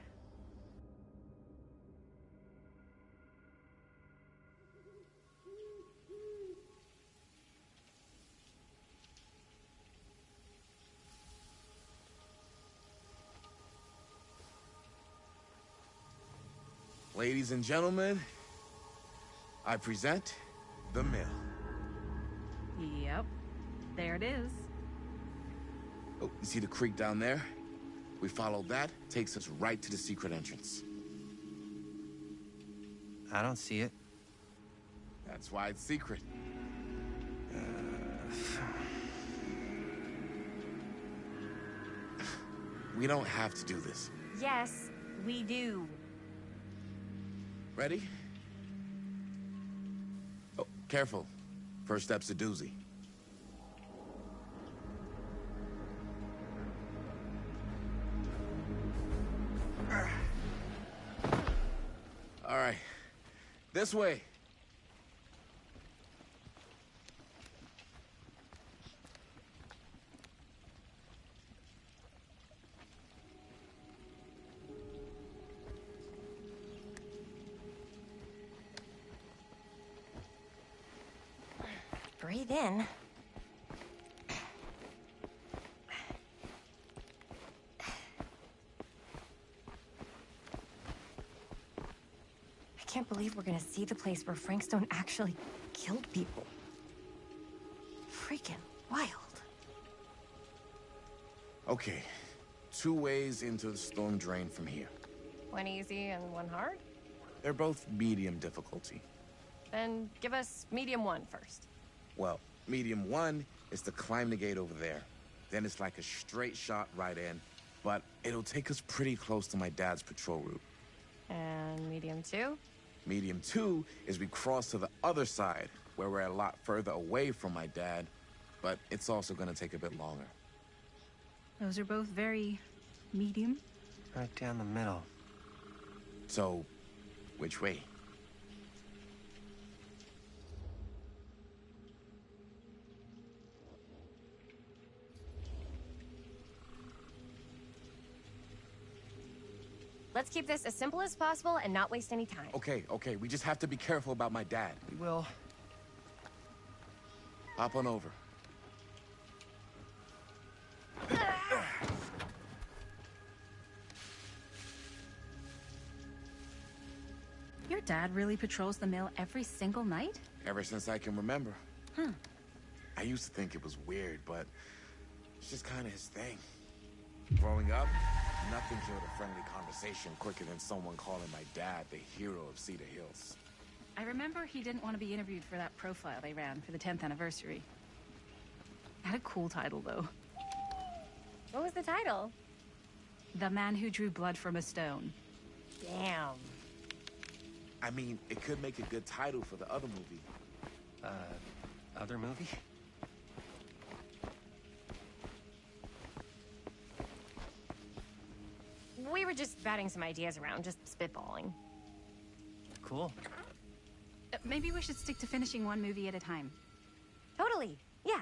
Ladies and gentlemen, I present The Mill. Yep. There it is. Oh, you see the creek down there? We follow that, takes us right to the secret entrance. I don't see it. That's why it's secret. We don't have to do this. Yes, we do. Ready? Oh, careful. First step's a doozy. All right. This way. Breathe in. I can't believe we're gonna see the place where Frank Stone actually killed people. Freaking wild. Okay. 2 ways into the storm drain from here. One easy and one hard? They're both medium difficulty. Then give us medium one first. Well, medium 1 is to climb the gate over there. Then it's like a straight shot right in, but it'll take us pretty close to my dad's patrol route. And medium two? Medium 2 is we cross to the other side, where we're a lot further away from my dad, but it's also gonna take a bit longer. Those are both very medium. Right down the middle. So, which way? Let's keep this as simple as possible and not waste any time. Okay, we just have to be careful about my dad. We will. Hop on over. Your dad really patrols the mill every single night? Ever since I can remember. Huh. I used to think it was weird, but it's just kind of his thing. Growing up, nothing killed a friendly conversation quicker than someone calling my dad the hero of Cedar Hills. I remember he didn't want to be interviewed for that profile they ran for the 10th anniversary. Had a cool title, though. What was the title? The Man Who Drew Blood from a Stone. Damn. I mean, it could make a good title for the other movie. Other movie? We were just batting some ideas around, just spitballing. Cool. Maybe we should stick to finishing one movie at a time. Totally. Yeah.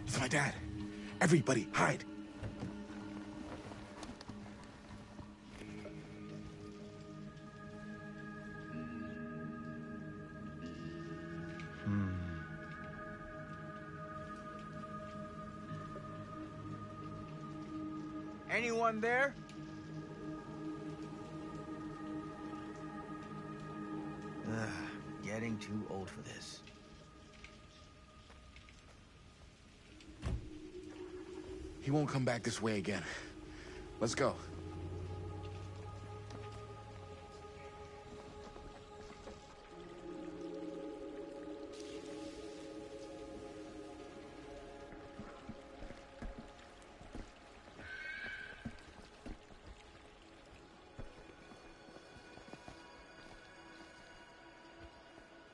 It's my dad. Everybody, hide. Anyone there? Ugh, getting too old for this. He won't come back this way again. Let's go.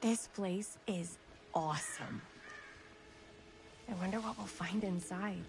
This place is awesome. I wonder what we'll find inside.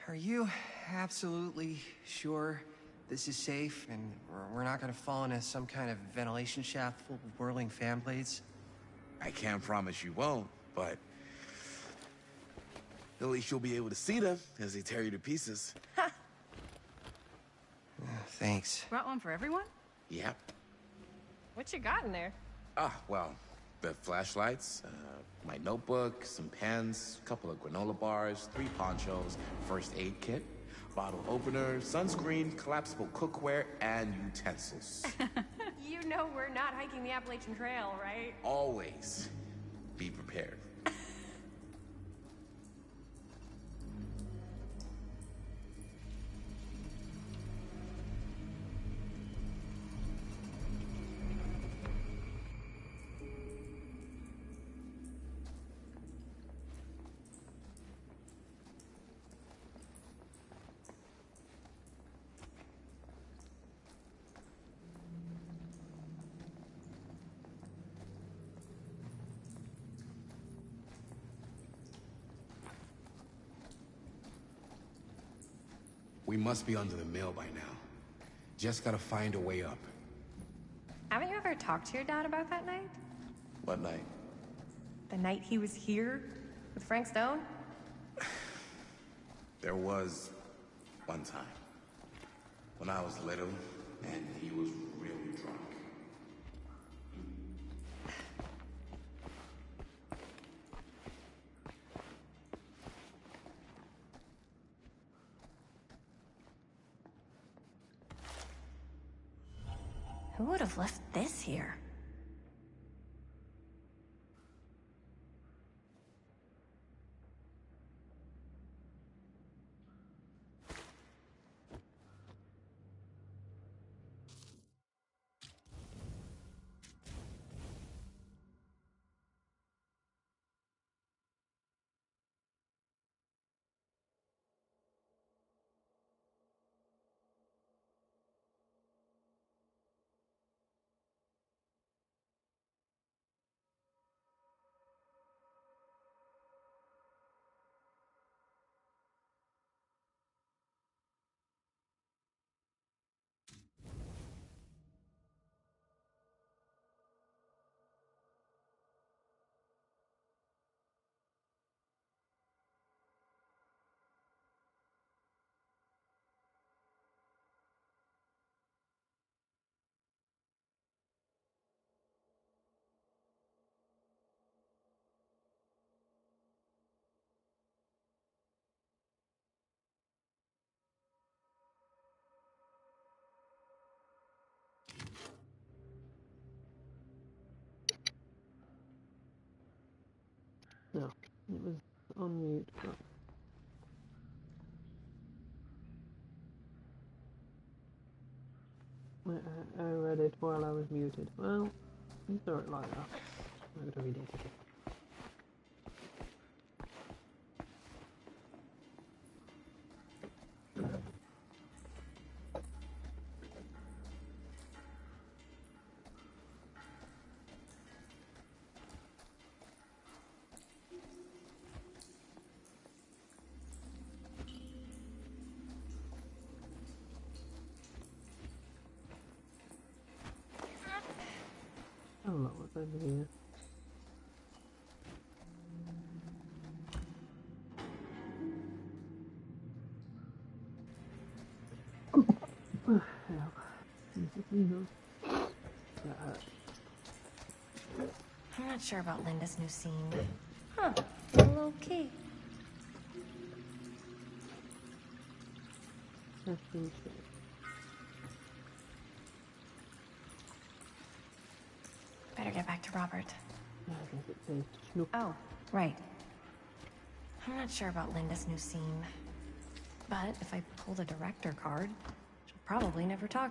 Are you absolutely sure this is safe and we're not gonna fall into some kind of ventilation shaft full of whirling fan blades? I can't promise you won't, but at least you'll be able to see them as they tear you to pieces. Thanks. Brought one for everyone? Yep. What you got in there? Well, the flashlights, my notebook, some pens, a couple of granola bars, 3 ponchos, first aid kit, bottle opener, sunscreen, collapsible cookware, and utensils. You know we're not hiking the Appalachian Trail, right? Always be prepared. We must be under the mill by now. Just gotta find a way up. Haven't you ever talked to your dad about that night? What night? The night he was here with Frank Stone? There was one time when I was little and he was really drunk. Who would have left this here? No, it was on mute. But I read it while I was muted. Well, you saw it like that. I'm going to read it again. over here. Oh, hell. That hurt. I'm not sure about Linda's new scene. Huh. A little key. That's interesting. Better get back to Robert. I guess it says Snoop. Oh, right. I'm not sure about Linda's new scene. But if I pull the director card, she'll probably never talk.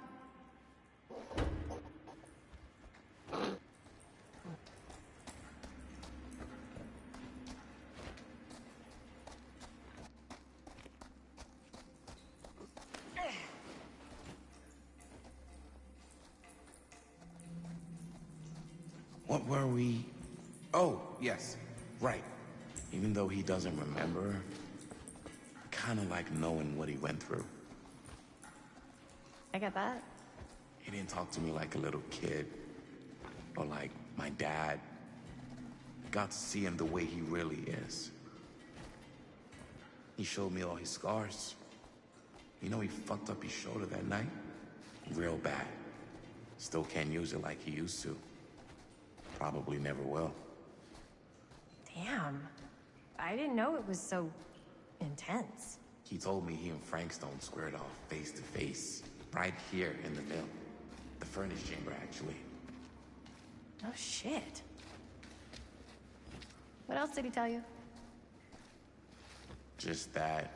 What were we? Oh, yes. Right. Even though he doesn't remember, I kind of like knowing what he went through. I get that. He didn't talk to me like a little kid, or like my dad. I got to see him the way he really is. He showed me all his scars. You know he fucked up his shoulder that night? Real bad. Still can't use it like he used to. Probably never will. Damn. I didn't know it was so intense. He told me he and Frankstone squared off face to face, right here in the mill. The furnace chamber, actually. Oh, shit. What else did he tell you? Just that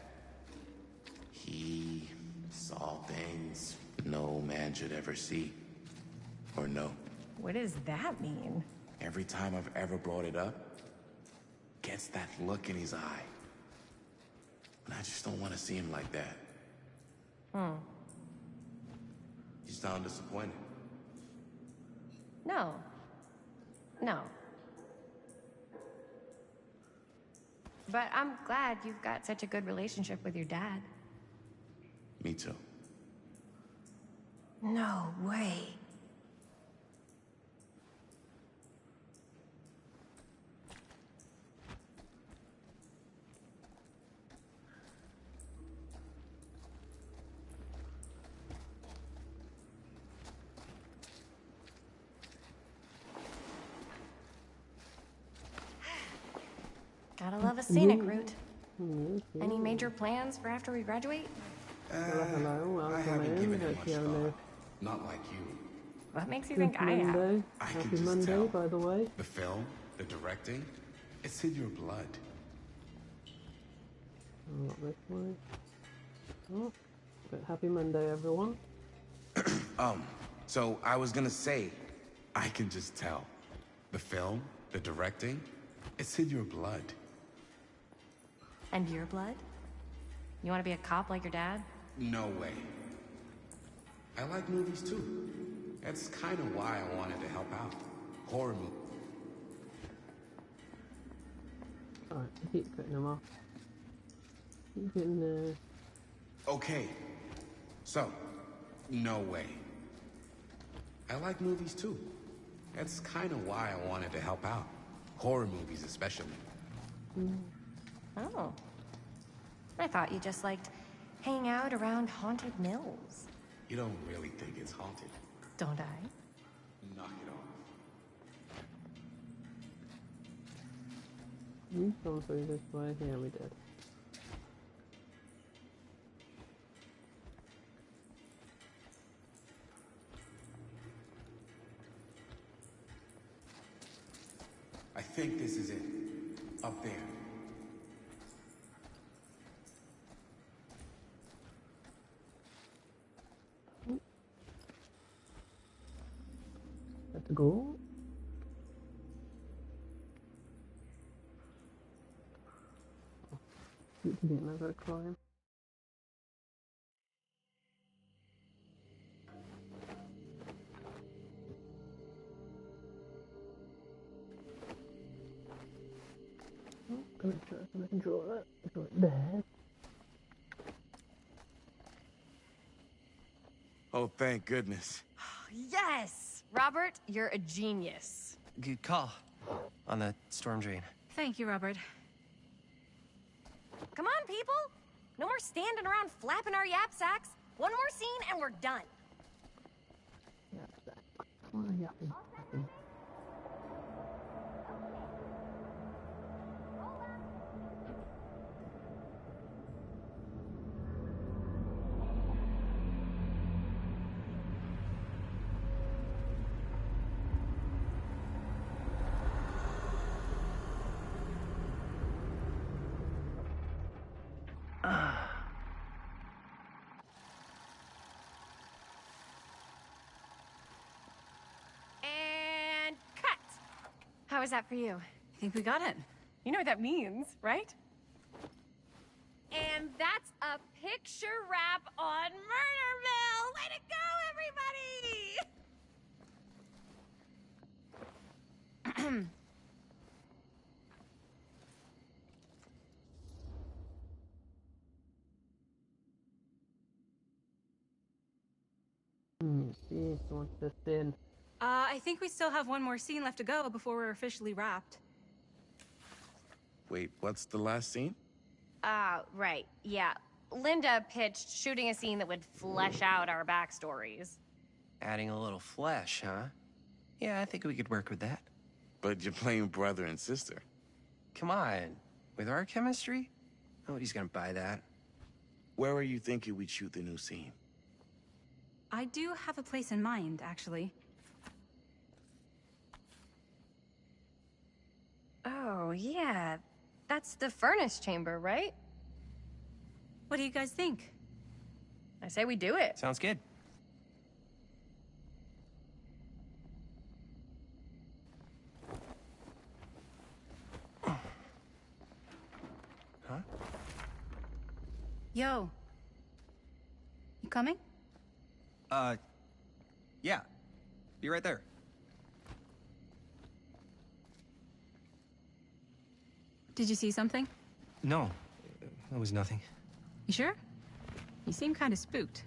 he saw things no man should ever see or know. What does that mean? Every time I've ever brought it up, gets that look in his eye. And I just don't want to see him like that. You sound disappointed. No. No. But I'm glad you've got such a good relationship with your dad. Me too. No way. Gotta love a scenic route. Any major plans for after we graduate? Hello, I haven't given it much Keanu. thought. Not like you. What makes you Good think I have? Monday. I can Happy just Monday, tell. by the way. The film, the directing, it's in your blood. Oh, not this way. Oh, but happy Monday, everyone. So I was gonna say, I can just tell. The film, the directing, it's in your blood. And your blood? You want to be a cop like your dad? No way. I like movies too. That's kind of why I wanted to help out. Horror movies. Alright, keep cutting them off. Keep getting there. Okay. So, no way. I like movies too. That's kind of why I wanted to help out. Horror movies especially. Oh. I thought you just liked hanging out around haunted mills. You don't really think it's haunted. Don't I? Knock it off. We've gone through this way. Yeah, we did. I think this is it. Up there. Let's go. Keep getting, I've got to climb. Gonna try so I can draw that. It's right there. Oh, thank goodness. Yes! Robert, you're a genius. Good call on the storm drain. Thank you, Robert. Come on, people! No more standing around flapping our yap sacks. One more scene and we're done. And cut! How was that for you? I think we got it. You know what that means, right? And that's a picture wrap on Murder Mill! Way to go, everybody! See, wants this in. I think we still have one more scene left to go before we're officially wrapped. Wait, what's the last scene? Right, yeah. Linda pitched shooting a scene that would flesh out our backstories. Adding a little flesh, huh? Yeah, I think we could work with that. But you're playing brother and sister. Come on. With our chemistry? Nobody's gonna buy that. Where are you thinking we'd shoot the new scene? I do have a place in mind, actually. Oh, yeah. That's the furnace chamber, right? What do you guys think? I say we do it. Sounds good. Huh? Yo. You coming? Yeah. Be right there. Did you see something? No, that was nothing. You sure? You seem kind of spooked.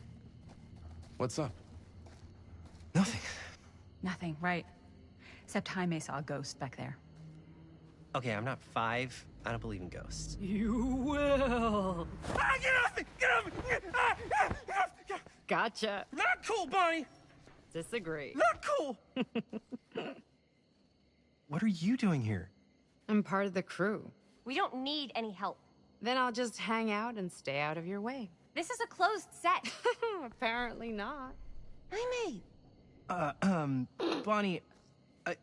What's up? Nothing. Nothing, right. Except Jaime saw a ghost back there. Okay, I'm not 5. I don't believe in ghosts. You will. Ah, get off me! Get off me! Gotcha. Not cool, Bonnie! Disagree. Not cool! What are you doing here? I'm part of the crew. We don't need any help. Then I'll just hang out and stay out of your way. This is a closed set. Apparently not. Bonnie,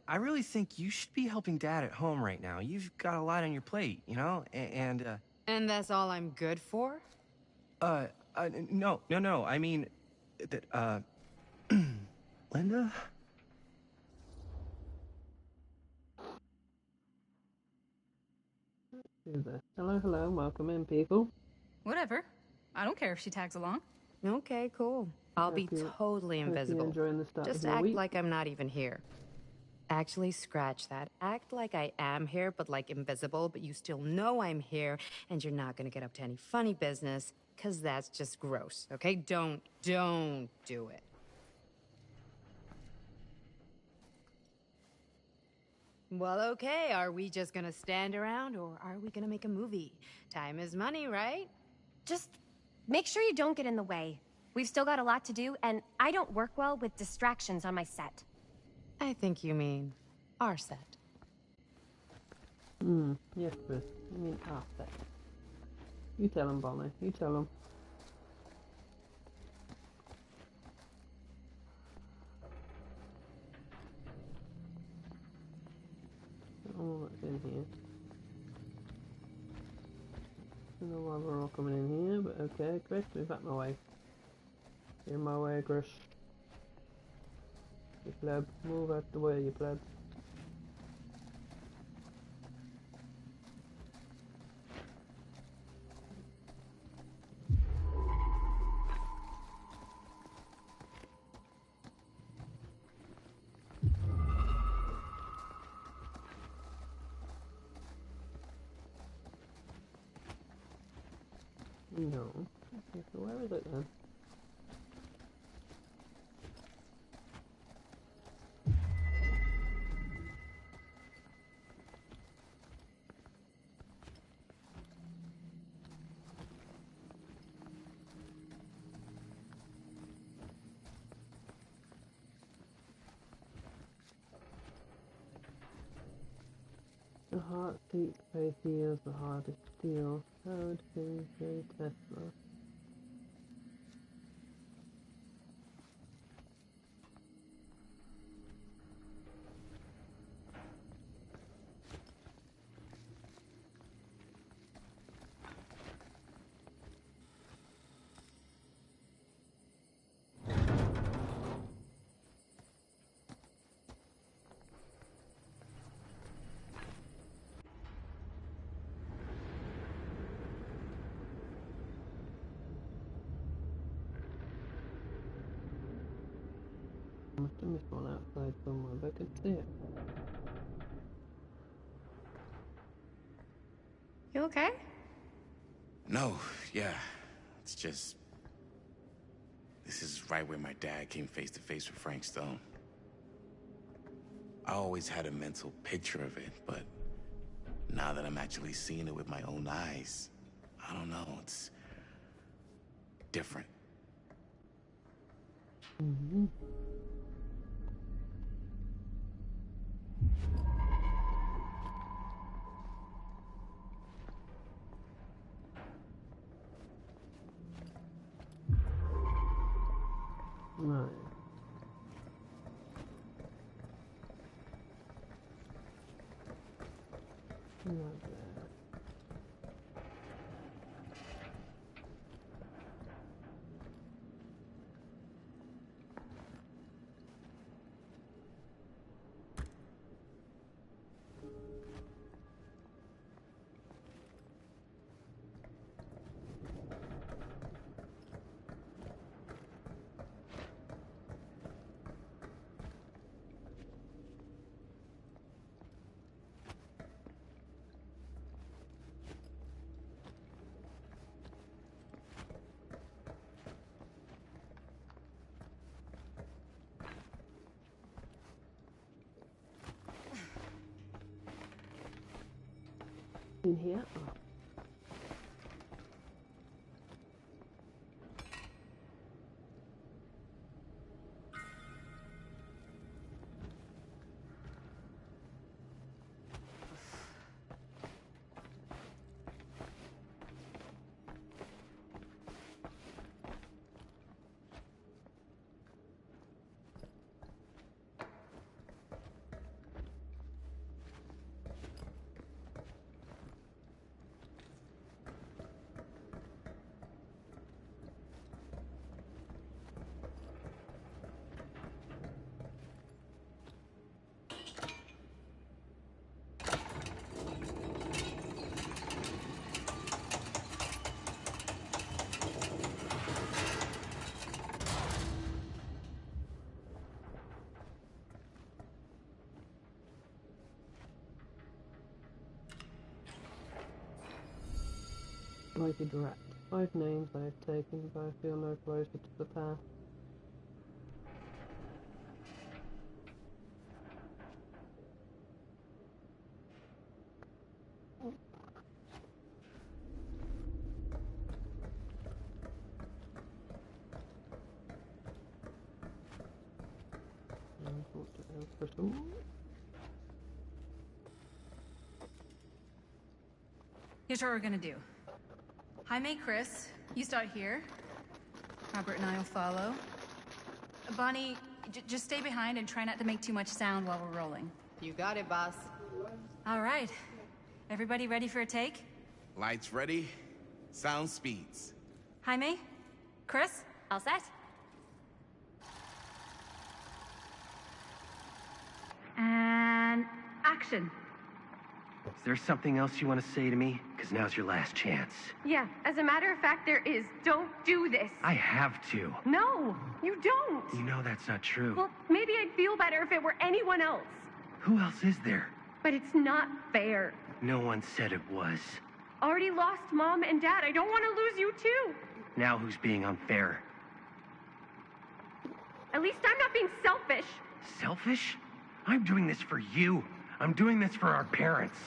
I really think you should be helping Dad at home right now. You've got a lot on your plate, you know? And that's all I'm good for? no. I mean, that, Linda? Do this. Hello, hello, welcome in, people. Whatever. I don't care if she tags along. Okay, cool. I'll be totally invisible. Enjoying the start Just of your act week. like I'm not even here. Actually, scratch that. Act like I am here, but like invisible, but you still know I'm here, and you're not gonna get up to any funny business, because that's just gross, okay? Don't do it. Well, okay, are we just gonna stand around, or are we gonna make a movie? Time is money, right? Just make sure you don't get in the way. We've still got a lot to do, and I don't work well with distractions on my set. I think you mean our set. Yes, Chris. I mean, our set. You tell him, Bonnie. You tell him. Oh, what's in here? I don't know why we're all coming in here, but okay, Chris, move out my way. You're in my way, Chris. You pleb, move out the way, you pleb. No. Okay, so where is it then? heart seek faith yields the hardest steel. So to say Tesla. I must have missed one outside somewhere, but I could see it. You okay? No, yeah. It's just... This is right where my dad came face to face with Frank Stone. I always had a mental picture of it, but now that I'm actually seeing it with my own eyes, I don't know, it's different. Mm-hmm. Right. Not bad. In here? Oh. Mighty direct. 5 names I have taken, but I feel no closer to the path. Here's what we're gonna do. Jaime, Chris, you start here. Robert and I will follow. Bonnie, just stay behind and try not to make too much sound while we're rolling. You got it, boss. All right. Everybody ready for a take? Lights ready, sound speeds. Jaime? Chris? All set? And action. Is there something else you want to say to me? Because now's your last chance. Yeah, as a matter of fact, there is. Don't do this. I have to. No, you don't. You know that's not true. Well, maybe I'd feel better if it were anyone else. Who else is there? But it's not fair. No one said it was. Already lost Mom and Dad. I don't want to lose you too. Now who's being unfair? At least I'm not being selfish. Selfish? I'm doing this for you. I'm doing this for our parents.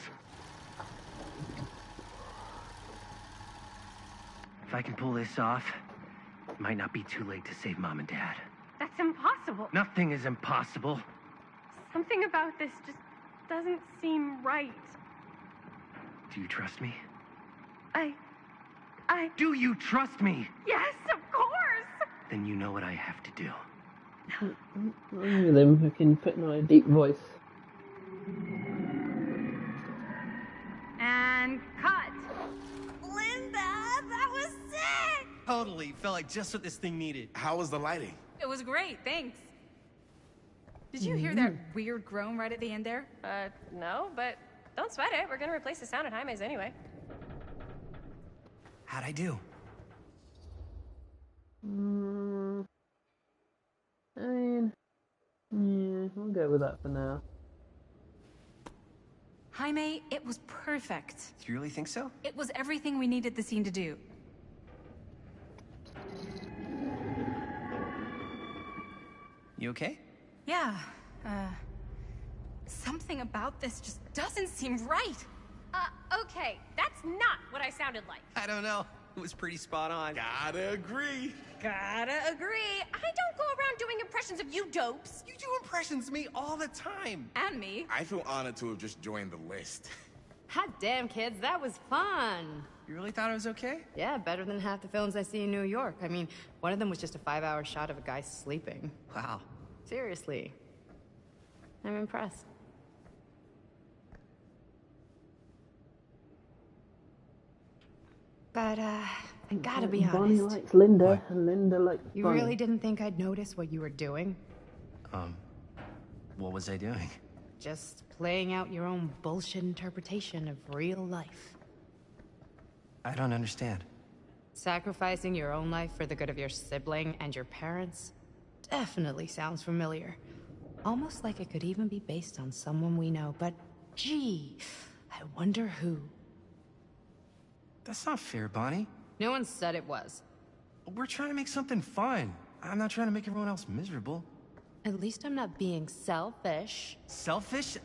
If I can pull this off, it might not be too late to save Mom and Dad. That's impossible. Nothing is impossible. Something about this just doesn't seem right. Do you trust me? I... Do you trust me? Yes, of course! Then you know what I have to do. Look at him, who can put on a deep voice. And cut! Linda, that was sick! Totally. Felt like just what this thing needed. How was the lighting? It was great, thanks. Did you hear that weird groan right at the end there? No, but don't sweat it. We're gonna replace the sound at Jaime's anyway. How'd I do? I mean, yeah, we'll go with that for now. Jaime, it was perfect. Do you really think so? It was everything we needed the scene to do. You okay? Yeah, something about this just doesn't seem right. Okay, that's not what I sounded like. I don't know. It was pretty spot on. Gotta agree. Gotta agree. I don't go around doing impressions of you dopes. You do impressions of me all the time. And me. I feel honored to have just joined the list. Hot damn, kids, that was fun. You really thought it was okay? Yeah, better than half the films I see in New York. I mean, one of them was just a 5-hour shot of a guy sleeping. Wow. Seriously. I'm impressed. But, I gotta be Bonnie honest. likes Linda, and Linda likes You Bonnie. really didn't think I'd notice what you were doing? What was I doing? Just playing out your own bullshit interpretation of real life. I don't understand. Sacrificing your own life for the good of your sibling and your parents definitely sounds familiar. Almost like it could even be based on someone we know, but gee, I wonder who. That's not fair, Bonnie. No one said it was. We're trying to make something fun. I'm not trying to make everyone else miserable. At least I'm not being selfish. Selfish?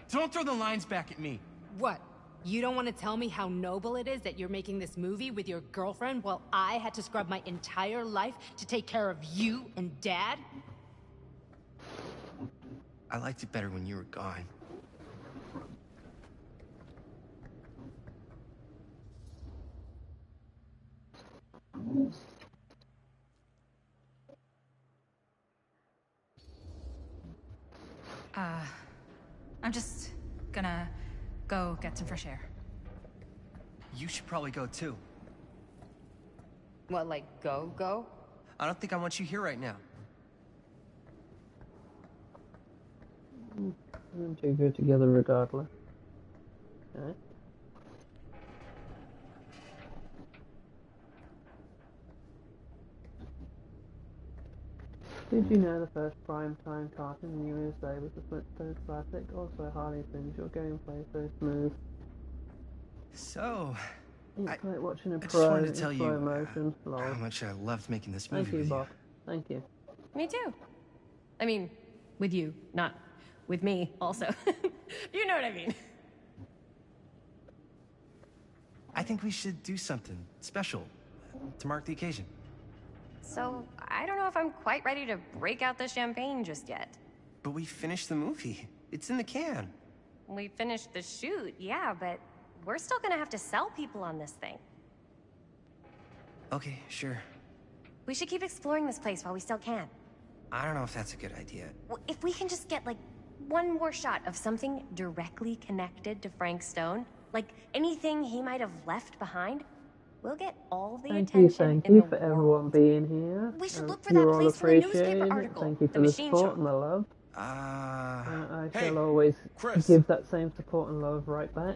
Don't throw the lines back at me. What? You don't want to tell me how noble it is that you're making this movie with your girlfriend while I had to scrub my entire life to take care of you and Dad? I liked it better when you were gone. I'm just gonna go get some fresh air. You should probably go too. What, like go? I don't think I want you here right now. Them two go together regardless. Okay. Did you know the first primetime cartoon in the USA was the Flintstones classic? Also, Harley Finch, your gameplay so smooth. So, It's like watching a I just pro wanted in to tell slow you motion. how Lol. much I loved making this movie Thank you, with Bob. Thank you. Me too. I mean, with you, not with me, also. You know what I mean. I think we should do something special to mark the occasion. So, I don't know if I'm quite ready to break out the champagne just yet. But we finished the movie. It's in the can. We finished the shoot, yeah, but we're still gonna have to sell people on this thing. Okay, sure. We should keep exploring this place while we still can. I don't know if that's a good idea. Well, if we can just get, like, one more shot of something directly connected to Frank Stone, like anything he might have left behind, we'll get all the Thank attention you in the for everyone being here. We should look for You're that all place from the newspaper appreciated. article, Thank you the for the machine support shop. and the love. I shall always Chris. give that same support and love right back.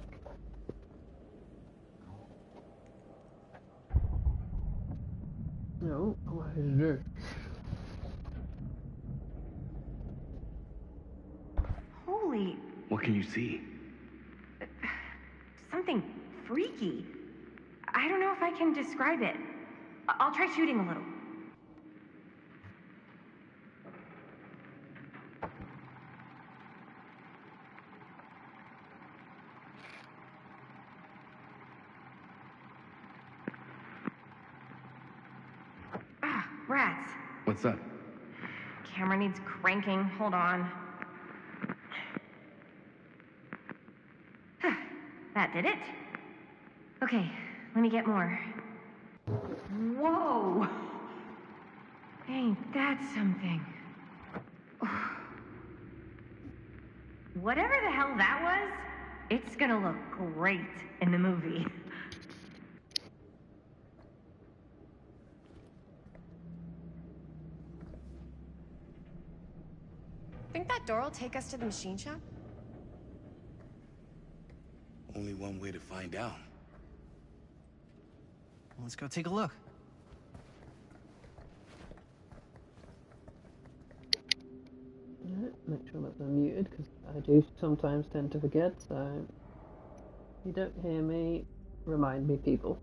No, what is this? Holy, What can you see? something freaky. I don't know if I can describe it. I'll try shooting a little. Ah, rats. What's up? Camera needs cranking. Hold on. That did it. Okay, let me get more. Whoa! Ain't that something? Whatever the hell that was, it's gonna look great in the movie. Think that door will take us to the machine shop? Only one way to find out. Let's go take a look. Yeah, make sure that they're muted, because I do sometimes tend to forget, so if you don't hear me, remind me, people.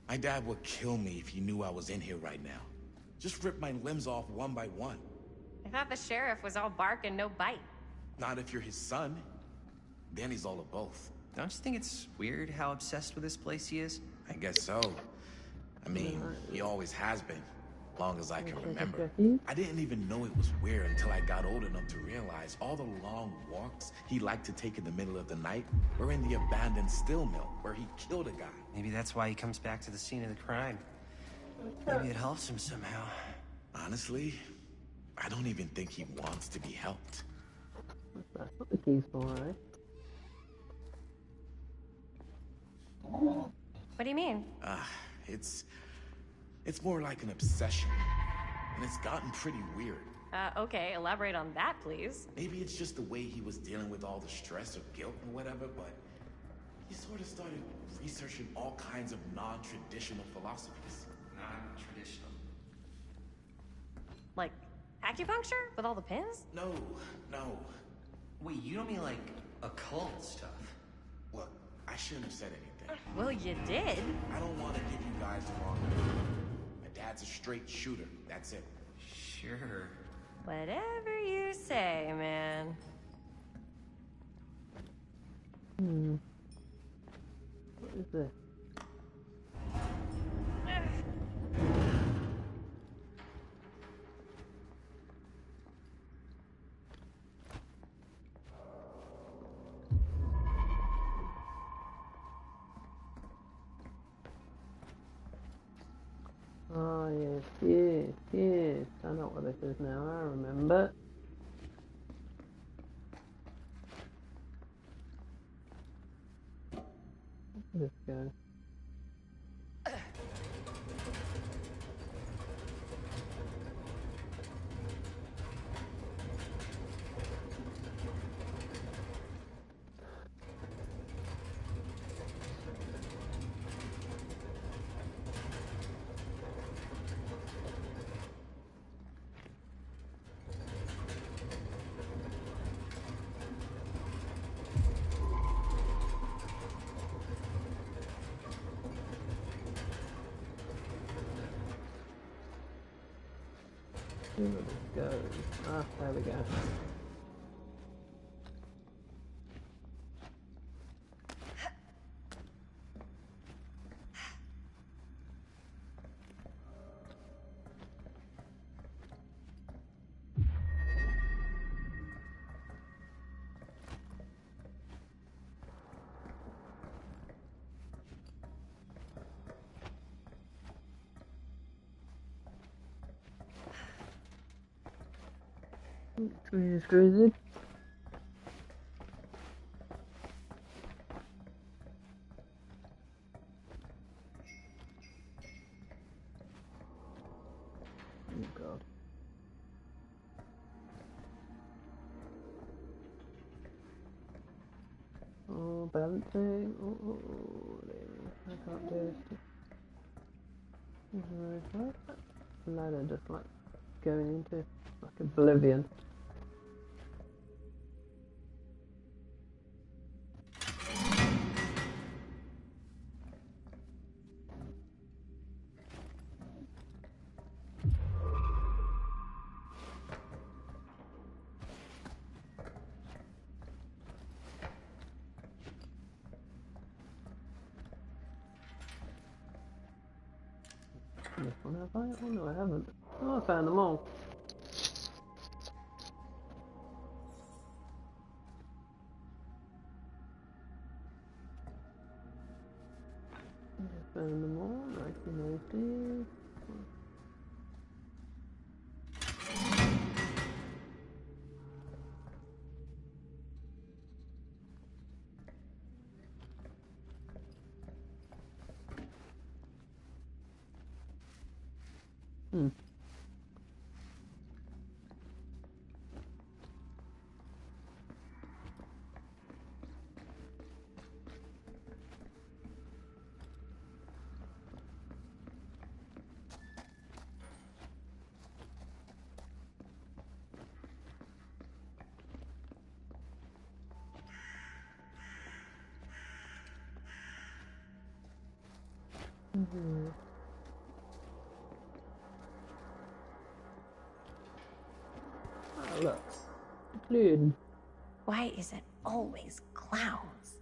My dad would kill me if he knew I was in here right now. Just rip my limbs off one by one. I thought the sheriff was all bark and no bite. Not if you're his son. Then he's all of both. Don't you think it's weird how obsessed with this place he is? I guess so. I mean, he always has been, long as I can remember. I didn't even know it was weird until I got old enough to realize all the long walks he liked to take in the middle of the night were in the abandoned steel mill where he killed a guy. Maybe that's why he comes back to the scene of the crime. Maybe it helps him somehow. Honestly, I don't even think he wants to be helped. That's what the key's for, right? What do you mean? It's more like an obsession. And it's gotten pretty weird. Okay, elaborate on that, please. Maybe it's just the way he was dealing with all the stress or guilt or whatever, but he sort of started researching all kinds of non-traditional philosophies. Non-traditional? Like acupuncture with all the pins? No. Wait, you don't mean like occult stuff? Look, I shouldn't have said anything. Well, you did. I don't want to give you guys the wrong idea. My dad's a straight shooter. That's it. Sure. Whatever you say, man. What is this? Oh, yes. I know what this is now, I remember. Where did this go? Where did this go? Ah, there we go. Screws it. Oh god. Oh, balancing. Oh, I can't do this. What's that ladder just like going into like oblivion? This one have I? Oh no, I haven't. Oh, I found them all. I found them all. 1980. Hmm. Mm-hmm. Oh, look. Dude. Why is it always clowns?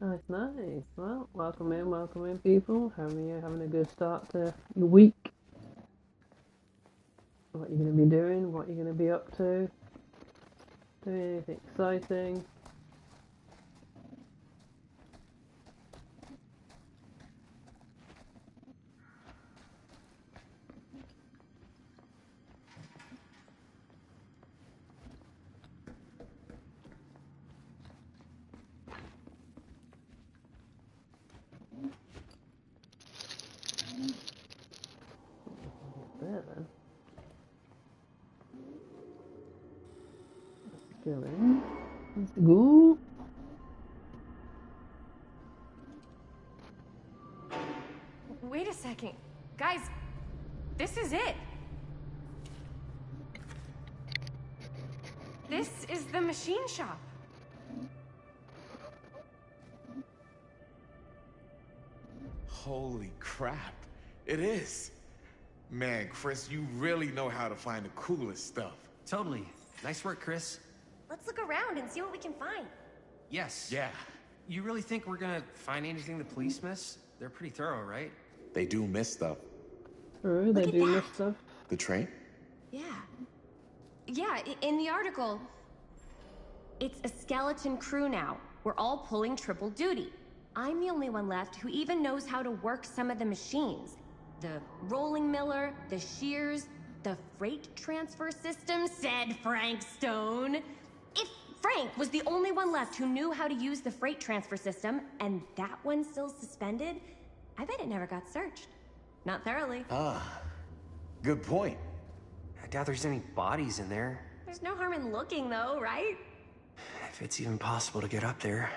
Nice, nice. Well, welcome in, people. How are you having a good start to your week? What you're going to be doing? What you're going to be up to? Doing anything exciting? There then. Let's go in. Let's go. Wait a second. Guys, this is it. This is the machine shop. Holy crap. It is. Man, Chris, you really know how to find the coolest stuff. Totally. Nice work, Chris. Let's look around and see what we can find. Yes. Yeah. You really think we're gonna find anything the police miss? They're pretty thorough, right? They do miss stuff. True, they do miss stuff. The train? Yeah. Yeah, in the article, it's a skeleton crew now. We're all pulling triple duty. I'm the only one left who even knows how to work some of the machines. The rolling miller, the shears, the freight transfer system, said Frank Stone. If Frank was the only one left who knew how to use the freight transfer system, and that one's still suspended, I bet it never got searched. Not thoroughly. Ah, good point. I doubt there's any bodies in there. There's no harm in looking, though, right? If it's even possible to get up there.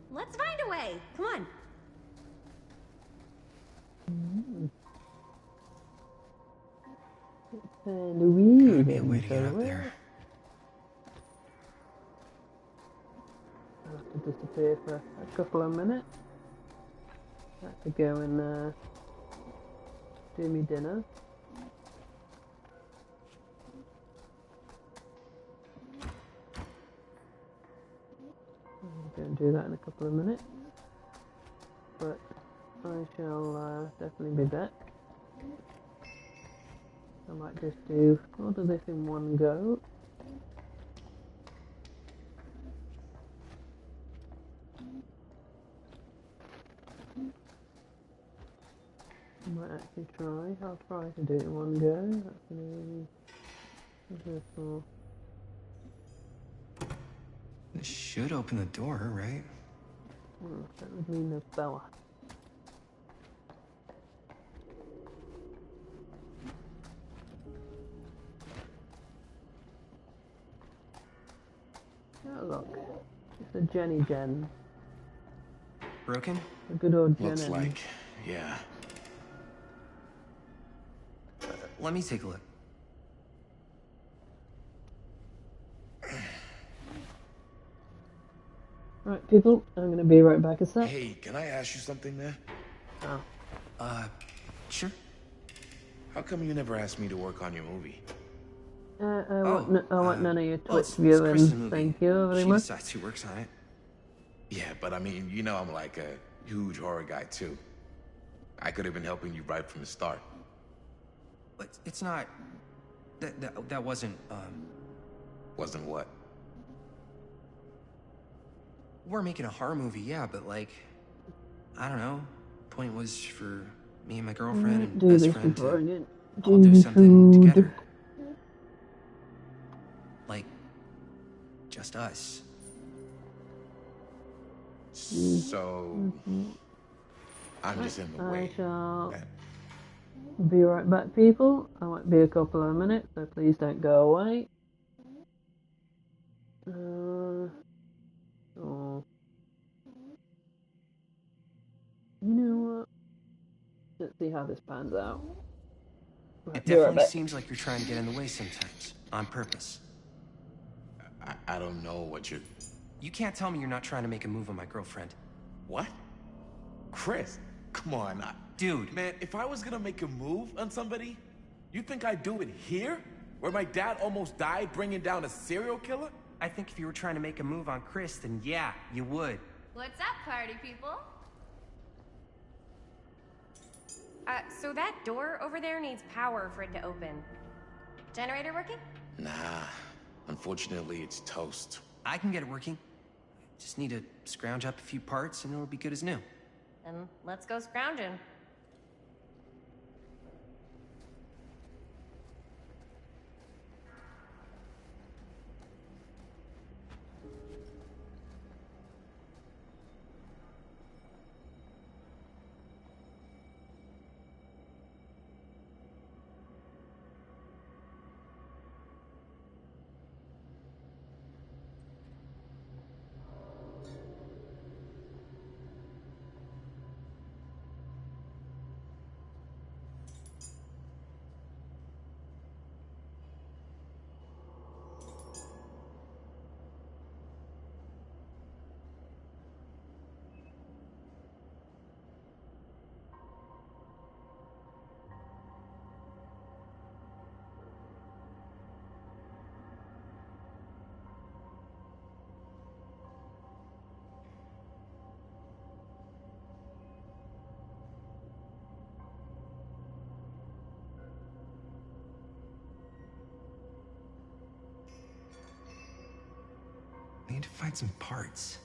Let's find a way. Come on. Louis. Gotta be a way to get up there. I'll have to disappear for a couple of minutes. I have to go and do me dinner. I'm going to do that in a couple of minutes. But I shall definitely be back. I might just do all of this in one go. I might actually try. I'll try to do it in one go. That's gonna be for. This should open the door, right? That would mean the Bella. Oh look, it's a Jenny Gen. Broken? A good old Jenny. Looks like, yeah. Let me take a look. Right, people, I'm gonna be right back a sec. Hey, can I ask you something there? Oh. Sure. How come you never asked me to work on your movie? I want none of your well, Twitch it's viewing. Chris's movie. Thank you very She much. decides who works on it. Yeah, but I mean, you know I'm like a huge horror guy too. I could have been helping you right from the start. But it's not... That wasn't, Wasn't what? We're making a horror movie, yeah, but like... I don't know. Point was for me and my girlfriend and Do best this friend before I to get all do Jamie something food. together. Like, just us. So... I'm just in the I way. shall be right back, people. I might be a couple of minutes, so please don't go away. Oh. You know what? Let's see how this pans out. It Be right definitely back. seems like you're trying to get in the way sometimes. On purpose. I don't know what you're... You can't tell me you're not trying to make a move on my girlfriend. What? Chris, come on. Dude. Man, if I was gonna make a move on somebody, you think I'd do it here? Where my dad almost died bringing down a serial killer? I think if you were trying to make a move on Chris, then yeah, you would. What's up, party people? So that door over there needs power for it to open. Generator working? Nah. Unfortunately, it's toast. I can get it working. Just need to scrounge up a few parts and it'll be good as new. Then let's go scrounging. I need to find some parts.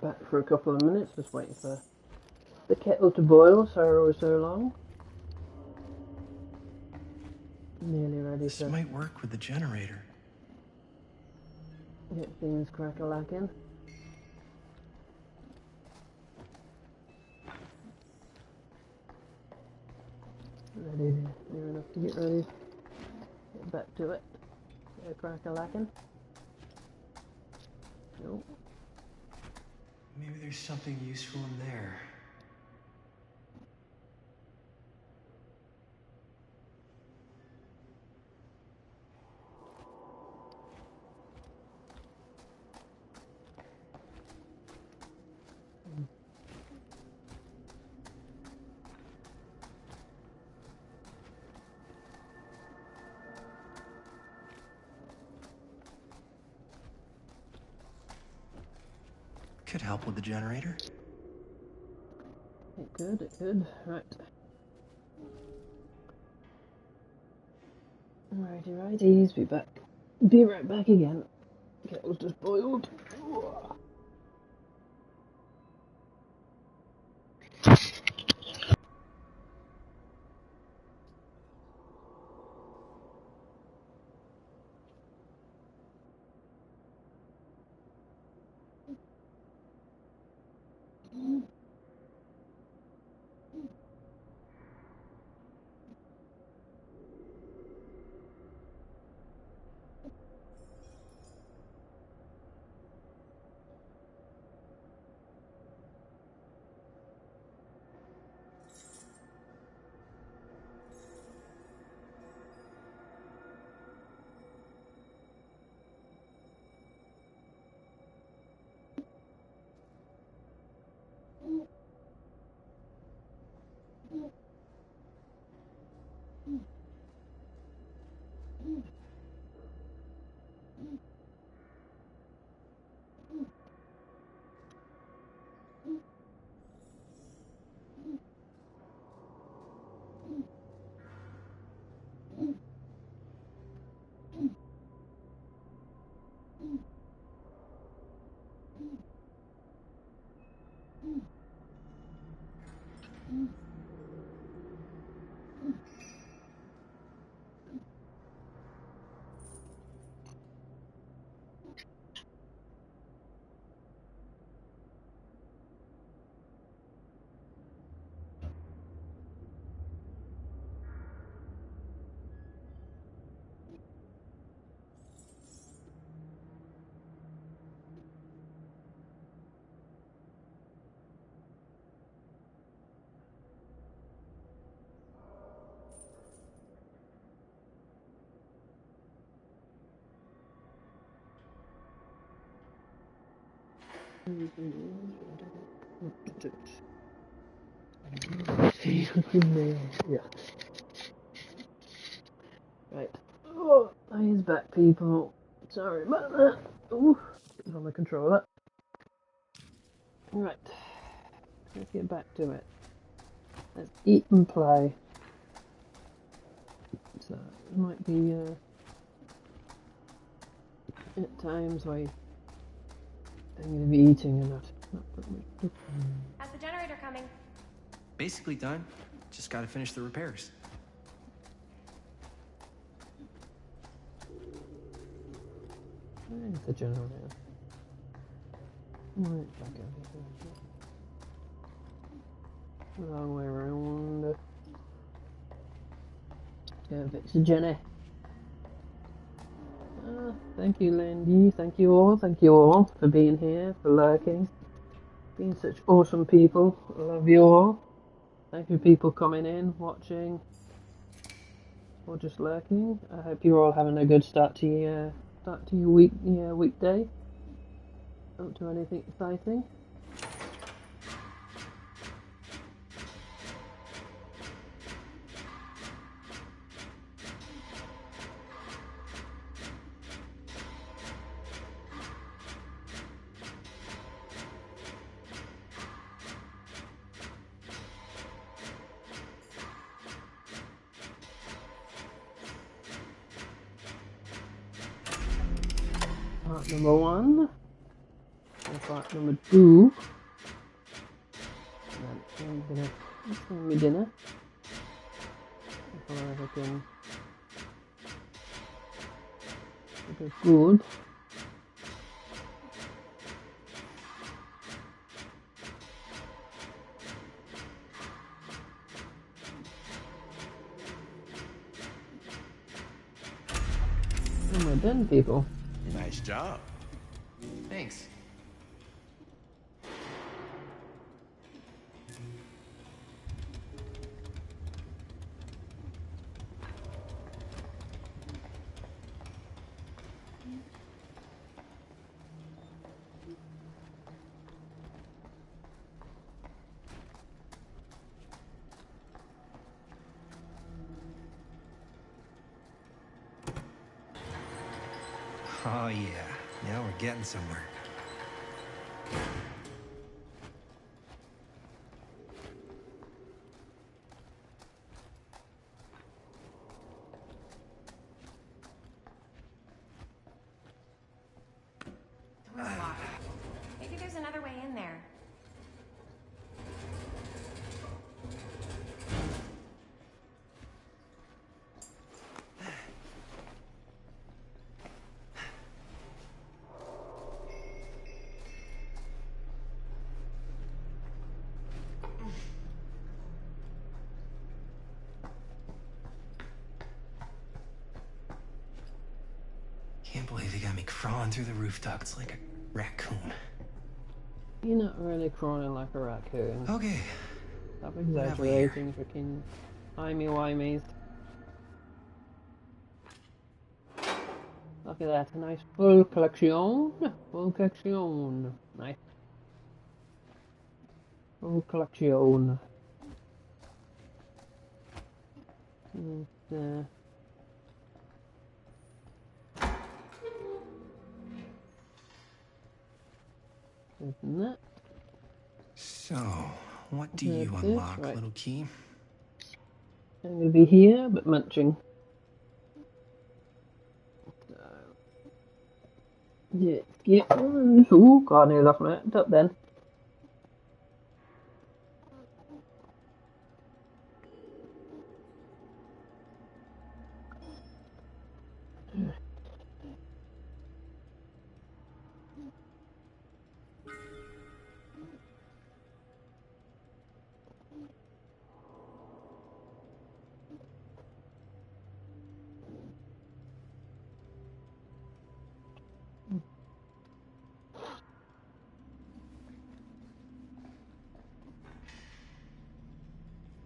back for a couple of minutes, just waiting for the kettle to boil, so long. Nearly ready This to might work with the generator. get things crack-a-lacking. Ready, near enough to get ready. Get back to it. Get a crack-a-lacking. Nope. Maybe there's something useful in there. Could help with the generator. It could, it could. Right. Righty-righties, be back. Be right back again. Kettle's just boiled. Yeah. Right. Oh, he's back, people. Sorry about that. Ooh, it's on the controller. Right. Let's get back to it. Let's eat and play. So, it might be, at times where I'm going to be eating and not put much. How's the generator coming? Basically done. Just gotta finish the repairs. Where's the generator? Right, back over here. Long way around. Go fix the Jenny. Thank you, Lindy. Thank you all for being here, for lurking. Being such awesome people. I love you all. Thank you, people coming in, watching, or just lurking. I hope you're all having a good start to your weekday. Up to anything exciting? Part number 1. fact number 2. I'm gonna eat my dinner. If I can get it good. Oh, well done, people. Nice job. Thanks. Oh yeah, now we're getting somewhere. Door's locked. Maybe there's another way in there. Can't believe they got me crawling through the roof ducts like a raccoon. You're not really crawling like a raccoon. Okay. Stop What have we here? exaggerating, freaking timey-wimeys. Look at that, a nice full collection. Full collection. Nice. Full collection. And, open that. So, what do you This, unlock, right. little key? I'm gonna be here, but munching. So, yeah, get. Oh god, I nearly lost my it up then.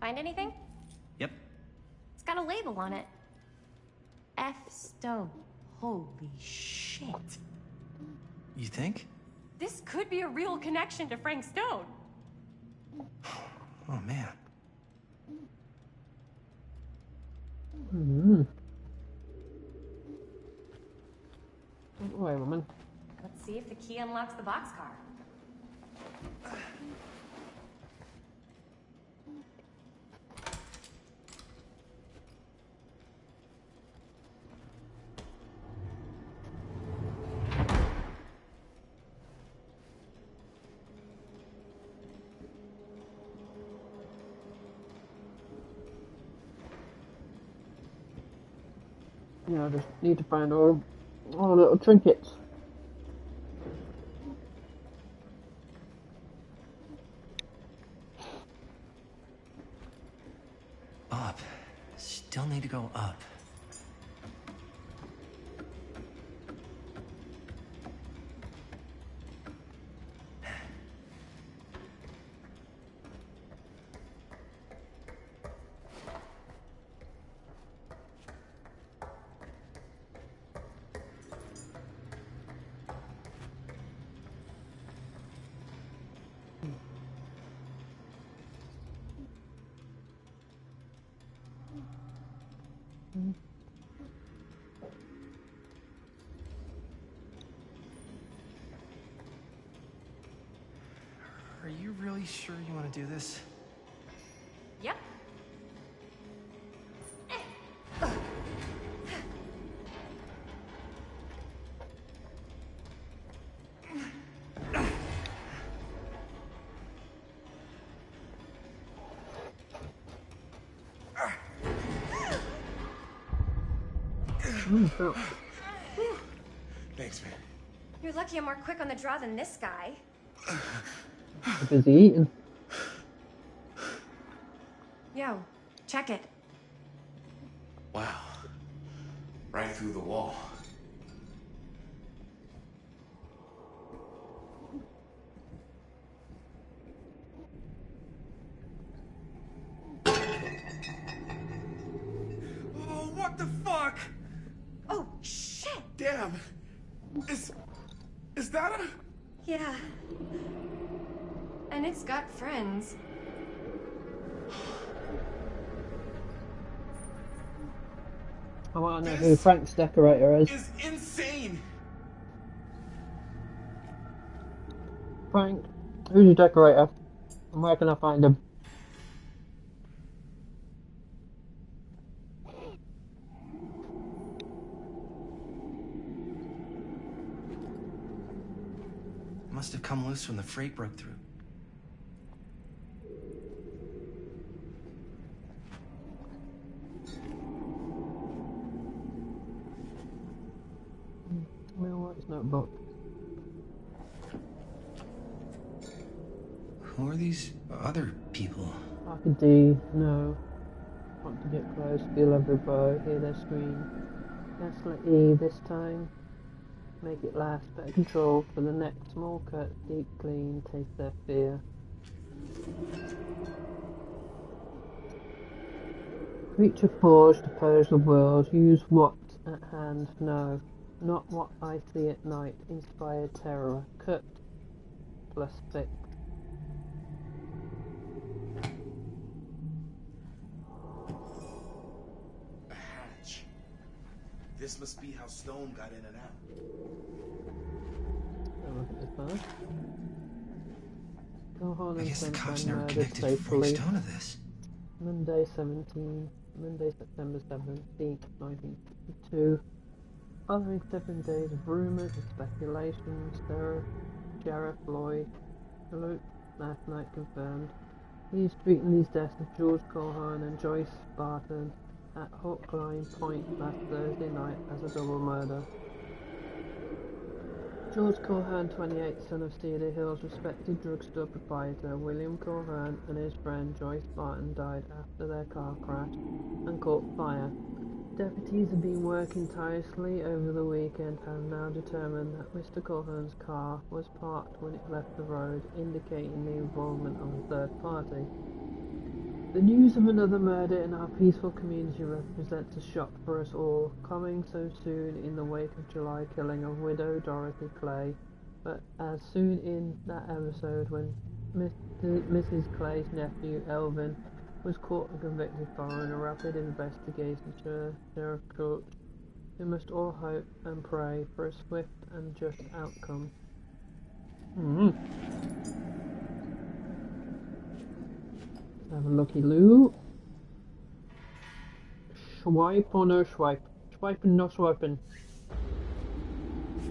Find anything? Yep. It's got a label on it. F. Stone. Holy shit. You think? This could be a real connection to Frank Stone. Oh man. Mm-hmm. Don't worry, woman. Let's see if the key unlocks the boxcar. Yeah, I just need to find all the little trinkets. Up. Still need to go up. Are you really sure you want to do this? Yep. Thanks, man. You're lucky I'm more quick on the draw than this guy. Busy eating. Yo, check it. Wow. Right through the wall. Oh, what the fuck? Oh, shit! Damn. Is that a... Yeah. And it's got friends. I want to know who Frank's decorator is. Is insane. Frank, who's your decorator? And where can I find him? Must have come loose when the freight broke through. Millwright's notebook. Who are these other people? Arcady, no. Want to get close, feel every bow, hear their scream. Gaslit E this time. Make it last, better control for the next small cut, deep clean, taste their fear. Creature forged to purge the world, use what's at hand, no. Not what I see at night, inspire terror, cut plus fix. A hatch. This must be how Stone got in and out. Look at this first. Cohan I and guess the cops Sensen never murdered connected Frank safely. Stone to this. Monday September 17th, 1952. Following 7 days of rumours and speculations, Sheriff Lloyd Luke last night confirmed he's treating these deaths of George Cohan and Joyce Barton at Hawkline Point last Thursday night as a double murder. George Cohan, 28, son of Cedar Hills respected drugstore proprietor William Cohan, and his friend Joyce Barton died after their car crash and caught fire. Deputies have been working tirelessly over the weekend and have now determined that Mr. Cohan's car was parked when it left the road, indicating the involvement of a third party. The news of another murder in our peaceful community represents a shock for us all, coming so soon in the wake of July killing of widow Dorothy Clay, but as soon in that episode when Mrs. Clay's nephew Elvin was caught and convicted following a rapid investigation. Sheriff Court. We must all hope and pray for a swift and just outcome. Have a lucky Lou. Swipe or no swipe? Swiping, no swiping.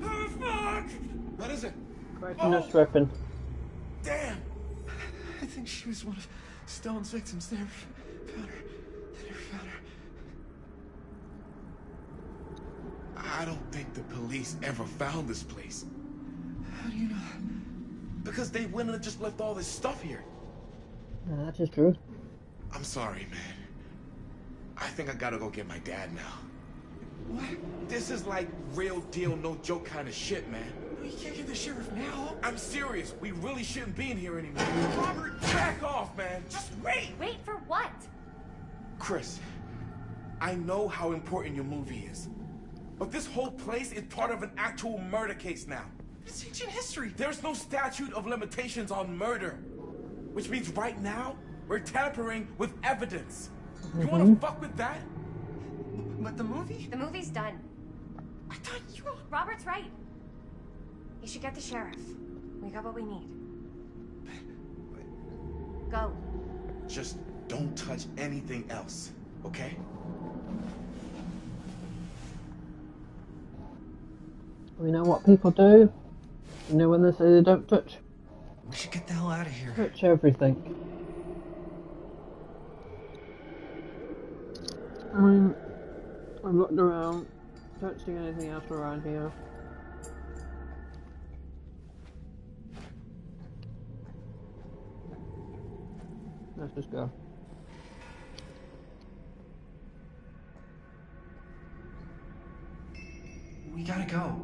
Oh, fuck! What is it? Swiping, no swiping. Damn! I think she was one of Stone's victims. They never found her. They never found her. I don't think the police ever found this place. How do you know that? Because they went and just left all this stuff here. That is true. I'm sorry, man. I think I gotta go get my dad now. What? This is like real deal, no joke kind of shit, man. You can't get the sheriff now. I'm serious. We really shouldn't be in here anymore. Robert, back off, man. Just wait. Wait for what? Chris, I know how important your movie is. But this whole place is part of an actual murder case now. It's ancient history. There's no statute of limitations on murder. Which means right now, we're tampering with evidence. You wanna fuck with that? But the movie? The movie's done. I thought you... Robert's right. You should get the sheriff. We got what we need. Go. Just don't touch anything else, okay? We know what people do. You know when they say they don't touch. We should get the hell out of here. Touch everything. I mean, I've looked around. don't see anything else around here. Let's just go. We gotta go.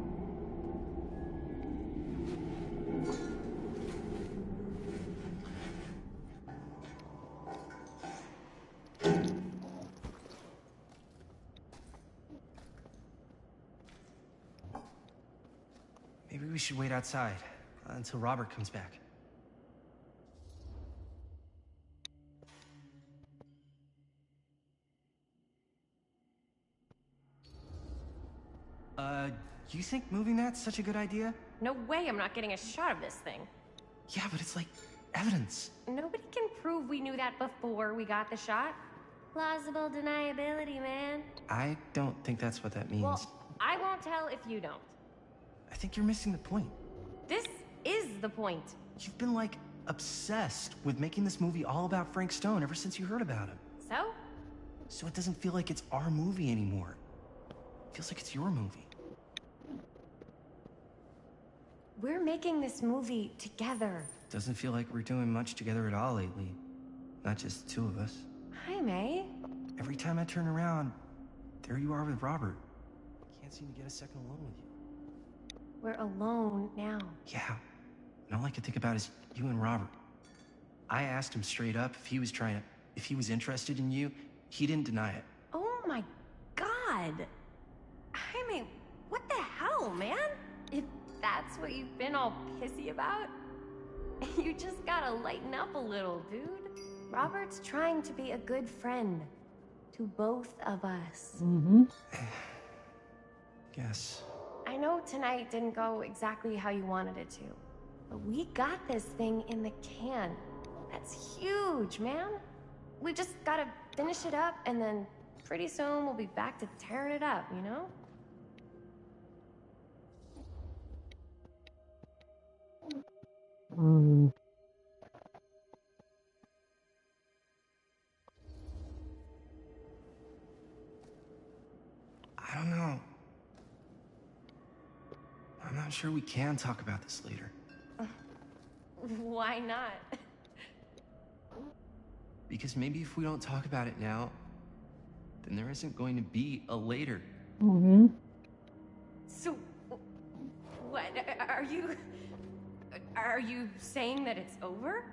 Maybe we should wait outside until Robert comes back. You think moving that's such a good idea? No way I'm not getting a shot of this thing. Yeah, but it's like evidence. Nobody can prove we knew that before we got the shot. Plausible deniability, man. I don't think that's what that means. Well, I won't tell if you don't. I think you're missing the point. This is the point. You've been, like, obsessed with making this movie all about Frank Stone ever since you heard about him. So? So it doesn't feel like it's our movie anymore. It feels like it's your movie. We're making this movie together. Doesn't feel like we're doing much together at all lately. Not just the two of us. Hi, May. Every time I turn around, there you are with Robert. Can't seem to get a second alone with you. We're alone now. Yeah. And all I could think about is you and Robert. I asked him straight up if he was interested in you. He didn't deny it. Oh my God. I mean, what the hell, man? If that's what you've been all pissy about, you just gotta lighten up a little, dude. Robert's trying to be a good friend to both of us. Mm-hmm. Guess. I know tonight didn't go exactly how you wanted it to, but we got this thing in the can. That's huge, man. We just gotta finish it up, and then pretty soon we'll be back to tearing it up, you know? I don't know. I'm not sure we can talk about this later. Why not? Because maybe if we don't talk about it now, then there isn't going to be a later. Mm-hmm. So, what? Are you saying that it's over?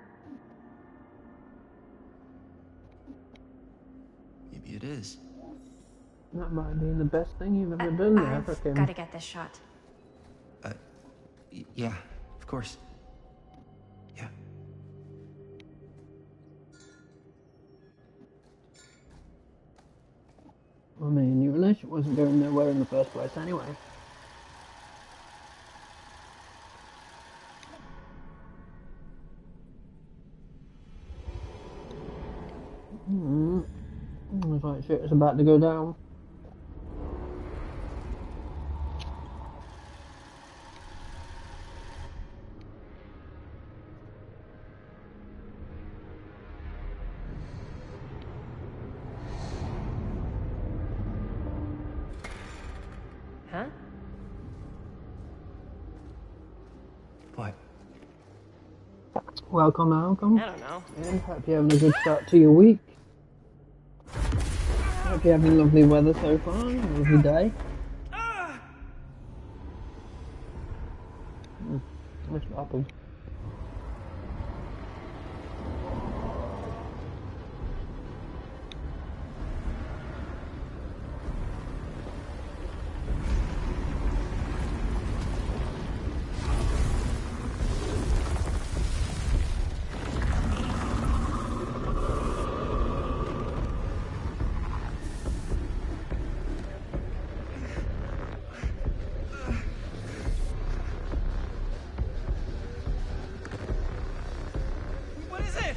Maybe it is. That might have been the best thing you've ever done there for him. Gotta get this shot. Yeah, of course. Yeah. I mean, your relationship wasn't going nowhere in the first place anyway. Looks like shit is about to go down. Huh? What? Welcome, Malcolm. I don't know. And hope you're having a good start to your week. Hope you're having lovely weather so far. Lovely day. What's happened? What is it?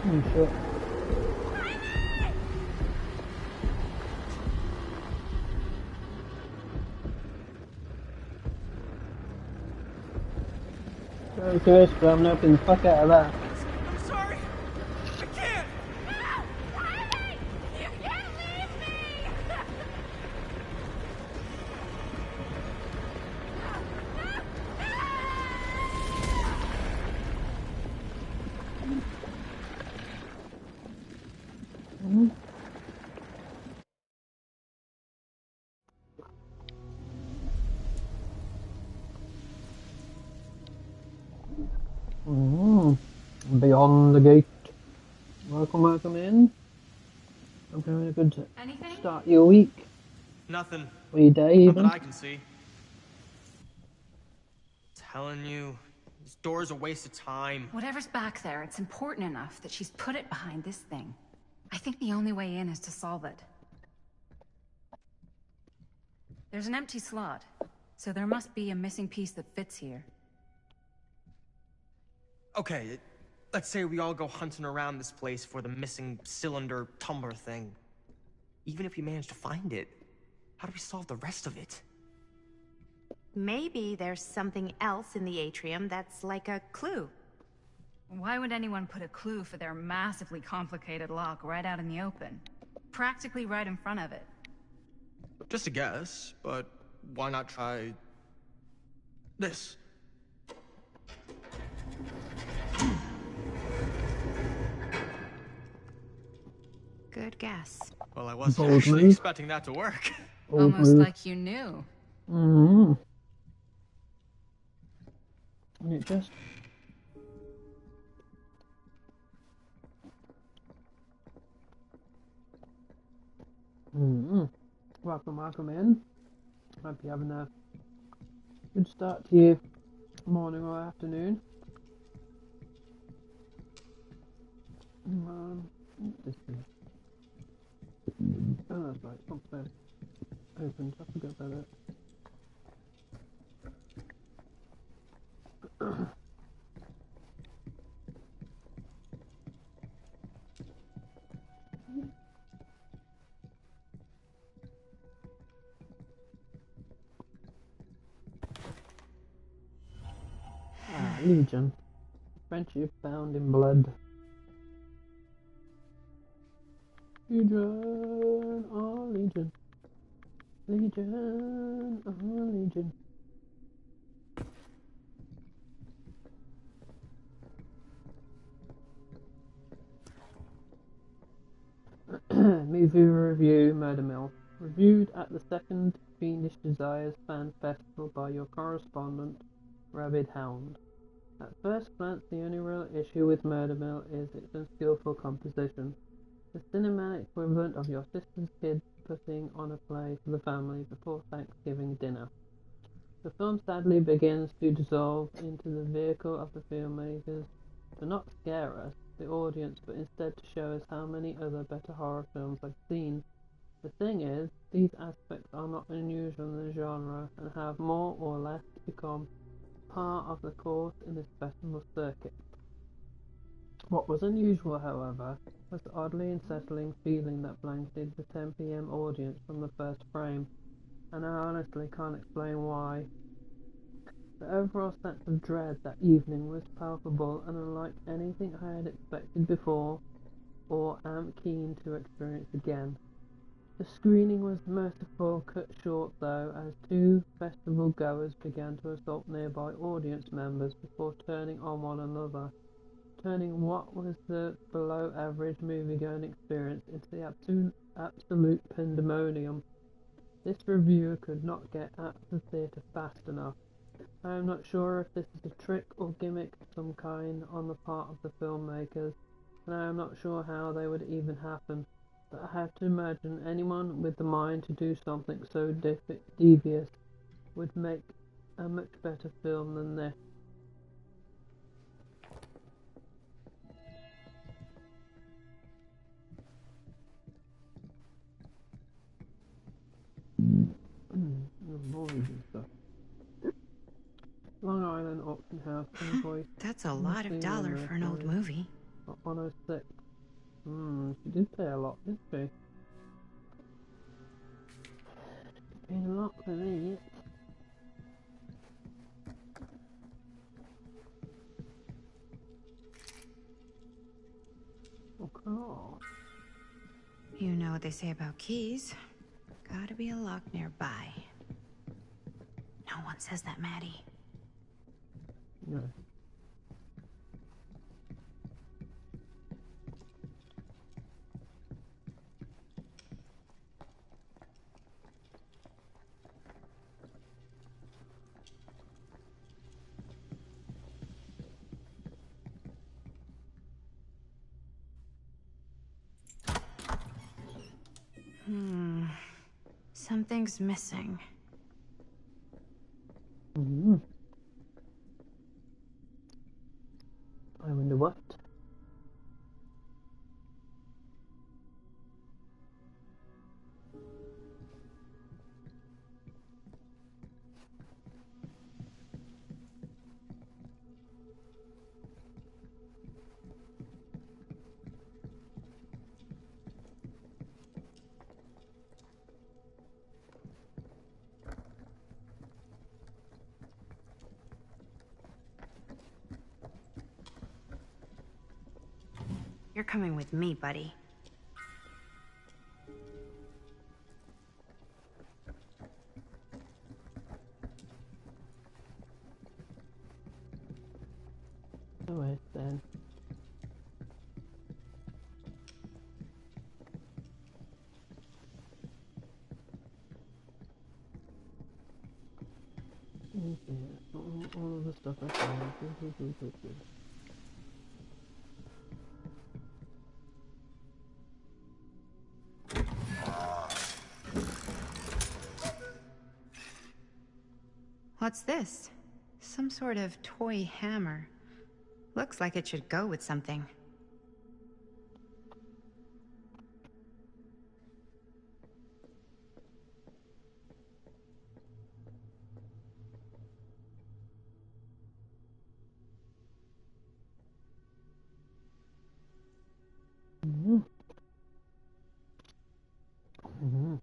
Oh shit. Okay, so I'm opening the fuck out of that. I'm sorry. I can't. Beyond the gate. Welcome in. Hope you're having a good Anything? start to your week. Nothing. Or your day, Not even. that I can see. Telling you, this door's a waste of time. Whatever's back there, it's important enough that she's put it behind this thing. I think the only way in is to solve it. There's an empty slot, so there must be a missing piece that fits here. Okay, let's say we all go hunting around this place for the missing cylinder tumbler thing. Even if we manage to find it, how do we solve the rest of it? Maybe there's something else in the atrium that's like a clue. Why would anyone put a clue for their massively complicated lock right out in the open? Practically right in front of it. Just a guess, but why not try this? Good guess. Well, I wasn't Bold actually move. expecting that to work. Almost like you knew. And it just... Welcome in. Hope you're having a good start to your morning or afternoon. This is... Oh, that's right. Something opened. I forgot about it. Legion. Friendship bound in blood. Legion, oh Legion. Legion, oh Legion. Movie review, Murder Mill. Reviewed at the second Fiendish Desires Fan Festival by your correspondent, Rabid Hound. At first glance, the only real issue with Murder Mill is its unskillful composition. The cinematic equivalent of your sister's kid putting on a play for the family before Thanksgiving dinner. The film sadly begins to dissolve into the vehicle of the filmmakers to not scare us, the audience, but instead to show us how many other better horror films I've seen. The thing is, these aspects are not unusual in the genre and have more or less become part of the course in this festival circuit. What was unusual, however, was the oddly unsettling feeling that blanketed the 10 p.m. audience from the first frame, and I honestly can't explain why. The overall sense of dread that evening was palpable and unlike anything I had expected before, or am keen to experience again. The screening was merciful, cut short though, as two festival goers began to assault nearby audience members before turning on one another, turning what was the below-average movie-going experience into the absolute pandemonium. This reviewer could not get out of the theatre fast enough. I am not sure if this is a trick or gimmick of some kind on the part of the filmmakers, and I am not sure how they would even happen, but I have to imagine anyone with the mind to do something so devious would make a much better film than this. Long Island Auction House invoice. That's a lot of dollar for an old movie. 106. She did pay a lot, didn't she? She paid a lot for me. across. You know what they say about keys. Gotta be a lock nearby. No one says that, Maddie. No. Something's missing. Mm-hmm. I wonder what. You're coming with me, buddy. Do it then. Okay, all of the stuff I found. What's this? Some sort of toy hammer. Looks like it should go with something. Mm-hmm. Mm-hmm.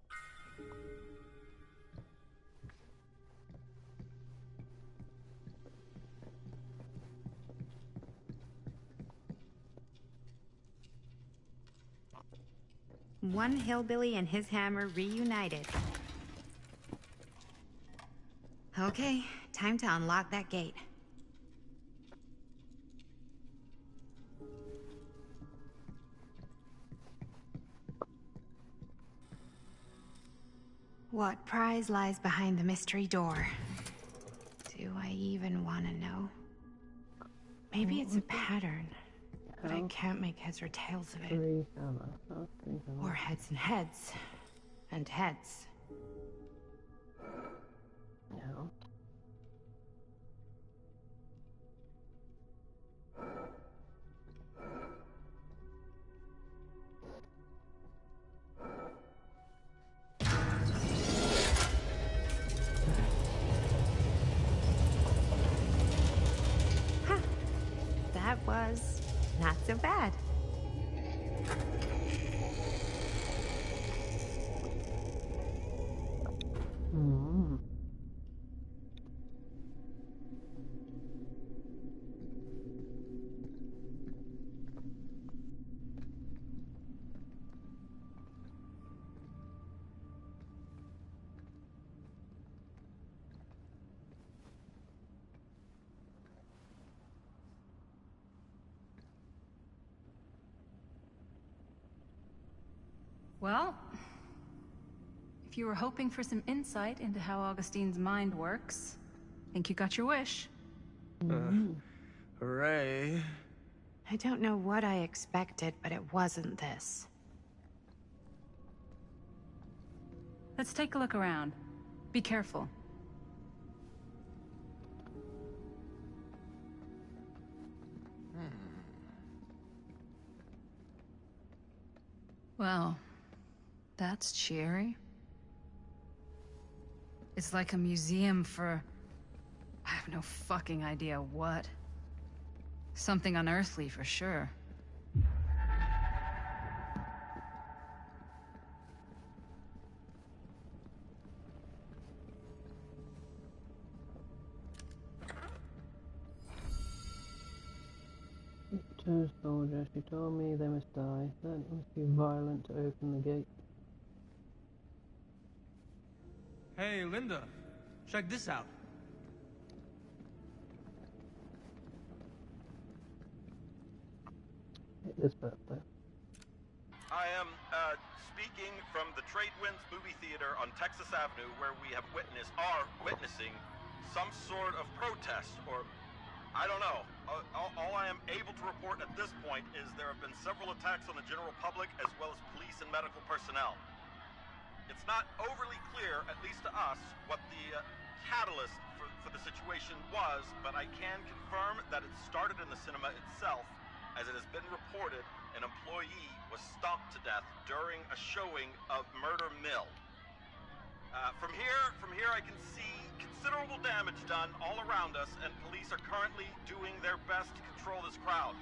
One hillbilly and his hammer reunited. Okay, time to unlock that gate. What prize lies behind the mystery door? Do I even want to know? Maybe it's a pattern, but I can't make heads or tails of it. Three hammer. Oh, three hammer. Or heads and heads. And heads. Yeah. That was not so bad. Mm. Well, if you were hoping for some insight into how Augustine's mind works, I think you got your wish. Hooray. I don't know what I expected, but it wasn't this. Let's take a look around. Be careful. Well, that's cheery. It's like a museum for... I have no fucking idea what. Something unearthly for sure. To a soldier, she told me they must die. Then it must be violent to open the gate. Hey, Linda, check this out. This birthday. I am speaking from the Tradewinds Movie Theater on Texas Avenue, where we are witnessing some sort of protest, or I don't know. All I am able to report at this point is there have been several attacks on the general public as well as police and medical personnel. It's not overly clear, at least to us, what the catalyst for the situation was, but I can confirm that it started in the cinema itself, as it has been reported an employee was stomped to death during a showing of Murder Mill. From here I can see considerable damage done all around us, and police are currently doing their best to control this crowd.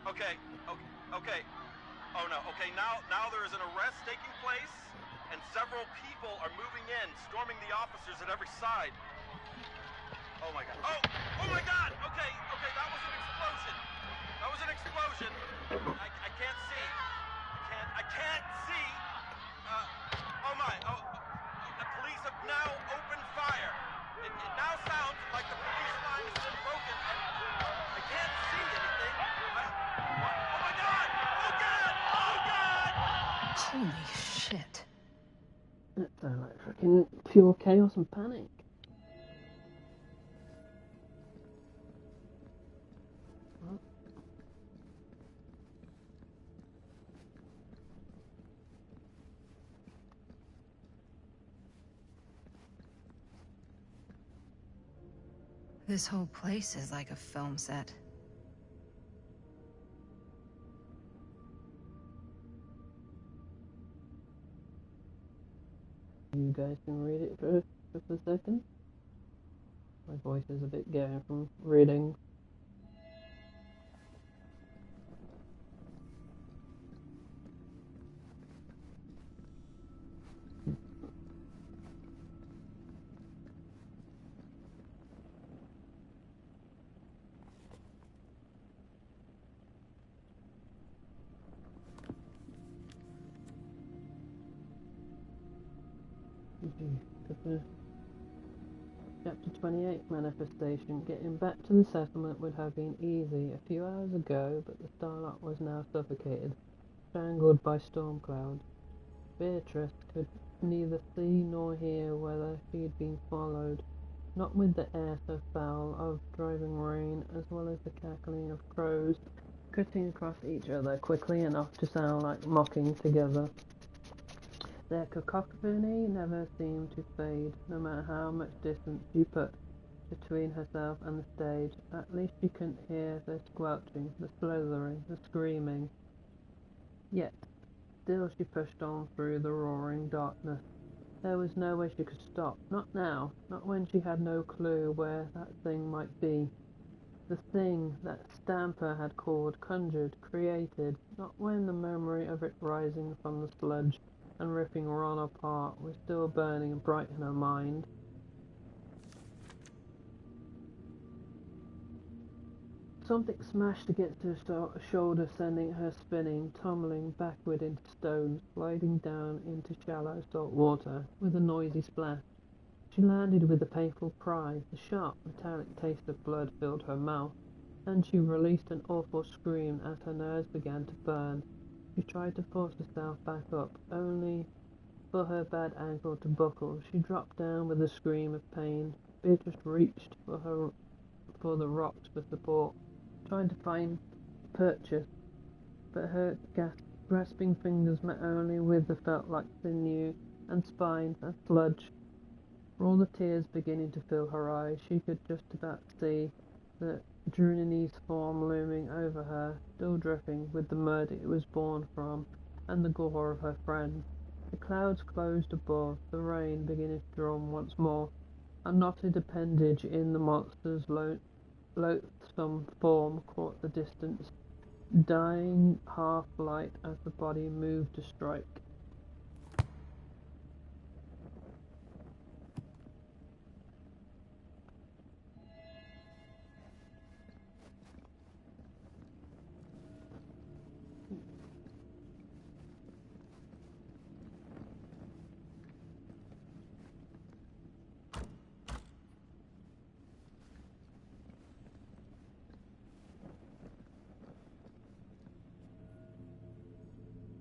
Okay. Oh no, okay, now there is an arrest taking place, and several people are moving in, storming the officers at every side. Oh my god. Oh my god! Okay, that was an explosion. That was an explosion. I can't see. I can't see. The police have now opened fire. It now sounds like the police line has been broken, and I can't see anything. Oh my god! Oh god! Oh god! Holy shit. That sounds like freaking pure chaos and panic. This whole place is like a film set. You guys can read it for just a second. My voice is a bit going from reading. Chapter 28, Manifestation. Getting back to the settlement would have been easy a few hours ago, but the Starlight was now suffocated, strangled by storm clouds. Beatrice could neither see nor hear whether she had been followed, not with the air so foul of driving rain, as well as the cackling of crows cutting across each other quickly enough to sound like mocking together. Their cacophony never seemed to fade, no matter how much distance she put between herself and the stage. At least she couldn't hear the squelching, the slithering, the screaming. Yet, still she pushed on through the roaring darkness. There was no way she could stop. Not now. Not when she had no clue where that thing might be. The thing that Stamper had called, conjured, created. Not when the memory of it rising from the sludge and ripping Ron apart was still burning bright in her mind. Something smashed against her shoulder, sending her spinning, tumbling backward into stones, sliding down into shallow salt water with a noisy splash. She landed with a painful cry. The sharp, metallic taste of blood filled her mouth, and she released an awful scream as her nerves began to burn. She tried to force herself back up, only for her bad ankle to buckle. She dropped down with a scream of pain. Beatrice reached for the rocks for support, trying to find purchase, but her grasping fingers met only with the felt like sinew and spine and sludge. For all the tears beginning to fill her eyes, she could just about see the Drunini's form looming over her, still dripping with the mud it was born from, and the gore of her friend. The clouds closed above, the rain beginning to drum once more. A knotted appendage in the monster's loathsome form caught the distance, dying half-light as the body moved to strike.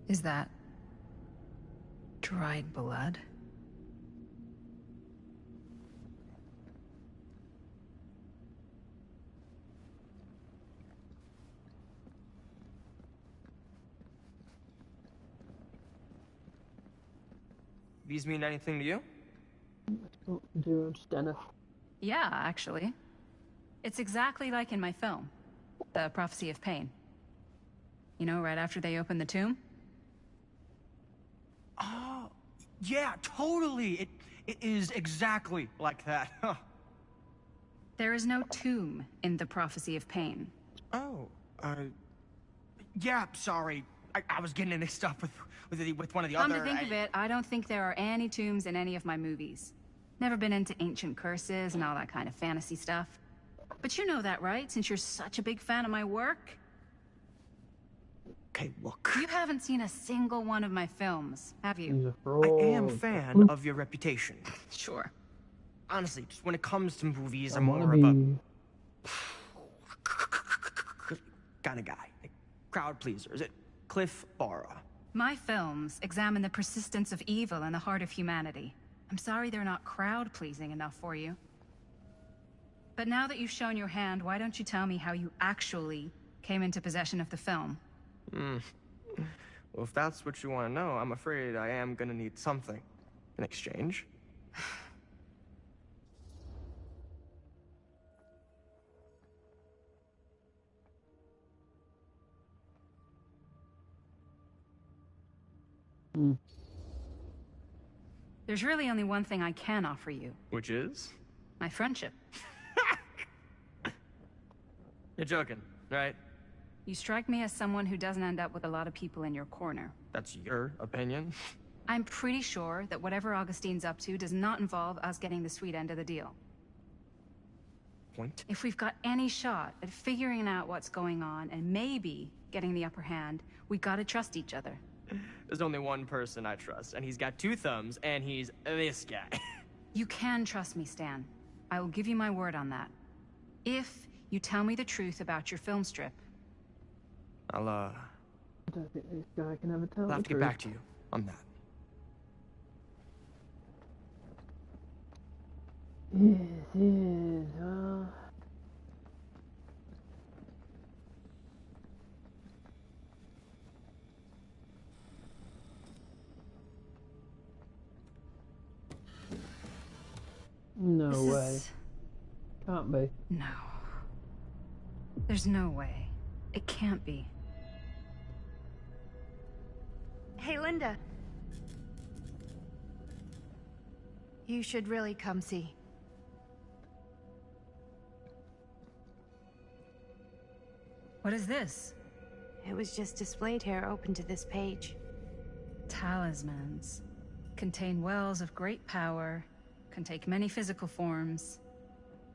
Is that dried blood? These mean anything to you? Oh, do you understand it? Yeah, actually. It's exactly like in my film, The Prophecy of Pain. You know, right after they open the tomb? Oh, yeah, totally. It is exactly like that. Huh. There is no tomb in The Prophecy of Pain. Oh, yeah, sorry. I was getting mixed up with one of the Come other... to think of it, I don't think there are any tombs in any of my movies. Never been into ancient curses and all that kind of fantasy stuff. But you know that, right? Since you're such a big fan of my work? Okay, look. You haven't seen a single one of my films, have you? I am a fan of your reputation. Sure. Honestly, just when it comes to movies, I'm I more wanna of be... a... kind of guy. Like, crowd pleaser. Is it Cliff Barra? My films examine the persistence of evil in the heart of humanity. I'm sorry they're not crowd-pleasing enough for you. But now that you've shown your hand, why don't you tell me how you actually came into possession of the film? Well, if that's what you want to know, I'm afraid I am gonna need something in exchange. There's really only one thing I can offer you. Which is? My friendship. You're joking, right? You strike me as someone who doesn't end up with a lot of people in your corner. That's your opinion? I'm pretty sure that whatever Augustine's up to does not involve us getting the sweet end of the deal. Point? If we've got any shot at figuring out what's going on and maybe getting the upper hand, we gotta trust each other. There's only one person I trust, and he's got 2 thumbs, and he's this guy. You can trust me, Stan. I will give you my word on that. If you tell me the truth about your film strip. I'll, I don't think this guy can ever tell I'll have the to get truth. back to you on that. Yes. No This way. is- Can't be. No. There's no way. It can't be. Hey, Linda. You should really come see. What is this? It was just displayed here, open to this page. Talismans. Contain wells of great power, can take many physical forms,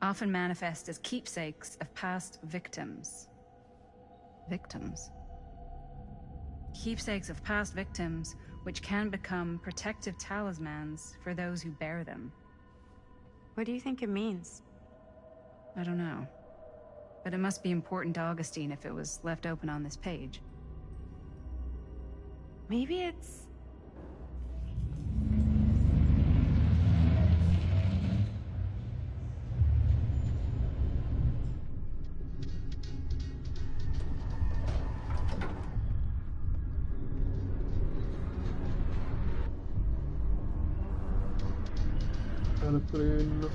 often manifest as keepsakes of past victims. Victims? Keepsakes of past victims, which can become protective talismans for those who bear them. What do you think it means? I don't know. But it must be important to Augustine if it was left open on this page. Maybe it's... Gotta put it in.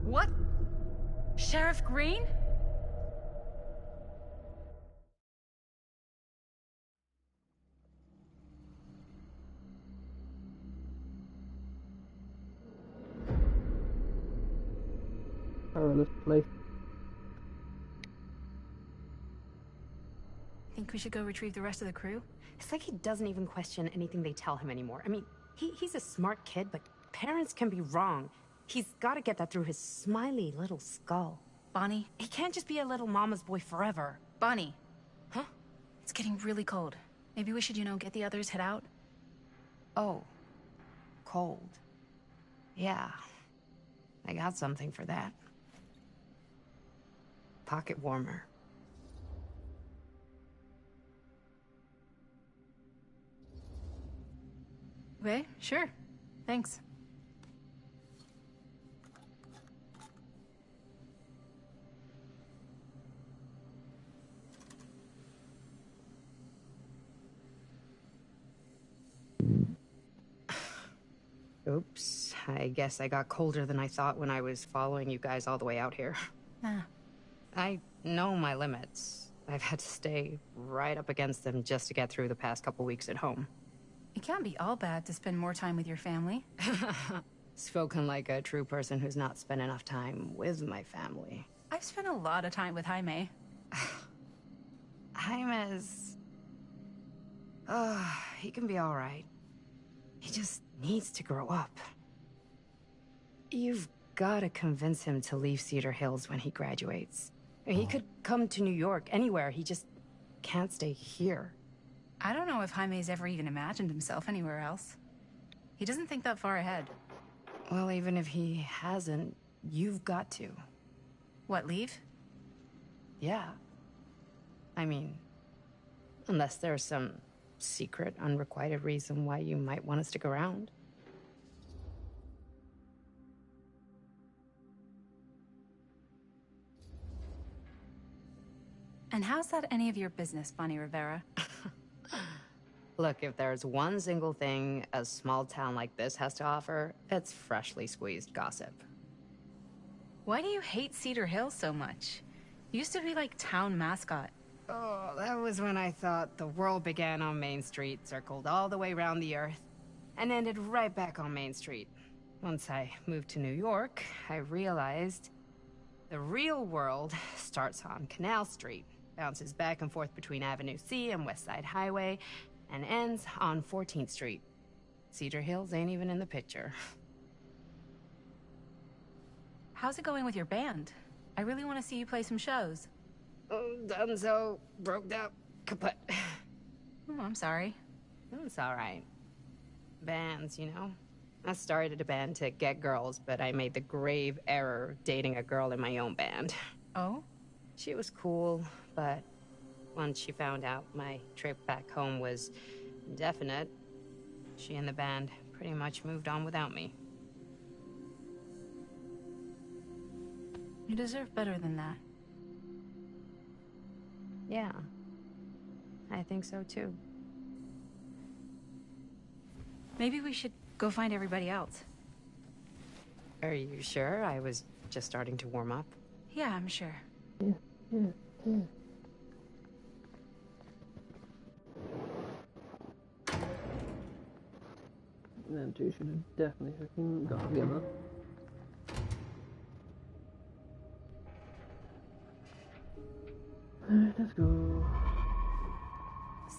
What? Sheriff Green? Perilous place. Think we should go retrieve the rest of the crew? It's like he doesn't even question anything they tell him anymore. I mean, he's a smart kid, but parents can be wrong. He's got to get that through his smiley little skull. Bonnie? He can't just be a little mama's boy forever. Bonnie. Huh? It's getting really cold. Maybe we should, get the others head out? Oh, cold. Yeah, I got something for that. Pocket warmer. Okay, sure. Thanks. Oops, I guess I got colder than I thought when I was following you guys all the way out here. Ah. I know my limits. I've had to stay right up against them just to get through the past couple weeks at home. It can't be all bad to spend more time with your family. Spoken like a true person who's not spent enough time with my family. I've spent a lot of time with Jaime. Jaime's... he can be alright. He just needs to grow up. You've gotta convince him to leave Cedar Hills when he graduates. He could come to New York, anywhere. He just can't stay here. I don't know if Jaime's ever even imagined himself anywhere else. He doesn't think that far ahead. Well, even if he hasn't, you've got to. What, leave? Yeah. I mean, unless there's some secret, unrequited reason why you might want to stick around. And how's that any of your business, Bonnie Rivera? Look, if there's one single thing a small town like this has to offer, it's freshly squeezed gossip. Why do you hate Cedar Hills so much? You used to be like town mascot. Oh, that was when I thought the world began on Main Street, circled all the way around the earth, and ended right back on Main Street. Once I moved to New York, I realized the real world starts on Canal Street, bounces back and forth between Avenue C and West Side Highway, and ends on 14th Street. Cedar Hills ain't even in the picture. How's it going with your band? I really want to see you play some shows. Oh, donezo, broke up, kaput. Oh, I'm sorry. It's alright. Bands, you know? I started a band to get girls, but I made the grave error of dating a girl in my own band. Oh? She was cool, but once she found out my trip back home was indefinite, she and the band pretty much moved on without me. You deserve better than that. Yeah. I think so too. Maybe we should go find everybody else. Are you sure? I was just starting to warm up. Yeah, I'm sure. Yeah. Them two should have definitely fucking got together. Alright, let's go.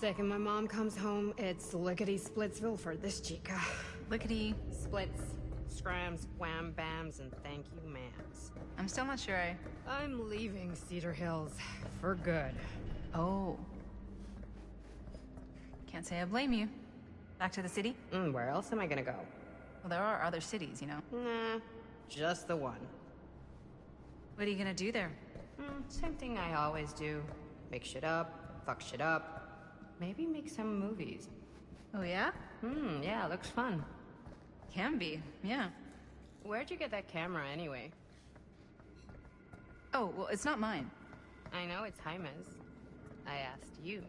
Second my mom comes home, it's lickety-splitsville for this chica. Lickety... Splits, scrams, wham bams, and thank you ma'ams. I'm still not sure I'm leaving Cedar Hills for good. Oh. Can't say I blame you. Back to the city? Where else am I gonna go? Well, there are other cities, you know. Nah, just the one. What are you gonna do there? Same thing I always do. Make shit up, fuck shit up. Maybe make some movies. Oh, yeah? Yeah, looks fun. Can be, yeah. Where'd you get that camera anyway? Oh, well, it's not mine. I know it's Jaime's. I asked you.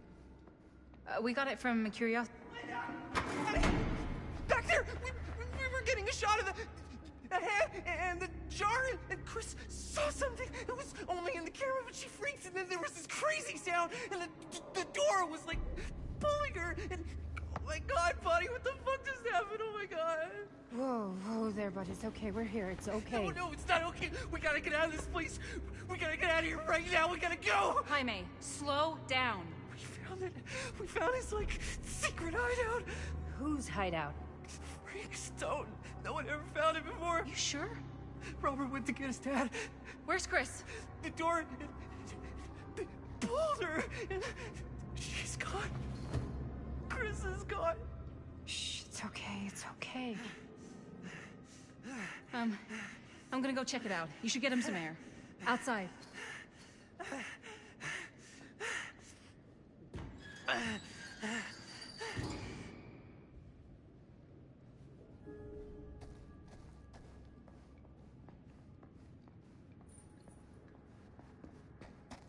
We got it from Curiosity. Back there! We were getting a shot of the hand and the jar, and Chris saw something. It was only in the camera, but she freaks, and then there was this crazy sound, and the door was like pulling her, and oh my god, buddy, what the fuck just happened? Oh my god. Whoa there, bud. It's okay. We're here. It's okay. No, it's not okay. We gotta get out of this place. We gotta get out of here right now. We gotta go. Jaime, slow down. We found his, like, secret hideout. Whose hideout? Frank Stone. No one ever found it before. You sure? Robert went to get his dad. Where's Chris? The door... They pulled her. And she's gone. It's okay. I'm gonna go check it out. You should get him some air. Outside.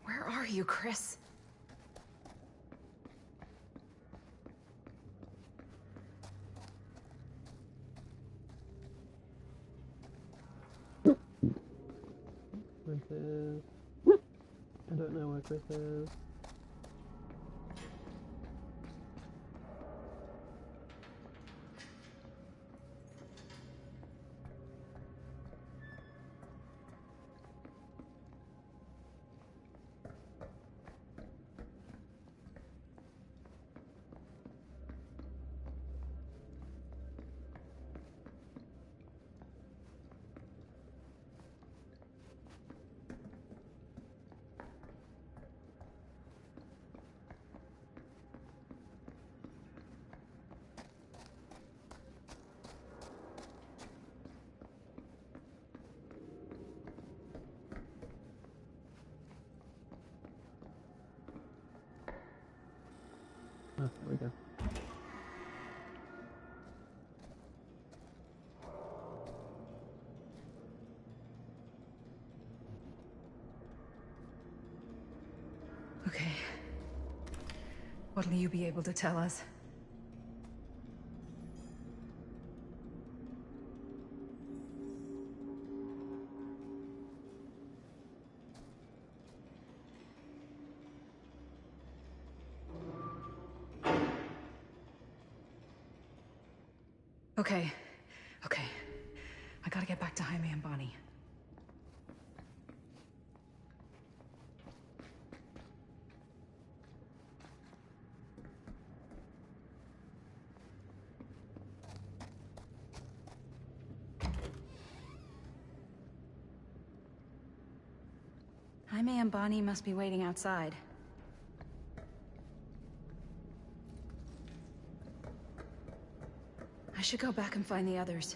Where are you, Chris? Chris is... I don't know where Chris is. Ah, there we go. Okay. What'll you be able to tell us? Okay. Okay. I gotta get back to Jaime and Bonnie. Jaime and Bonnie must be waiting outside. I should go back and find the others.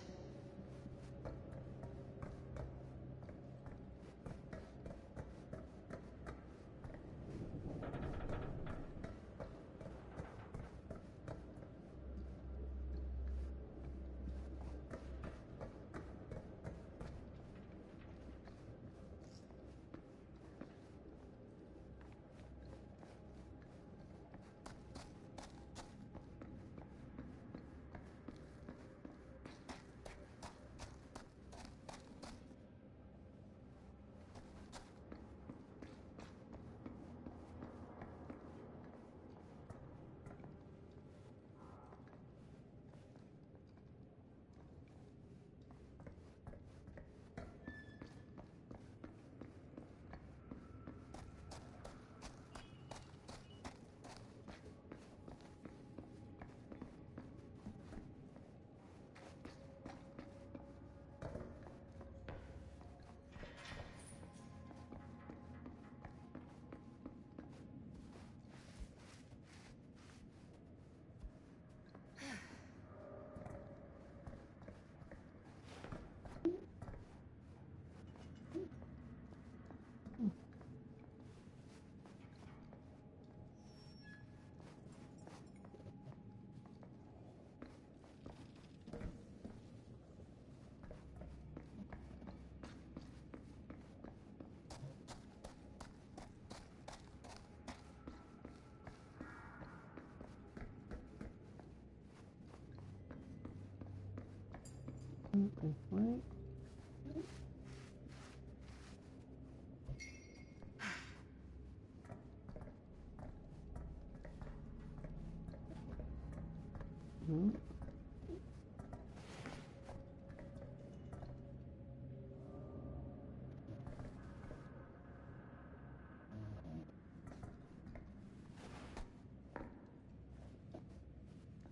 This way.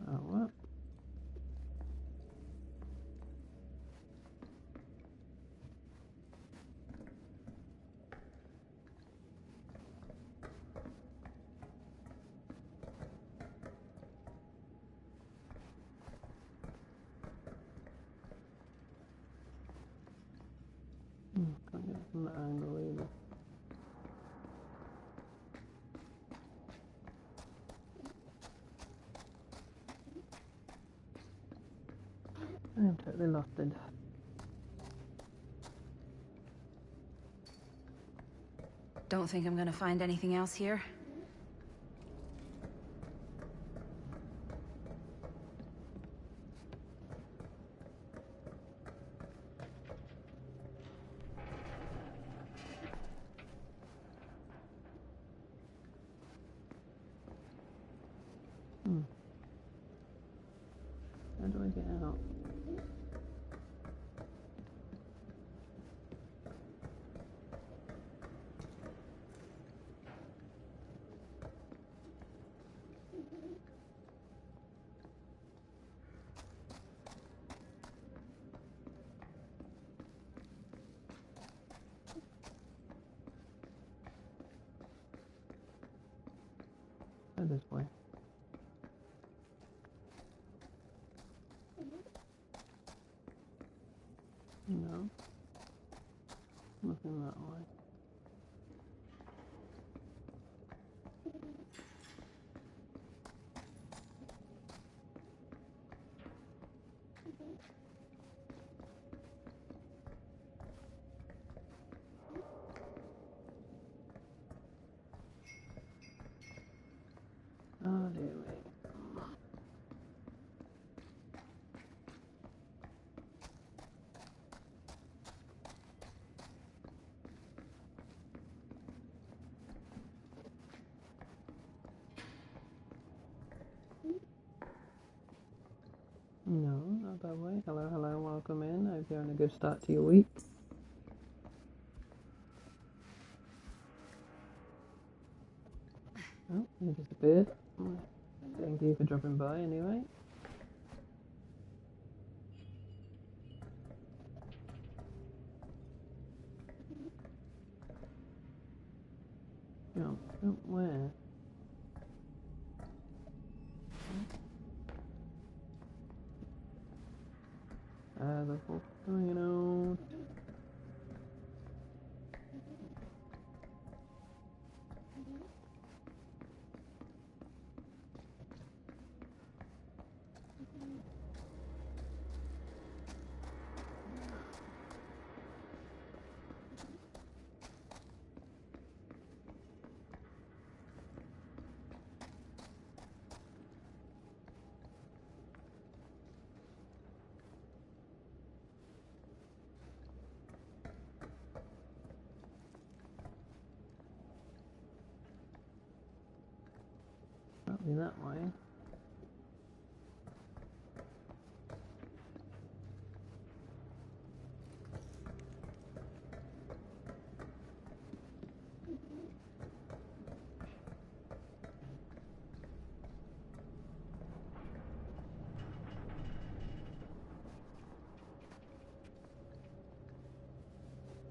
What? I'm totally lost in. Don't think I'm gonna find anything else here? How do I get out? Go this way. No. Nothing that way. Oh dear me. No, not that way. Hello, hello, welcome in. Hope you're having a good start to your week. Oh, you disappeared. Thank you for dropping by anyway. Jump, jump where? The folks hanging out. Probably that way.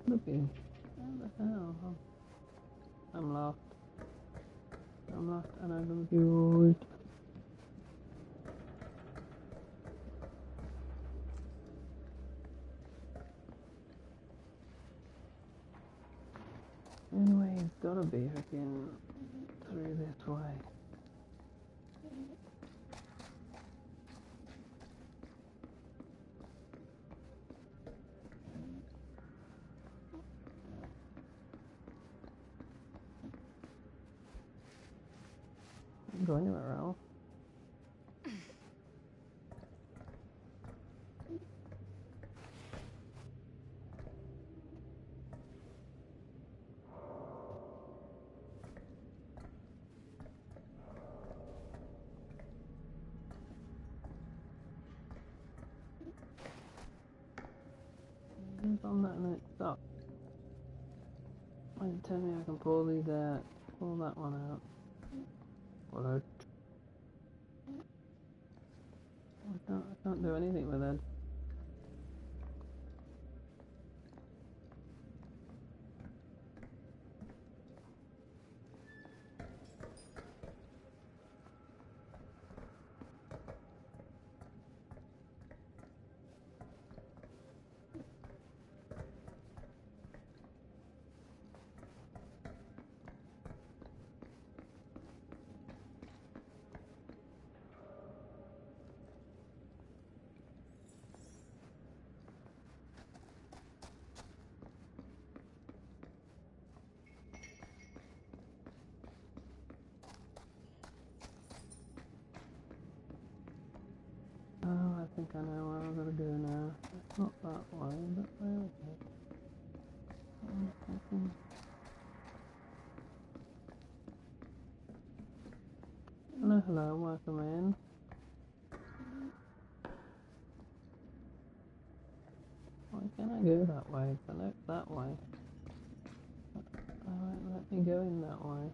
Looking. What the hell? I'm lost. I'm lost and I'm confused. Anyway, it's gotta be hooking through this way. Can't go anywhere else. It's on that next stop. Why didn't tell me I can pull these out? Pull that one out. What? I can't do anything with it. think I know where I'm gonna go now. It's not that way, but where is it? Hello, hello, welcome in. Why can't I go that way? I know it's that way. Alright, let me go in that way.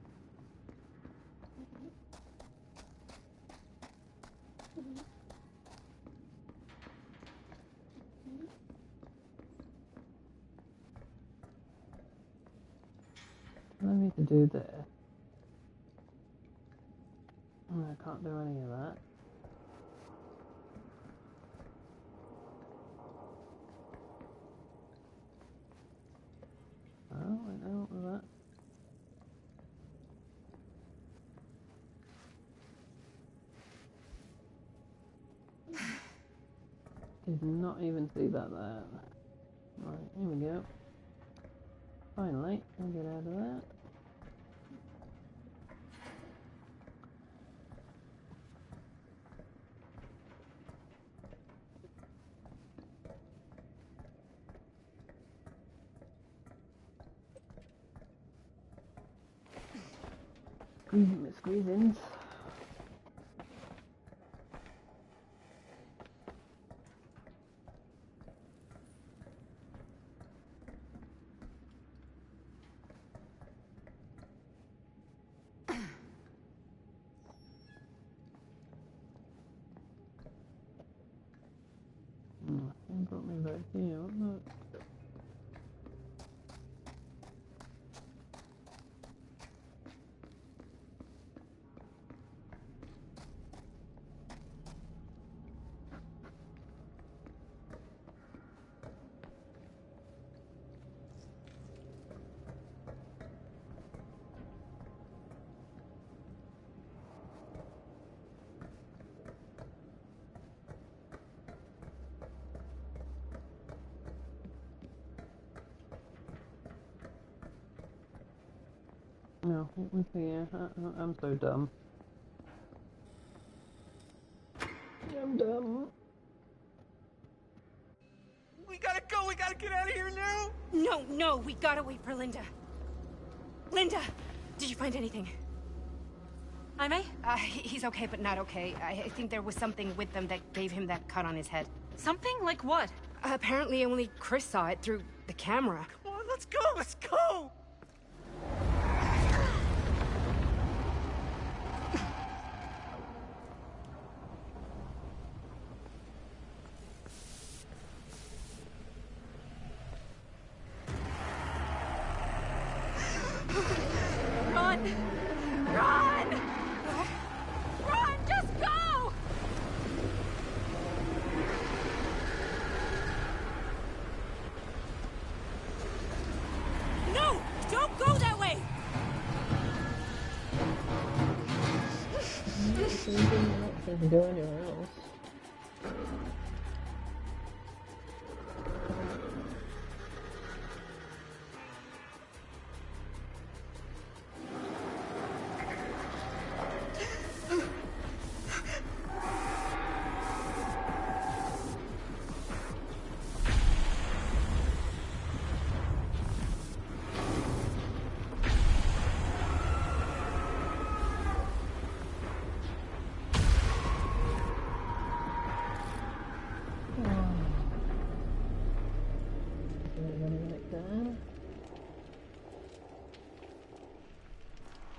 What do I need to do there? Oh, I can't do any of that. Oh, I know what was that. Did not even see that there. Right, here we go. Finally, I'll get out of that. Squeeze-ins. They brought me back here, look. No, it was here. I'm so dumb. I'm dumb. We gotta go, we gotta get out of here now! No, we gotta wait for Linda. Linda, did you find anything? Jaime? He's okay, but not okay. I think there was something with them that gave him that cut on his head. Something? Like what? Apparently only Chris saw it through the camera. Come on, let's go, let's go! Run! Run! Run! Just go! No! Don't go that way! Go anywhere else.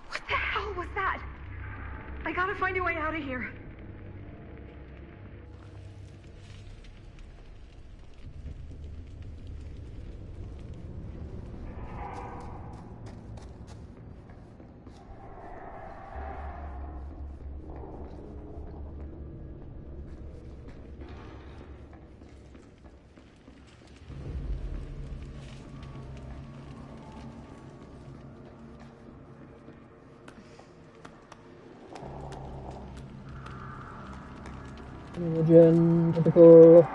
What the hell was that? I gotta find a way out of here. Religion, typical.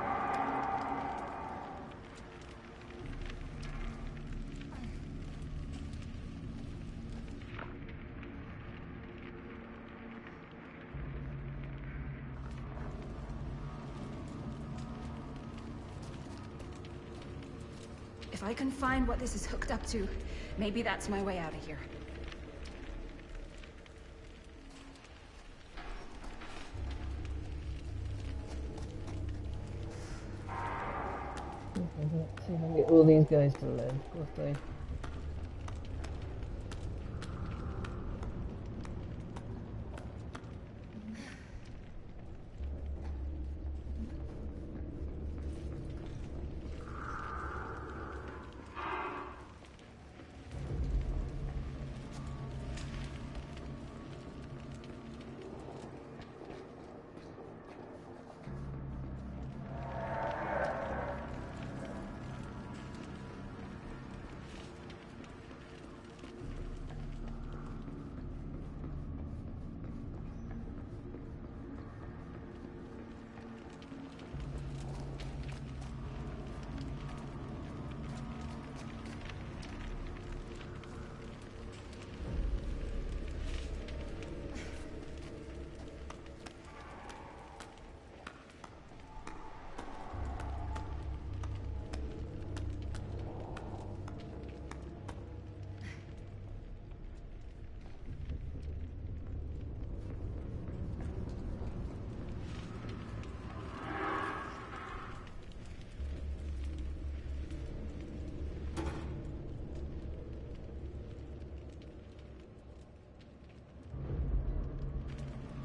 If I can find what this is hooked up to, maybe that's my way out of here. Let's see if I can get all these guys to live. Of course they.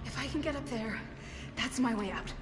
If I can get up there, that's my way out.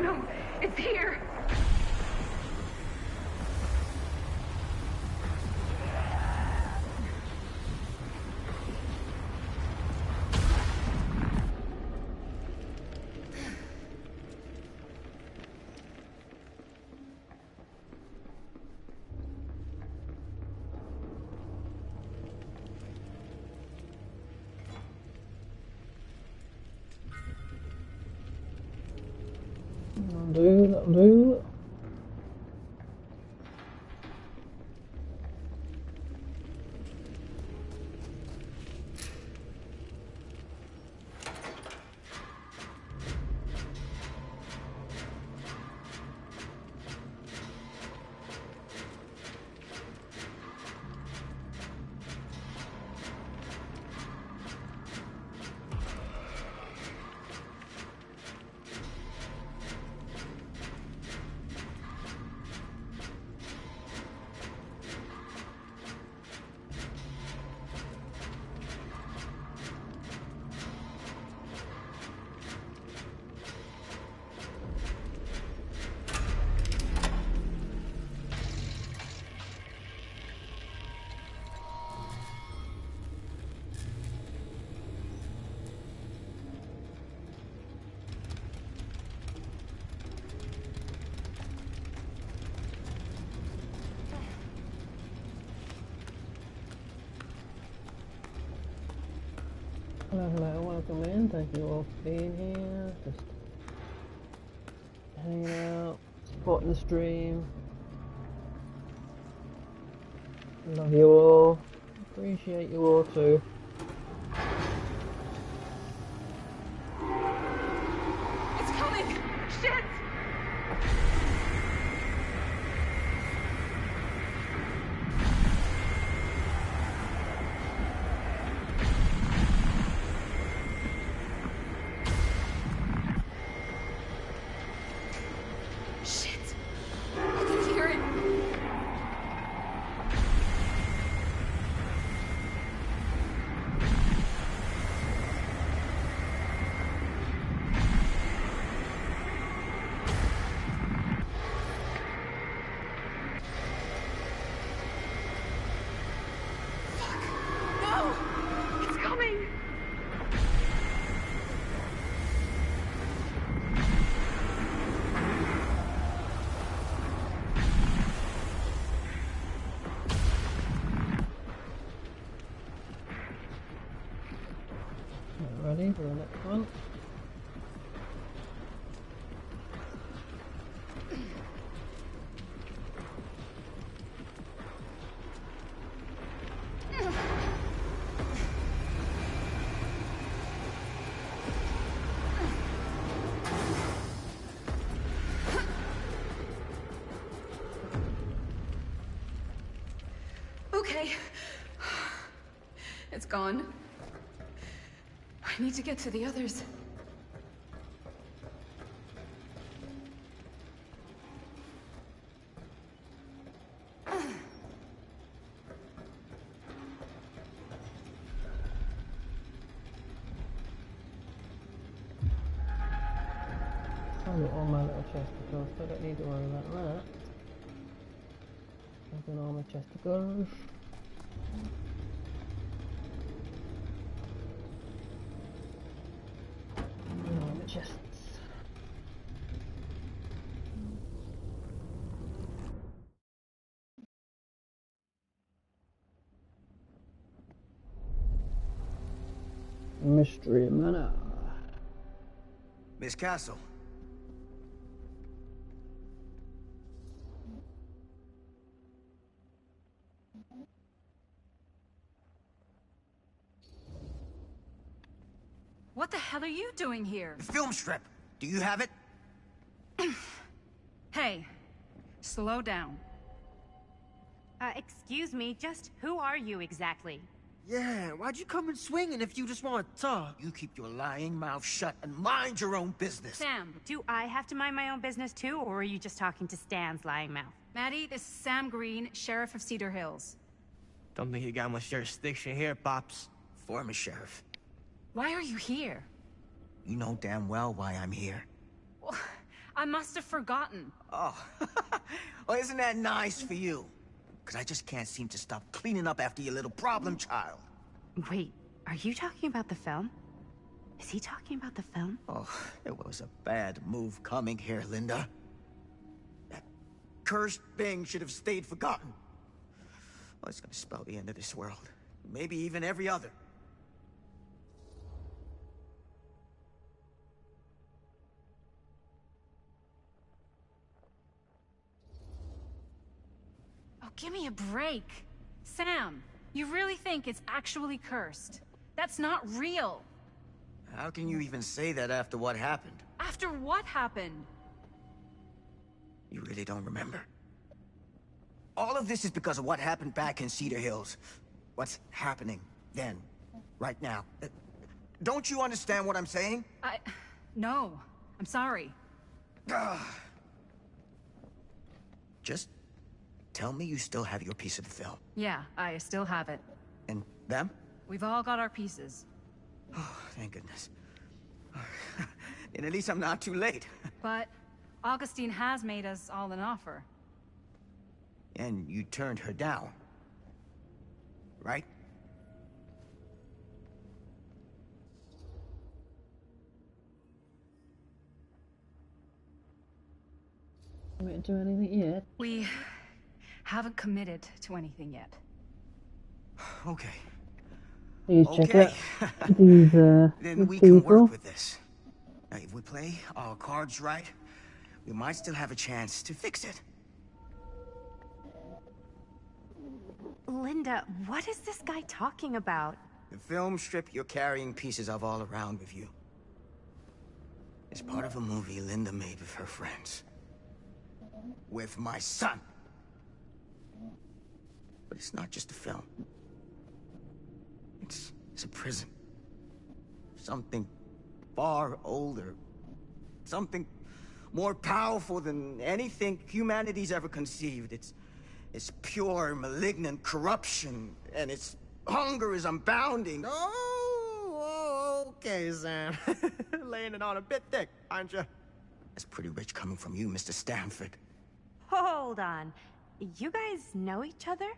No, it's here. That'll do. Hello, welcome in. Thank you all for being here. Just hanging out, supporting the stream. Love you all. Appreciate you all too. It's coming! Shit! for the next one. Okay. It's gone. I need to get to the others. I've got all my little chest of guns, so I don't need to worry about that. I've got all my chest of guns. And all my chests. Mystery Manor. Miss Castle. What the hell are you doing here? The film strip. Do you have it? Hey, slow down. Excuse me, just who are you exactly? Yeah, why'd you come in swinging if you just want to talk? You keep your lying mouth shut and mind your own business. Sam, do I have to mind my own business too, or are you just talking to Stan's lying mouth? Maddie, this is Sam Green, Sheriff of Cedar Hills. Don't think you got much jurisdiction here, Pops. Former sheriff. Why are you here? You know damn well why I'm here. Well, I must have forgotten. Oh, well, isn't that nice for you? Because I just can't seem to stop cleaning up after your little problem child. Wait, are you talking about the film? Is he talking about the film? Oh, it was a bad move coming here, Linda. That cursed thing should have stayed forgotten. Well, it's gonna spell the end of this world. Maybe even every other. Oh, give me a break. Sam, you really think it's actually cursed? That's not real. How can you even say that after what happened? After what happened? You really don't remember? All of this is because of what happened back in Cedar Hills. What's happening then, right now. Don't you understand what I'm saying? No. I'm sorry. Just tell me you still have your piece of the film. Yeah, I still have it. And them? We've all got our pieces. Oh, thank goodness. And at least I'm not too late. But Augustine has made us all an offer. And you turned her down. Right? We didn't do anything yet. We haven't committed to anything yet. Okay. Please check Okay. out these Then we can work with this. Now, if we play our cards right, we might still have a chance to fix it. Linda, what is this guy talking about? The film strip you're carrying pieces of all around with you. It's part of a movie Linda made with her friends. With my son. But it's not just a film. It's a prison. Something far older. Something more powerful than anything humanity's ever conceived. It's pure, malignant corruption, and its hunger is unbounding. Oh, okay, Sam. Laying it on a bit thick, aren't you? That's pretty rich coming from you, Mr. Stanford. Hold on. You guys know each other?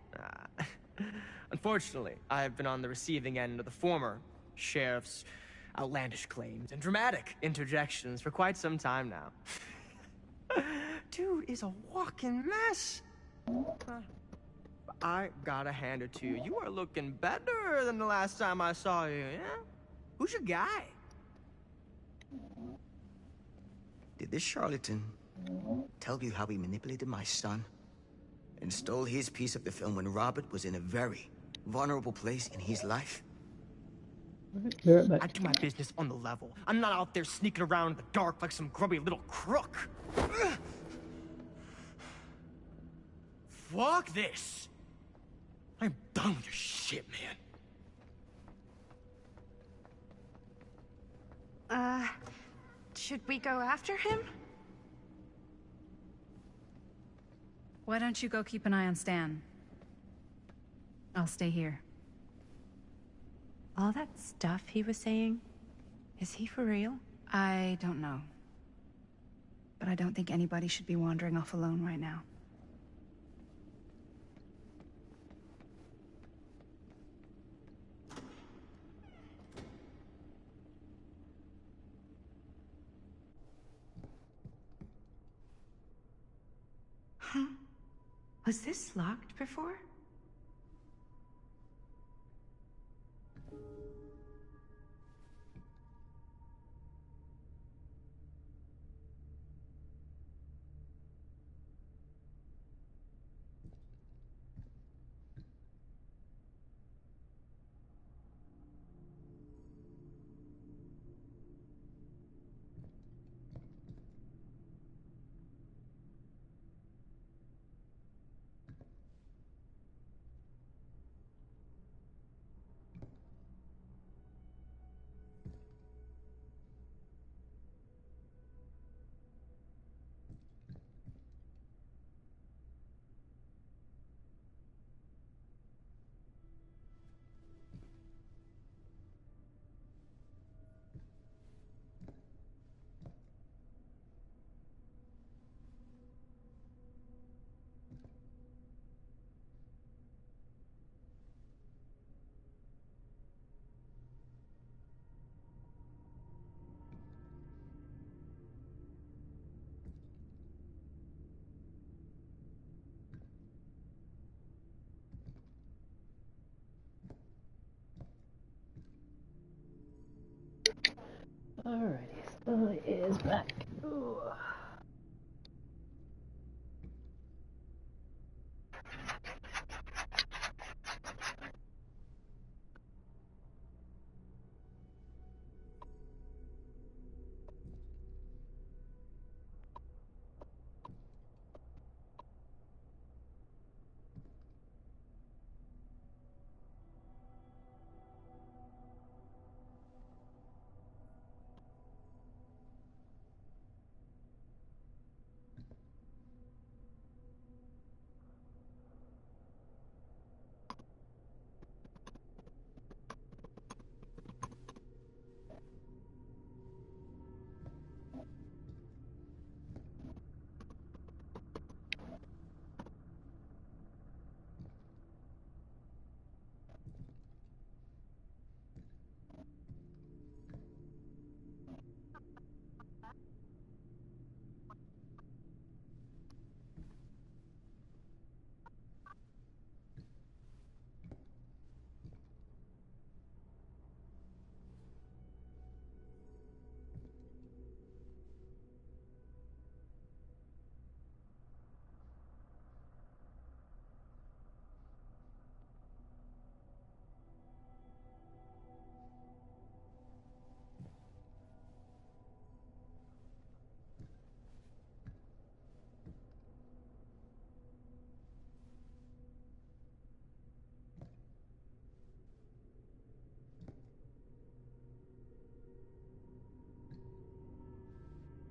Unfortunately, I've been on the receiving end of the former sheriff's outlandish claims and dramatic interjections for quite some time now. Dude is a walking mess. I gotta hand it to you. You are looking better than the last time I saw you, yeah? Who's your guy? Did this charlatan tell you how he manipulated my son and stole his piece of the film when Robert was in a very vulnerable place in his life? I do my business on the level. I'm not out there sneaking around in the dark like some grubby little crook. Fuck this. I'm done with your shit, man. Should we go after him? Why don't you go keep an eye on Stan? I'll stay here. All that stuff he was saying, is he for real? I don't know. But I don't think anybody should be wandering off alone right now. Huh? Was this locked before? Alrighty, so it is back. Ooh.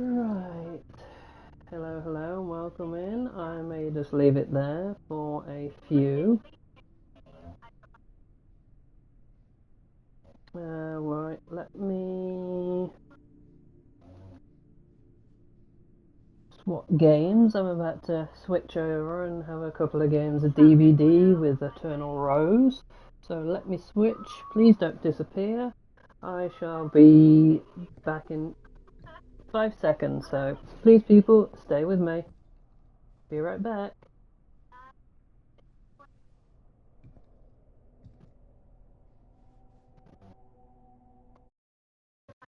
Right. Hello, hello, welcome in. I may just leave it there for a few. Right, let me... What games? I'm about to switch over and have a couple of games of DVD with Eternal Rose. So let me switch. Please don't disappear. I shall be back in 5 seconds, so please people, stay with me. Be right back.